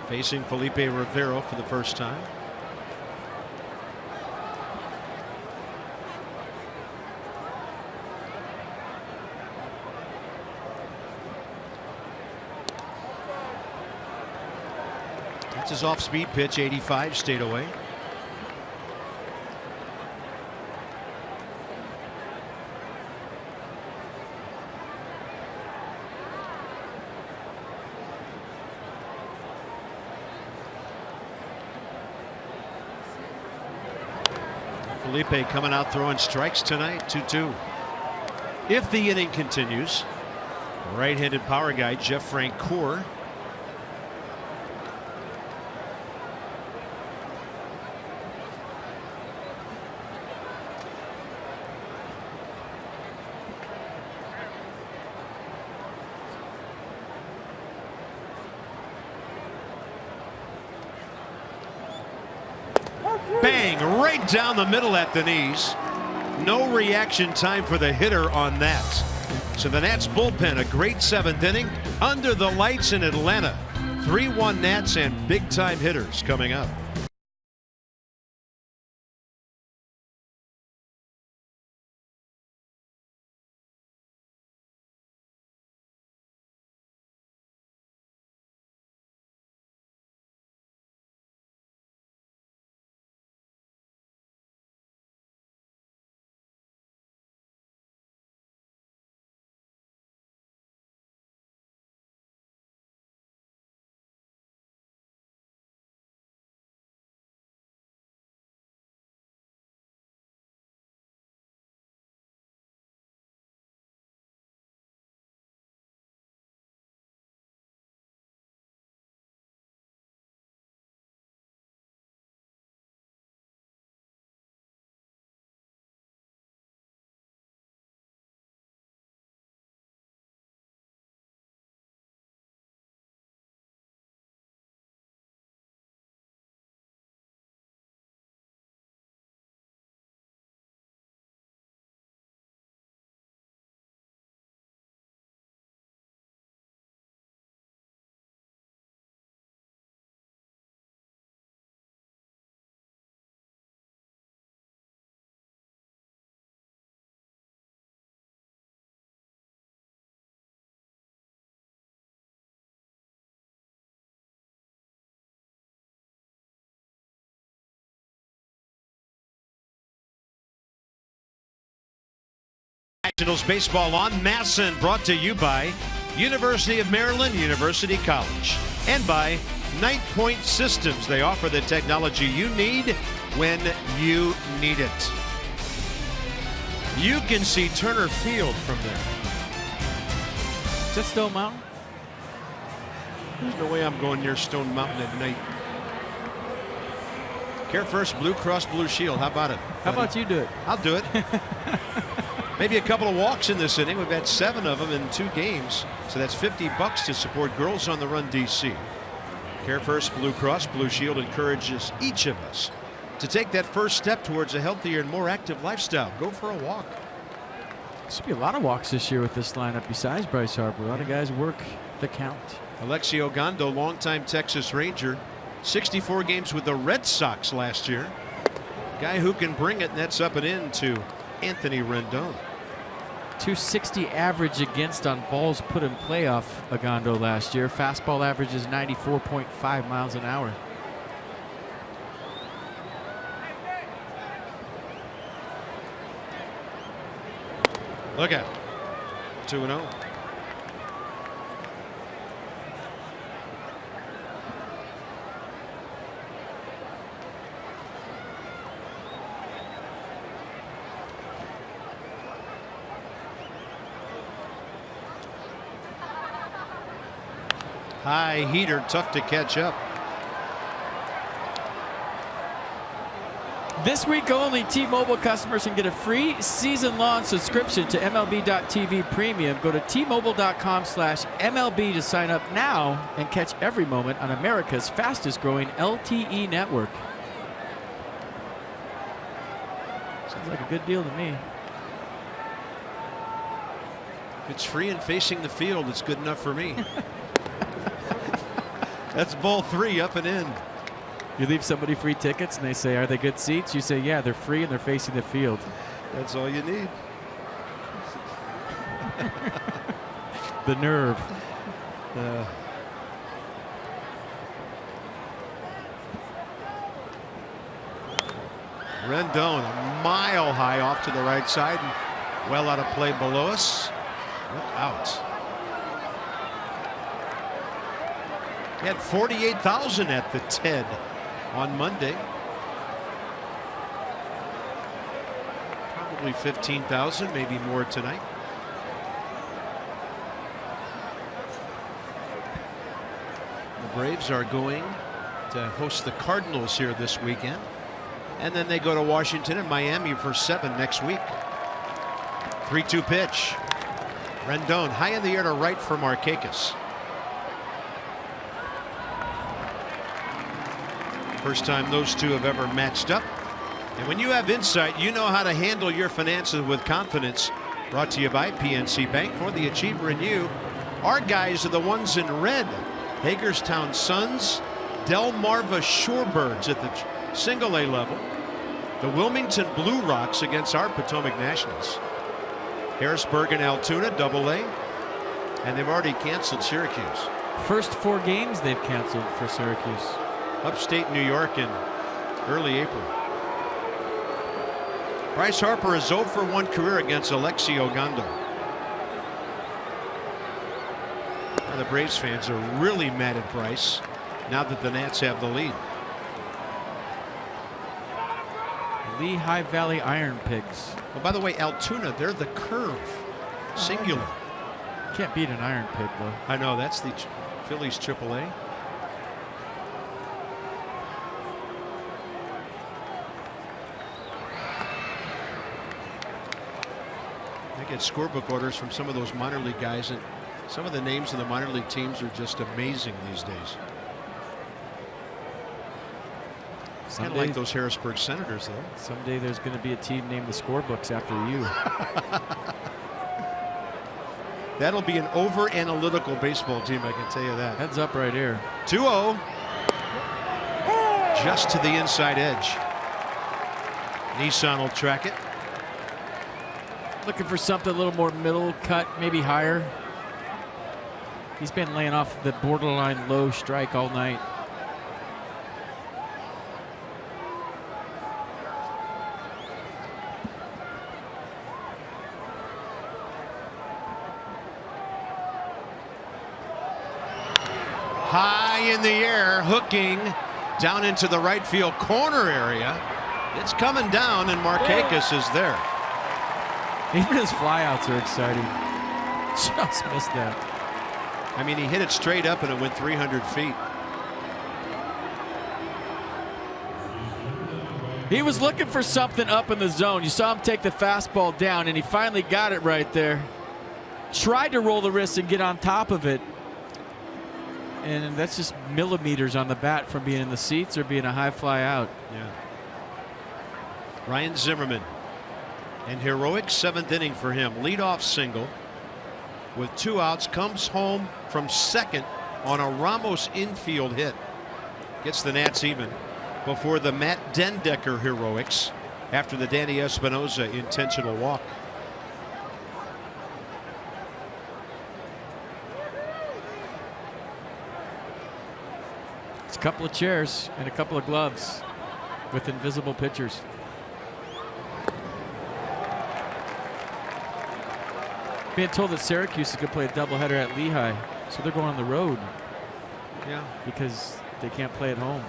Facing Felipe Rivero for the first time. That's his off-speed pitch, 85, stayed away. Felipe coming out throwing strikes tonight, 2-2. If the inning continues, right-handed power guy Jeff Francoeur. Bang, right down the middle at the knees. No reaction time for the hitter on that. So the Nats bullpen, a great 7th inning under the lights in Atlanta. 3-1 Nats and big time hitters coming up. Nationals baseball on Masson, brought to you by University of Maryland, University College, and by Night Point Systems. They offer the technology you need when you need it. You can see Turner Field from there. Is that Stone Mountain? There's no way I'm going near Stone Mountain at night. Care First Blue Cross Blue Shield. How about it? How about you do it? I'll do it. Maybe a couple of walks in this inning. We've had 7 of them in 2 games. So that's $50 to support Girls on the Run DC. Care First Blue Cross Blue Shield encourages each of us to take that first step towards a healthier and more active lifestyle. Go for a walk. There should be a lot of walks this year with this lineup besides Bryce Harper. A lot of guys work the count. Alexi Ogando, longtime Texas Ranger, 64 games with the Red Sox last year. Guy who can bring it, and that's up and in to Anthony Rendon. 260 average against on balls put in play off Ogando last year. Fastball average is 94.5 miles an hour. Look at 2-0. High heater, tough to catch up. This week only, T-Mobile customers can get a free season-long subscription to MLB.tv Premium. Go to T-Mobile.com/MLB to sign up now and catch every moment on America's fastest-growing LTE network. Sounds like a good deal to me. If it's free and facing the field, it's good enough for me. That's ball 3 up and in. You leave somebody free tickets and they say, are they good seats? You say, yeah, they're free and they're facing the field. That's all you need. The nerve. Rendon a mile high off to the right side and well out of play below us. Look out. He had 48,000 at the TED on Monday. Probably 15,000, maybe more tonight. The Braves are going to host the Cardinals here this weekend. And then they go to Washington and Miami for 7 next week. 3-2 pitch. Rendon high in the air to right for Markakis. First time those two have ever matched up. And when you have insight, you know how to handle your finances with confidence. Brought to you by PNC Bank. For the achiever in you, our guys are the ones in red. Hagerstown Suns, Delmarva Shorebirds at the single A level. The Wilmington Blue Rocks against our Potomac Nationals. Harrisburg and Altoona, double A. And they've already canceled Syracuse. First 4 games they've canceled for Syracuse. Upstate New York in early April. Bryce Harper is 0 for 1 career against Alexi Ogando. Now the Braves fans are really mad at Bryce now that the Nats have the lead. Lehigh Valley Iron Pigs. Oh, by the way, Altoona, they're the curve. Singular. Can't beat an Iron Pig, though. I know, that's the Phillies AAA. I get scorebook orders from some of those minor league guys, and some of the names of the minor league teams are just amazing these days. Kind of like those Harrisburg Senators, though. Someday there's going to be a team named the Scorebooks after you. That'll be an over-analytical baseball team, I can tell you that. Heads up right here. 2-0. Just to the inside edge. Nissan will track it. Looking for something a little more middle cut, maybe higher. He's been laying off the borderline low strike all night. High in the air, hooking down into the right field corner area. It's coming down, and Markakis is there. Even his flyouts are exciting. Just missed that. I mean, he hit it straight up and it went 300 feet. He was looking for something up in the zone. You saw him take the fastball down, and he finally got it right there. Tried to roll the wrist and get on top of it. And that's just millimeters on the bat from being in the seats or being a high fly out. Yeah. Ryan Zimmerman. And heroic 7th inning for him. Leadoff single with 2 outs. Comes home from second on a Ramos infield hit. Gets the Nats even before the Matt Dendecker heroics after the Danny Espinosa intentional walk. It's a couple of chairs and a couple of gloves with invisible pitchers. Being told that Syracuse is going to play a doubleheader at Lehigh, so they're going on the road. Yeah. Because they can't play at home.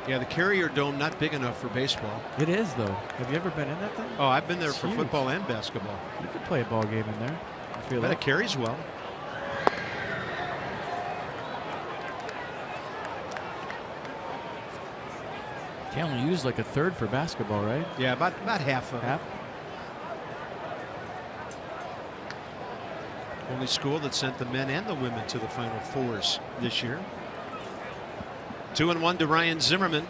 Yeah, the Carrier Dome not big enough for baseball. It is, though. Have you ever been in that thing? Oh, I've been there It's for huge. football and basketball. You could play a ball game in there. I feel But like. it carries well. They only use like a third for basketball, right? Yeah, about half of Half? it. Only school that sent the men and the women to the Final Fours this year. 2-1 to Ryan Zimmerman.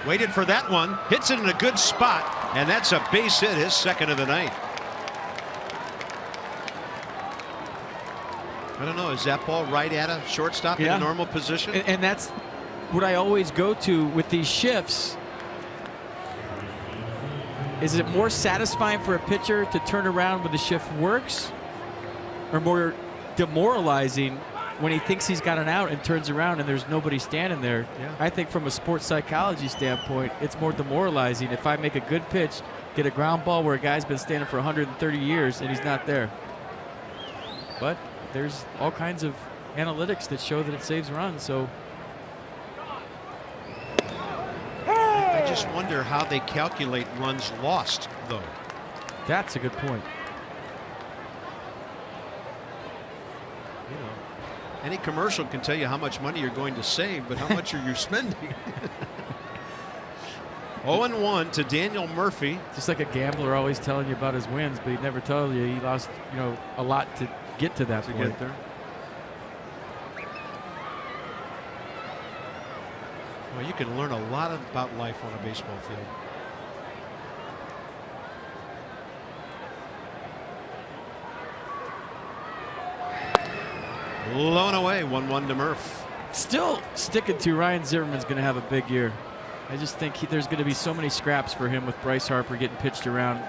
Waited for that one. Hits it in a good spot. And that's a base hit, his second of the night. I don't know. Is that ball right at a shortstop in a normal position? And that's what I always go to with these shifts. Is it more satisfying for a pitcher to turn around when the shift works, or more demoralizing when he thinks he's got an out and turns around and there's nobody standing there? Yeah. I think from a sports psychology standpoint, it's more demoralizing if I make a good pitch, get a ground ball where a guy's been standing for 130 years and he's not there. But there's all kinds of analytics that show that it saves runs. So I just wonder how they calculate runs lost, though. that's a good point. You know, any commercial can tell you how much money you're going to save, but how much are you spending? 0-1 to Daniel Murphy. Just like a gambler always telling you about his wins, but he'd never tell you he lost, a lot to get to that point. Get there. Well, you can learn a lot about life on a baseball field. Low and away, 1-1 to Murph. Still sticking to Ryan Zimmerman's going to have a big year. I just think there's going to be so many scraps for him with Bryce Harper getting pitched around.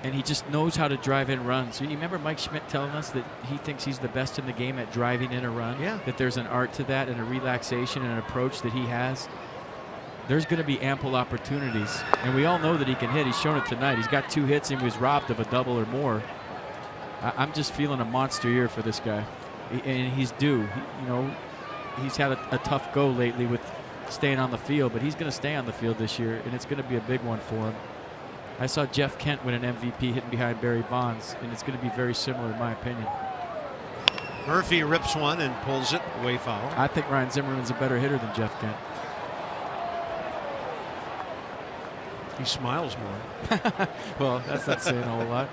And he just knows how to drive in runs. You remember Mike Schmidt telling us that he thinks he's the best in the game at driving in a run? Yeah. That there's an art to that and a relaxation and an approach that he has. There's going to be ample opportunities. And we all know that he can hit. He's shown it tonight. He's got 2 hits and he was robbed of a double or more. I'm just feeling a monster year for this guy. And he's due. He's had a tough go lately with staying on the field, but he's going to stay on the field this year, and it's going to be a big one for him. I saw Jeff Kent win an MVP hitting behind Barry Bonds, and it's going to be very similar in my opinion. Murphy rips one and pulls it way foul. I think Ryan Zimmerman's a better hitter than Jeff Kent. He smiles more. Well, that's not saying a whole lot.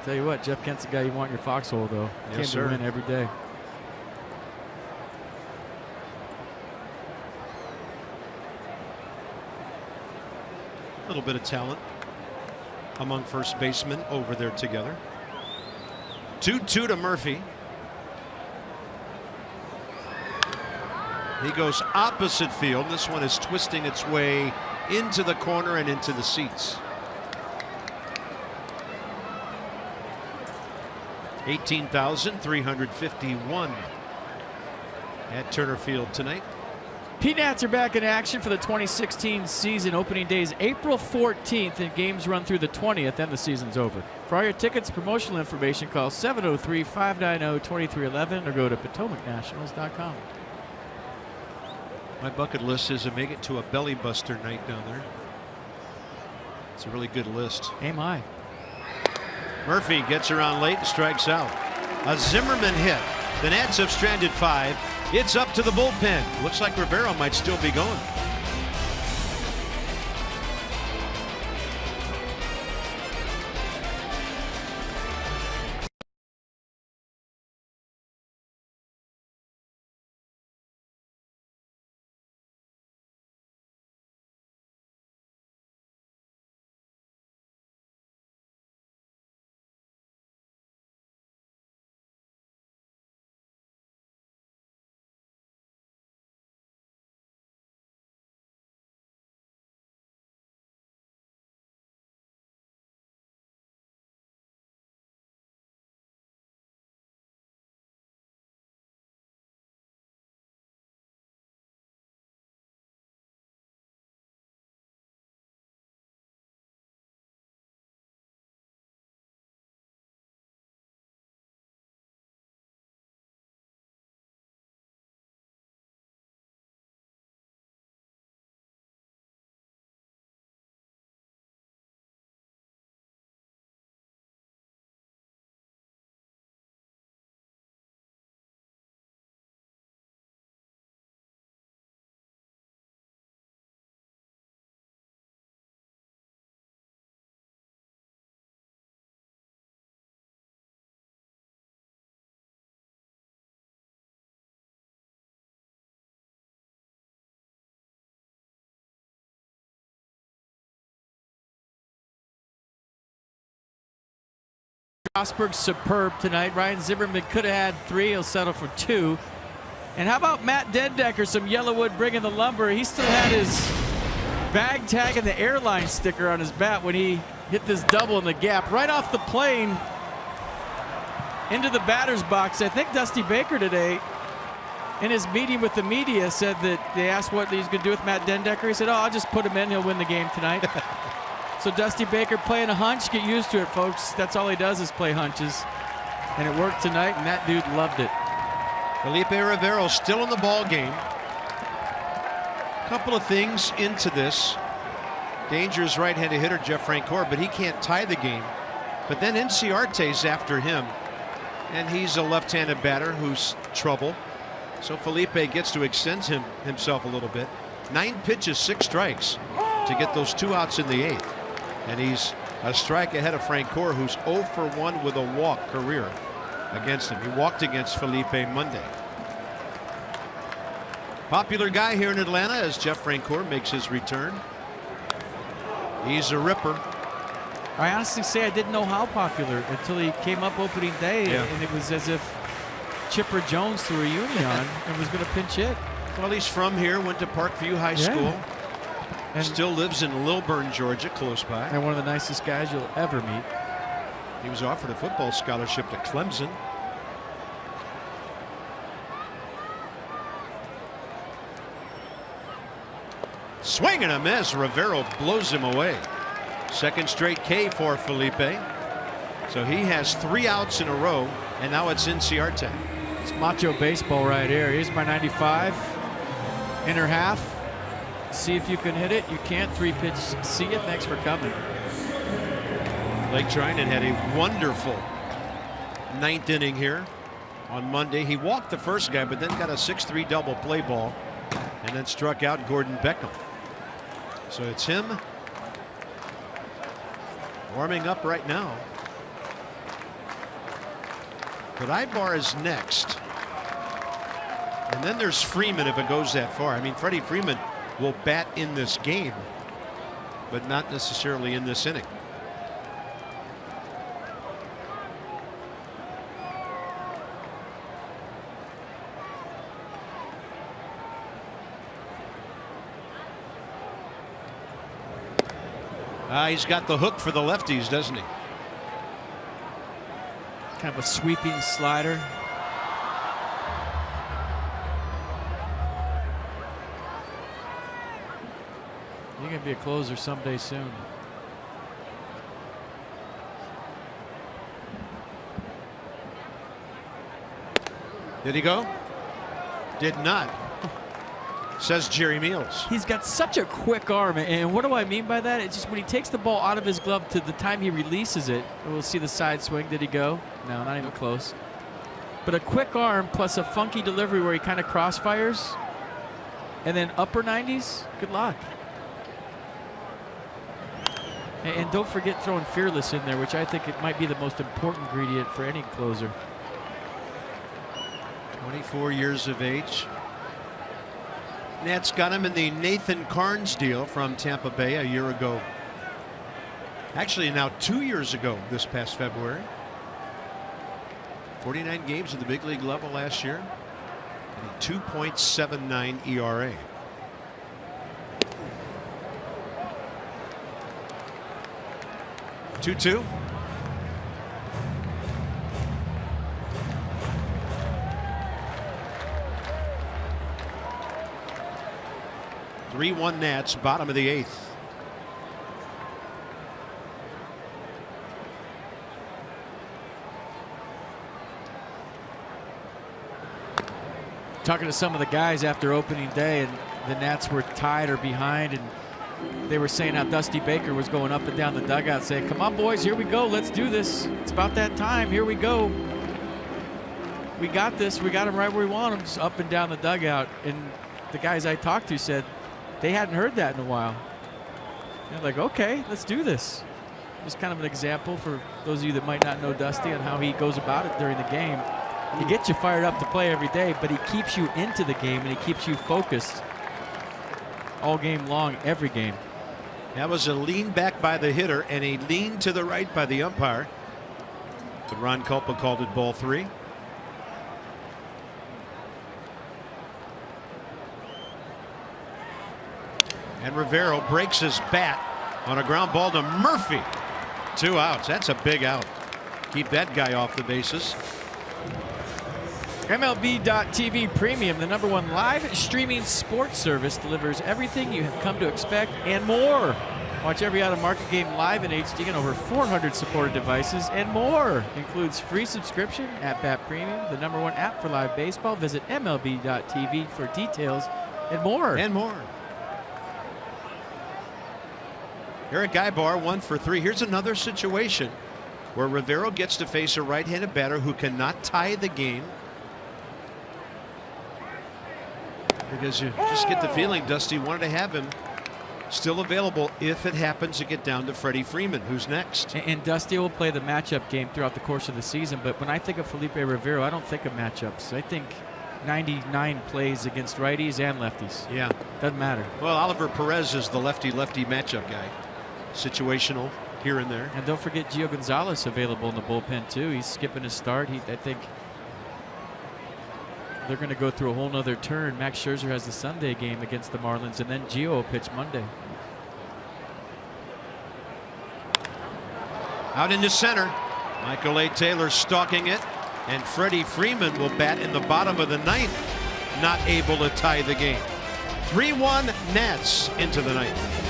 Tell you what, Jeff Kent's the guy you want in your foxhole, though. Yes, Came sir. to win every day. A little bit of talent among first basemen over there together. 2-2 to Murphy. He goes opposite field. This one is twisting its way into the corner and into the seats. 18,351 at Turner Field tonight. Pete Nats are back in action for the 2016 season. Opening day is April 14th, and games run through the 20th, and the season's over. For all your tickets, promotional information, call 703-590-2311 or go to PotomacNationals.com. My bucket list is to make it to a belly buster night down there. It's a really good list. Aim high. Murphy gets around late and strikes out. A Zimmerman hit. The Nats have stranded 5. It's up to the bullpen. Looks like Rivero might still be going. Strasburg's superb tonight. Ryan Zimmerman could have had 3. He'll settle for 2. And how about Matt Dendecker, some Yellowwood bringing the lumber. He still had his bag tag and the airline sticker on his bat when he hit this double in the gap right off the plane into the batter's box. I think Dusty Baker today, in his meeting with the media, said that they asked what he's going to do with Matt Dendecker. He said, oh, I'll just put him in. He'll win the game tonight. So Dusty Baker playing a hunch. Get used to it, folks. That's all he does is play hunches. And it worked tonight, and that dude loved it. Felipe Rivero still in the ball game. A couple of things into this. Dangerous right-handed hitter Jeff Francoeur, but he can't tie the game. But then Inciarte's after him, and he's a left-handed batter who's trouble. So Felipe gets to extend himself a little bit. 9 pitches, 6 strikes to get those 2 outs in the 8th. And he's a strike ahead of Francoeur, who's 0 for 1 with a walk career against him. He walked against Felipe Monday. Popular guy here in Atlanta as Jeff Francoeur makes his return. He's a ripper. I honestly say I didn't know how popular until he came up opening day, and it was as if Chipper Jones threw a uni on and was going to pinch hit. Well, he's from here, went to Parkview High School, and still lives in Lilburn, Georgia, close by. And one of the nicest guys you'll ever meet. He was offered a football scholarship to Clemson. Swing and a miss. Rivero blows him away. Second straight K for Felipe. So he has 3 outs in a row, and now it's Inciarte. It's macho baseball right here. Here's my 95. Inner half. See if you can hit it. You can't. 3 pitch. See you. Thanks for coming. Blake Trinan had a wonderful 9th inning here on Monday. He walked the first guy, but then got a 6-3 double play ball and then struck out Gordon Beckham. So it's him warming up right now. But Ibar is next. And then there's Freeman if it goes that far. I mean, Freddie Freeman will bat in this game, but not necessarily in this inning. He's got the hook for the lefties, doesn't he? Kind of a sweeping slider. You're going to be a closer someday soon. Did he go? Did not. Says Jerry Meals. He's got such a quick arm, and what do I mean by that? It's just when he takes the ball out of his glove to the time he releases it. We'll see the side swing. Did he go? No, not even close. But a quick arm plus a funky delivery where he kind of crossfires, and then upper 90s. Good luck. And don't forget throwing Fearless in there, which I think it might be the most important ingredient for any closer. 24 years of age. Nats got him in the Nathan Carnes deal from Tampa Bay a year ago. Actually, now 2 years ago this past February. 49 games at the big league level last year. And a 2.79 ERA. Two. 3-1 Nats, bottom of the 8th. Talking to some of the guys after opening day, and the Nats were tied or behind, and they were saying how Dusty Baker was going up and down the dugout saying, come on boys, here we go, let's do this, it's about that time, here we go, we got this, we got him right where we want him. Just up and down the dugout. And the guys I talked to said they hadn't heard that in a while. They're like, okay, let's do this. Just kind of an example for those of you that might not know Dusty and how he goes about it during the game. He gets you fired up to play every day, but he keeps you into the game and he keeps you focused all game long, every game. That was a lean back by the hitter and a lean to the right by the umpire. But Ron Culpa called it ball 3. And Rivero breaks his bat on a ground ball to Murphy. 2 outs. That's a big out. Keep that guy off the bases. MLB.TV Premium, the #1 live streaming sports service, delivers everything you have come to expect and more. Watch every out-of-market game live in HD on over 400 supported devices and more. Includes free subscription at Bat Premium, the #1 app for live baseball. Visit MLB.TV for details and more. And more. Eric Ibar 1 for 3. Here's another situation where Rivero gets to face a right-handed batter who cannot tie the game. Because you just get the feeling Dusty wanted to have him still available if it happens to get down to Freddie Freeman, who's next. And Dusty will play the matchup game throughout the course of the season, but when I think of Felipe Rivero, I don't think of matchups. I think 99 plays against righties and lefties. Yeah. Doesn't matter. Well, Oliver Perez is the lefty-lefty matchup guy. Situational here and there. And don't forget Gio Gonzalez available in the bullpen too. He's skipping his start. I think they're going to go through a whole nother turn. Max Scherzer has the Sunday game against the Marlins, and then Gio will pitch Monday. Out into center. Michael A. Taylor stalking it, and Freddie Freeman will bat in the bottom of the 9th. Not able to tie the game. 3-1 Nats into the 9th.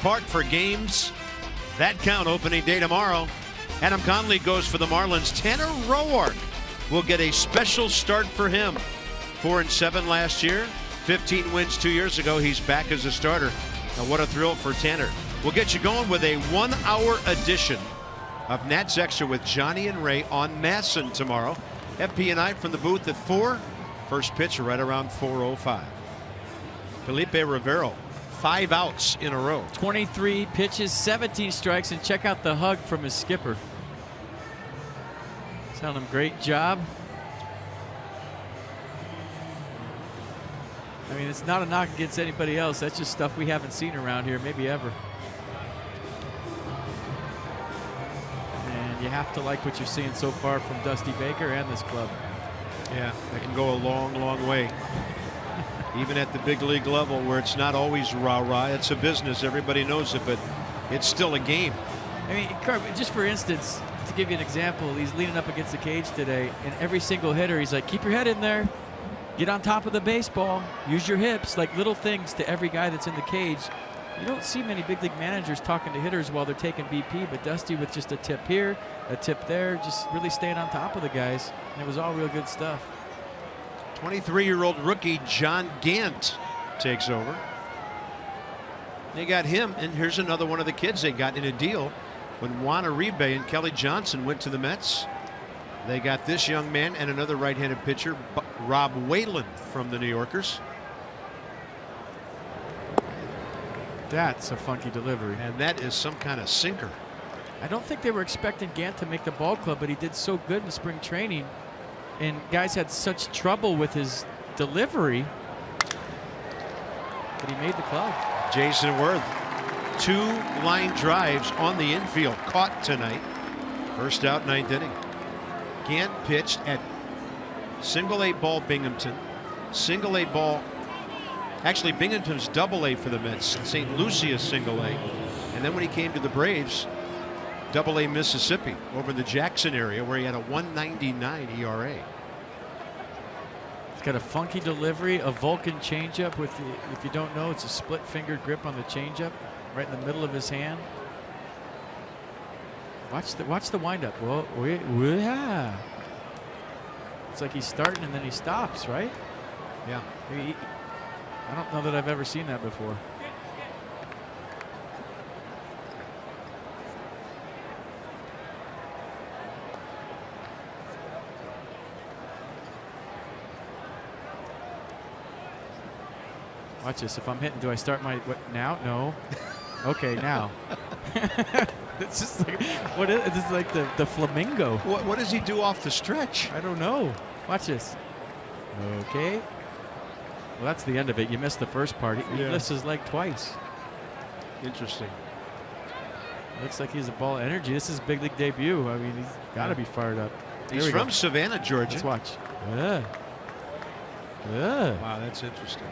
Park for games that count opening day tomorrow. Adam Conley goes for the Marlins. Tanner Roark will get a special start for him. 4-7 last year, 15 wins 2 years ago. He's back as a starter. Now what a thrill for Tanner. We'll get you going with a 1-hour edition of Nats Extra with Johnny and Ray on Masson tomorrow. FP and I from the booth at 4. First pitch right around 4:05. Felipe Rivero. 5 outs in a row. 23 pitches, 17 strikes, and check out the hug from his skipper. Telling him great job. I mean, it's not a knock against anybody else. That's just stuff we haven't seen around here, maybe ever. And you have to like what you're seeing so far from Dusty Baker and this club. Yeah, that can go a long, long way. Even at the big league level where it's not always rah-rah. It's a business. Everybody knows it, but it's still a game. I mean, just for instance, to give you an example, he's leaning up against the cage today, and every single hitter, he's like, keep your head in there. Get on top of the baseball. Use your hips. Like little things to every guy that's in the cage. You don't see many big league managers talking to hitters while they're taking BP, but Dusty with just a tip here, a tip there, just really staying on top of the guys. And it was all real good stuff. 23-year-old rookie John Gant takes over. They got him, and here's another one of the kids they got in a deal when Juan Uribe and Kelly Johnson went to the Mets. They got this young man and another right-handed pitcher, Rob Whalen from the New Yorkers. That's a funky delivery. And that is some kind of sinker. I don't think they were expecting Gant to make the ball club, but he did so good in spring training. And guys had such trouble with his delivery. But he made the club. Jason Worth, 2 line drives on the infield caught tonight. First out, 9th inning. Gant pitched at single A ball Binghamton, single A ball. Actually, Binghamton's double A for the Mets, St. Lucia's single A. And then when he came to the Braves, double A Mississippi over in the Jackson area where he had a 1.99 ERA. He's got a funky delivery, a Vulcan changeup with, if you don't know, it's a split fingered grip on the changeup right in the middle of his hand. Watch the windup. Whoa, yeah. It's like he's starting and then he stops, right? Yeah. I don't know that I've ever seen that before. Watch this. If I'm hitting, do I start my now? No. Okay, now. It's just like what is this? Like the flamingo. What does he do off the stretch? I don't know. Watch this. Okay. Well, that's the end of it. You missed the first part. He lifts his leg twice. Interesting. Looks like he's a ball of energy. This is his big league debut. I mean, he's got to be fired up. He's from Savannah, Georgia. Let's watch. Wow, that's interesting.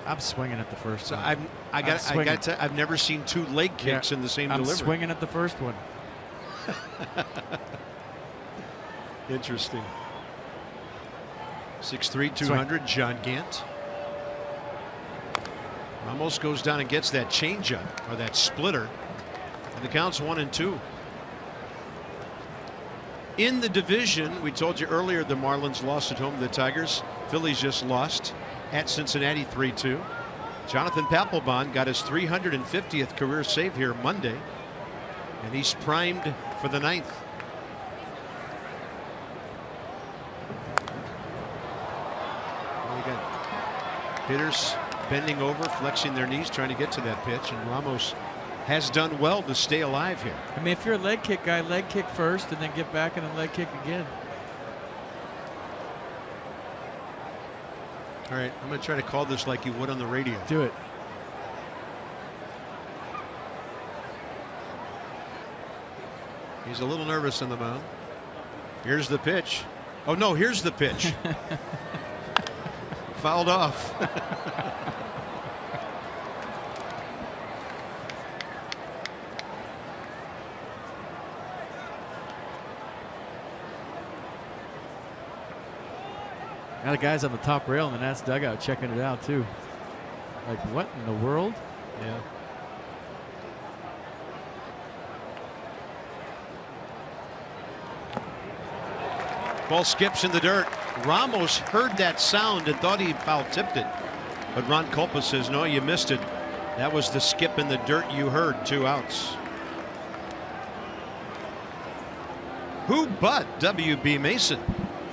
I'm swinging at the first So one. I've never seen 2 leg kicks in the same delivery. I'm swinging at the first one. Interesting. 6'3", 200, John Gant. Almost goes down and gets that changeup or that splitter. And the count's 1-2. In the division, we told you earlier the Marlins lost at home to the Tigers. Phillies just lost at Cincinnati 3-2. Jonathan Papelbon got his 350th career save here Monday, and he's primed for the 9th. We got hitters bending over, flexing their knees, trying to get to that pitch, and Ramos has done well to stay alive here. I mean, if you're a leg kick guy, leg kick first and then get back and then leg kick again. All right, I'm going to try to call this like you would on the radio. Do it. He's a little nervous on the mound. Here's the pitch. Oh, no, here's the pitch. Fouled off. Now the guy's on the top rail in the Nats dugout checking it out too. Like, what in the world? Yeah. Ball skips in the dirt. Ramos heard that sound and thought he foul tipped it. But Ron Culpa says, no, you missed it. That was the skip in the dirt you heard. 2 outs. Who but W.B. Mason?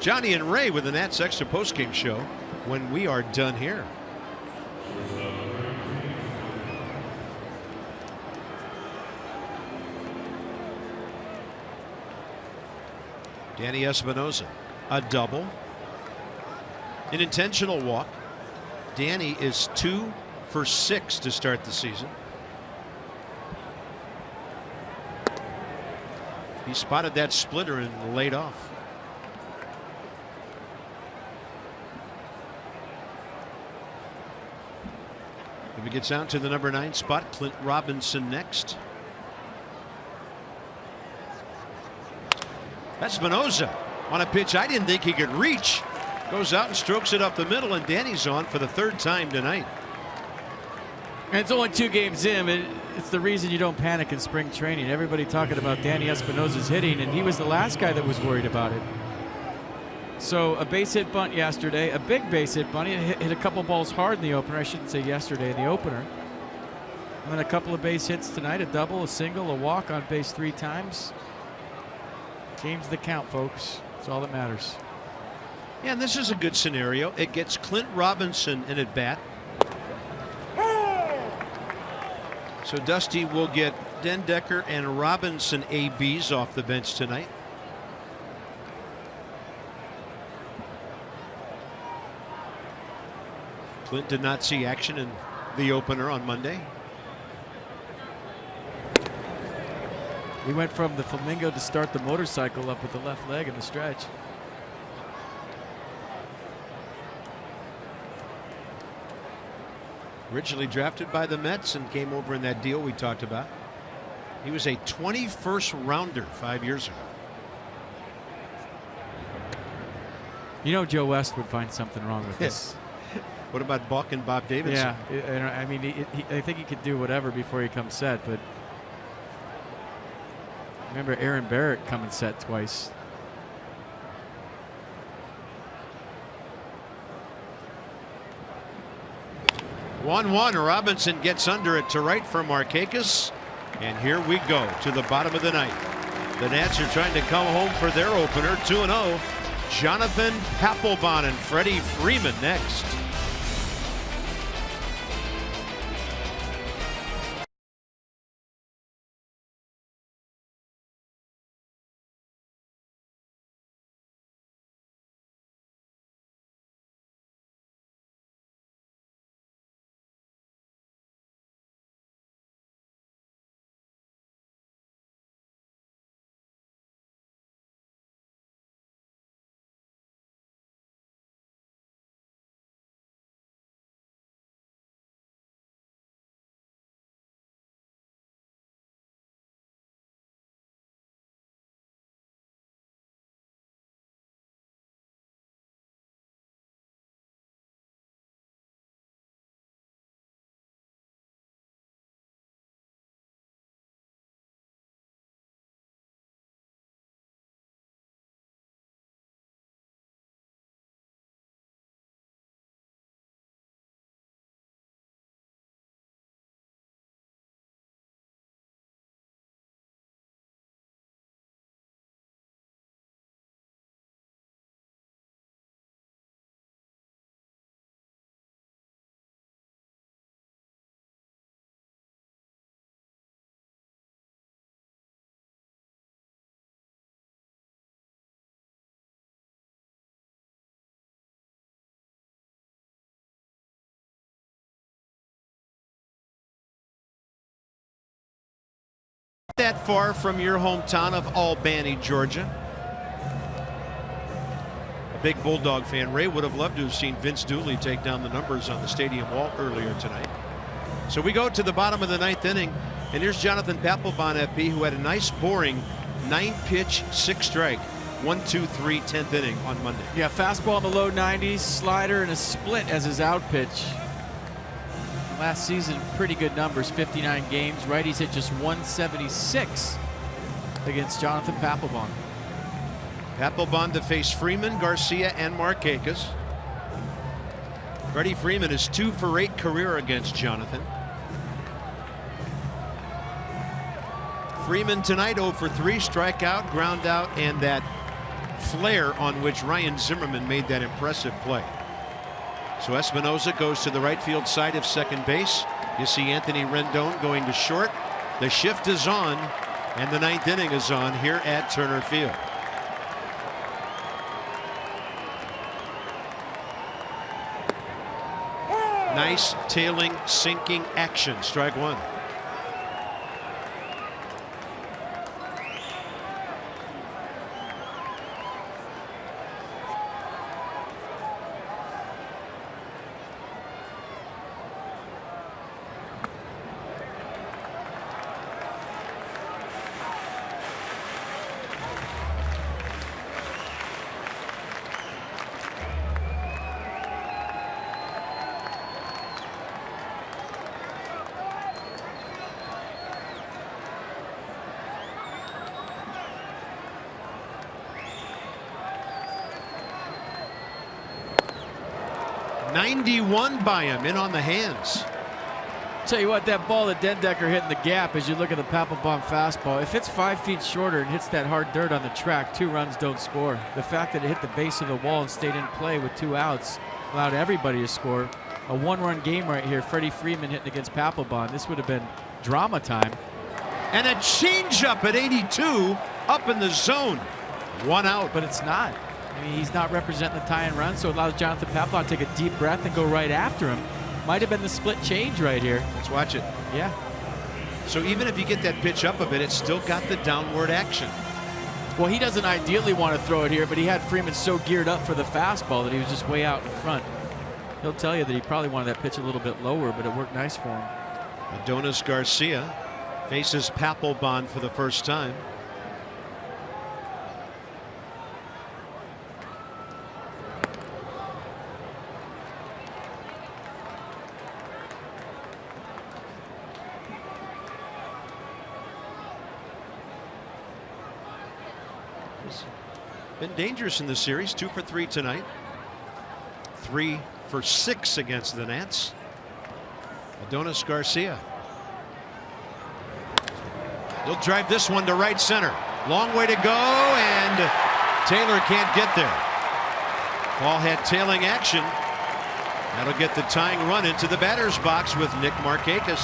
Johnny and Ray with the Nats Extra postgame show when we are done here. Danny Espinosa, a double, an intentional walk. Danny is 2 for 6 to start the season. He spotted that splitter and laid off. If he gets down to the number 9 spot, Clint Robinson next. Espinosa on a pitch I didn't think he could reach. Goes out and strokes it up the middle, and Danny's on for the 3rd time tonight. And it's only 2 games in. It's the reason you don't panic in spring training. Everybody talking about Danny Espinosa's hitting, and he was the last guy that was worried about it. So a base hit bunt yesterday, a big base hit bunt. He hit a couple balls hard in the opener. I shouldn't say yesterday, in the opener. And a couple of base hits tonight, a double, a single, a walk, on base 3 times. Game's the count, folks. That's all that matters. Yeah, and this is a good scenario. It gets Clint Robinson in at bat. So Dusty will get Dendecker and Robinson ABs off the bench tonight. Clint did not see action in the opener on Monday. He went from the flamingo to start the motorcycle up with the left leg in the stretch. Originally drafted by the Mets and came over in that deal we talked about. He was a 21st rounder 5 years ago. You know, Joe West would find something wrong with this. What about Buck and Bob Davidson? Yeah, I mean, I think he could do whatever before he comes set, but remember Aaron Barrett coming set twice. One. Robinson gets under it to right for Markakis. And here we go to the bottom of the ninth. The Nats are trying to come home for their opener, 2-0. Jonathan Papelbon and Freddie Freeman next. That far from your hometown of Albany, Georgia. A big Bulldog fan. Ray would have loved to have seen Vince Dooley take down the numbers on the stadium wall earlier tonight. So we go to the bottom of the ninth inning, and here's Jonathan Papelbon, FP, who had a nice, boring 9-pitch, 6-strike, 1-2-3 10th inning on Monday. Yeah, fastball in the low 90s, slider, and a split as his out pitch. Last season, pretty good numbers, 59 games. Righties hit just 176 against Jonathan Papelbon. Papelbon to face Freeman, Garcia, and Markakis. Freddie Freeman is 2 for 8 career against Jonathan. Freeman tonight 0 for 3, strikeout, ground out, and that flare on which Ryan Zimmerman made that impressive play. So Espinosa goes to the right field side of second base. You see Anthony Rendon going to short. The shift is on, and the ninth inning is on here at Turner Field. Nice tailing, sinking action. Strike one. .91 by him, in on the hands. Tell you what, that ball that Dendecker hit in the gap, as you look at the Papelbon fastball, if it's 5 feet shorter and hits that hard dirt on the track, 2 runs don't score. The fact that it hit the base of the wall and stayed in play with 2 outs allowed everybody to score. A 1-run game right here. Freddie Freeman hitting against Papelbon. This would have been drama time. And a changeup at 82 up in the zone. 1 out. But it's not. I mean, he's not representing the tie-in run, so it allows Jonathan Papelbon to take a deep breath and go right after him. Might have been the split change right here. Let's watch it. Yeah. So even if you get that pitch up a bit, it's still got the downward action. Well, he doesn't ideally want to throw it here, but he had Freeman so geared up for the fastball that he was just way out in front. He'll tell you that he probably wanted that pitch a little bit lower, but it worked nice for him. Adonis Garcia faces Papelbon for the first time. Been dangerous in the series. 2 for 3 tonight. 3 for 6 against the Nats. Adonis Garcia. He'll drive this one to right center. Long way to go, and Taylor can't get there. Ball had tailing action. That'll get the tying run into the batter's box with Nick Markakis.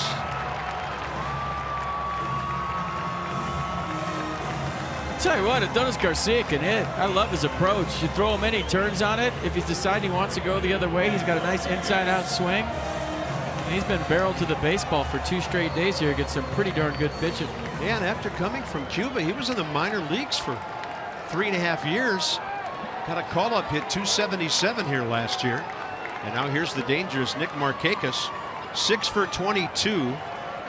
Tell you what, Adonis Garcia can hit. I love his approach. You throw him in, he turns on it. If he's deciding he wants to go the other way, he's got a nice inside-out swing. And he's been barreled to the baseball for 2 straight days here. Gets some pretty darn good pitching. Yeah, and after coming from Cuba, he was in the minor leagues for 3.5 years. Got a call-up hit 277 here last year. And now here's the dangerous Nick Markakis. 6 for 22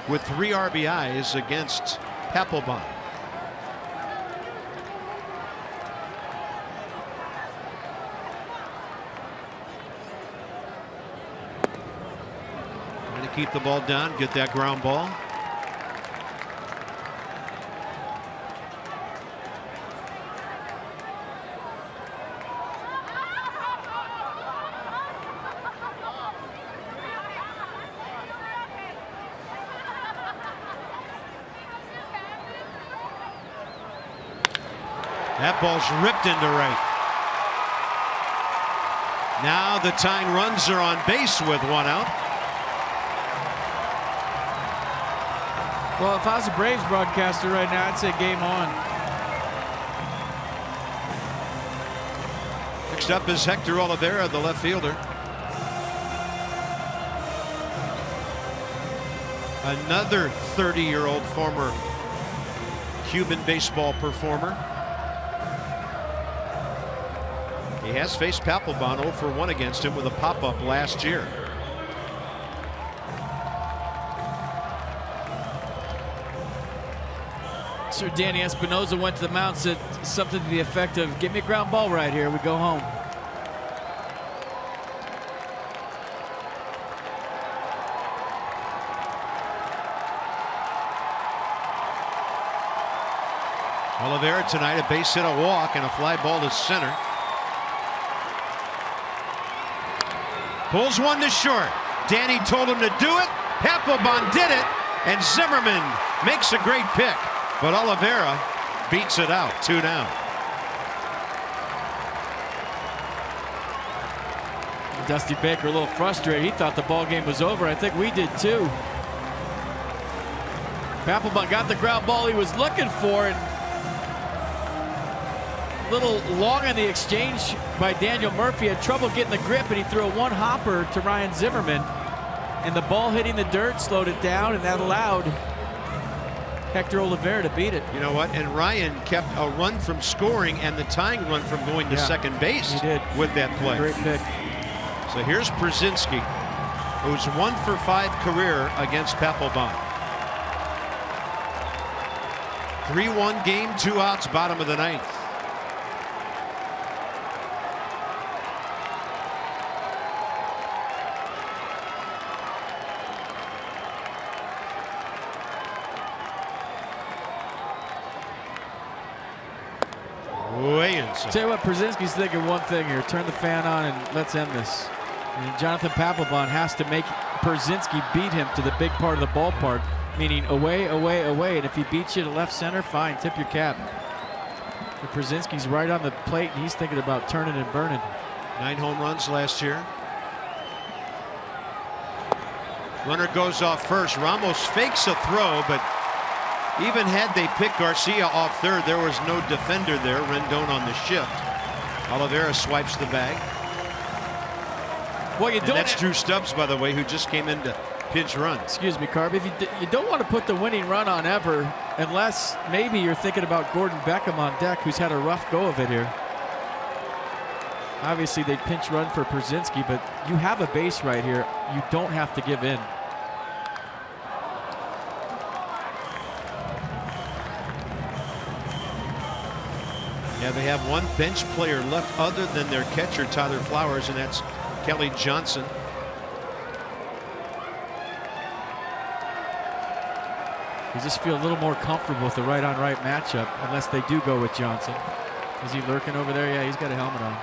with 3 RBIs against Papelbon. Keep the ball down, get that ground ball. That ball's ripped into right. Now the tying runs are on base with 1 out. Well, if I was a Braves broadcaster right now, I'd say game on. Next up is Hector Oliveira, the left fielder. Another 30-year-old former Cuban baseball performer. He has faced Papelbon 0 for 1 against him with a pop-up last year. Sir Danny Espinosa went to the mound, said something to the effect of, "Give me a ground ball right here, we go home." Oliveira tonight, a base hit, a walk, and a fly ball to center. Pulls one to short. Danny told him to do it. Papelbon did it, and Zimmerman makes a great pick. But Oliveira beats it out. 2 down. Dusty Baker a little frustrated. He thought the ball game was over. I think we did too. Papelbon got the ground ball he was looking for, and a little long on the exchange by Daniel Murphy. Had trouble getting the grip, and he threw a 1-hopper to Ryan Zimmerman. And the ball hitting the dirt slowed it down, and that allowed Hector Oliveira to beat it. You know what? And Ryan kept a run from scoring and the tying run from going to second base. He did. With that play. Great pick. So here's Przinsky, who's 1 for 5 career against Papelbon. 3-1 game, 2 outs, bottom of the 9th. Way inside. Tell you what, Przinsky's thinking one thing here. Turn the fan on and let's end this. And Jonathan Papelbon has to make Pierzynski beat him to the big part of the ballpark, meaning away, away, away. And if he beats you to left center, fine, tip your cap. But Pierzynski's right on the plate, and he's thinking about turning and burning. 9 home runs last year. Runner goes off first. Ramos fakes a throw, but even had they picked Garcia off third, there was no defender there. Rendon on the shift. Oliveira swipes the bag. Well, you don't. That's Drew Stubbs, by the way, who just came in to pinch run. Excuse me, Carb. If you don't want to put the winning run on ever, unless maybe you're thinking about Gordon Beckham on deck, who's had a rough go of it here. Obviously, they pinch run for Pierzynski, but you have a base right here. You don't have to give in. Yeah, they have one bench player left other than their catcher, Tyler Flowers, and that's Kelly Johnson. You just feel a little more comfortable with the right-on-right matchup, unless they do go with Johnson. Is he lurking over there? Yeah, he's got a helmet on.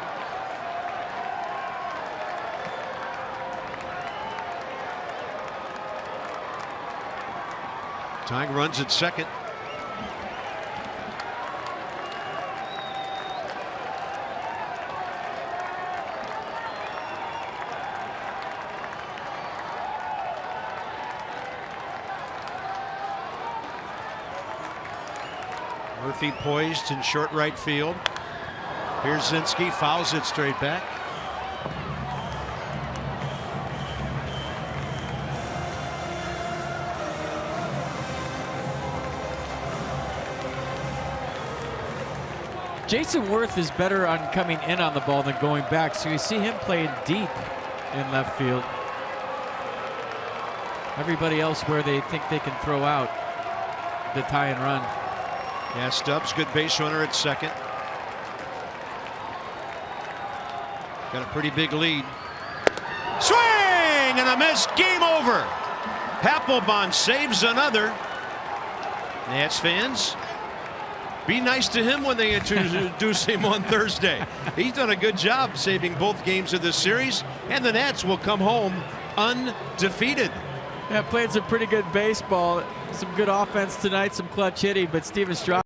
Tying runs at second. Murphy poised in short right field. Here's Pierzynski, fouls it straight back. Jason Worth is better on coming in on the ball than going back, so you see him playing deep in left field. Everybody else where they think they can throw out the tie and run. Yeah, Stubbs, good base runner at second. Got a pretty big lead. Swing and a miss. Game over. Papelbon saves another. Nats fans, be nice to him when they introduce him on Thursday. He's done a good job saving both games of this series, and the Nats will come home undefeated. Yeah, played some pretty good baseball, some good offense tonight, some clutch hitting, but Steven Strasburg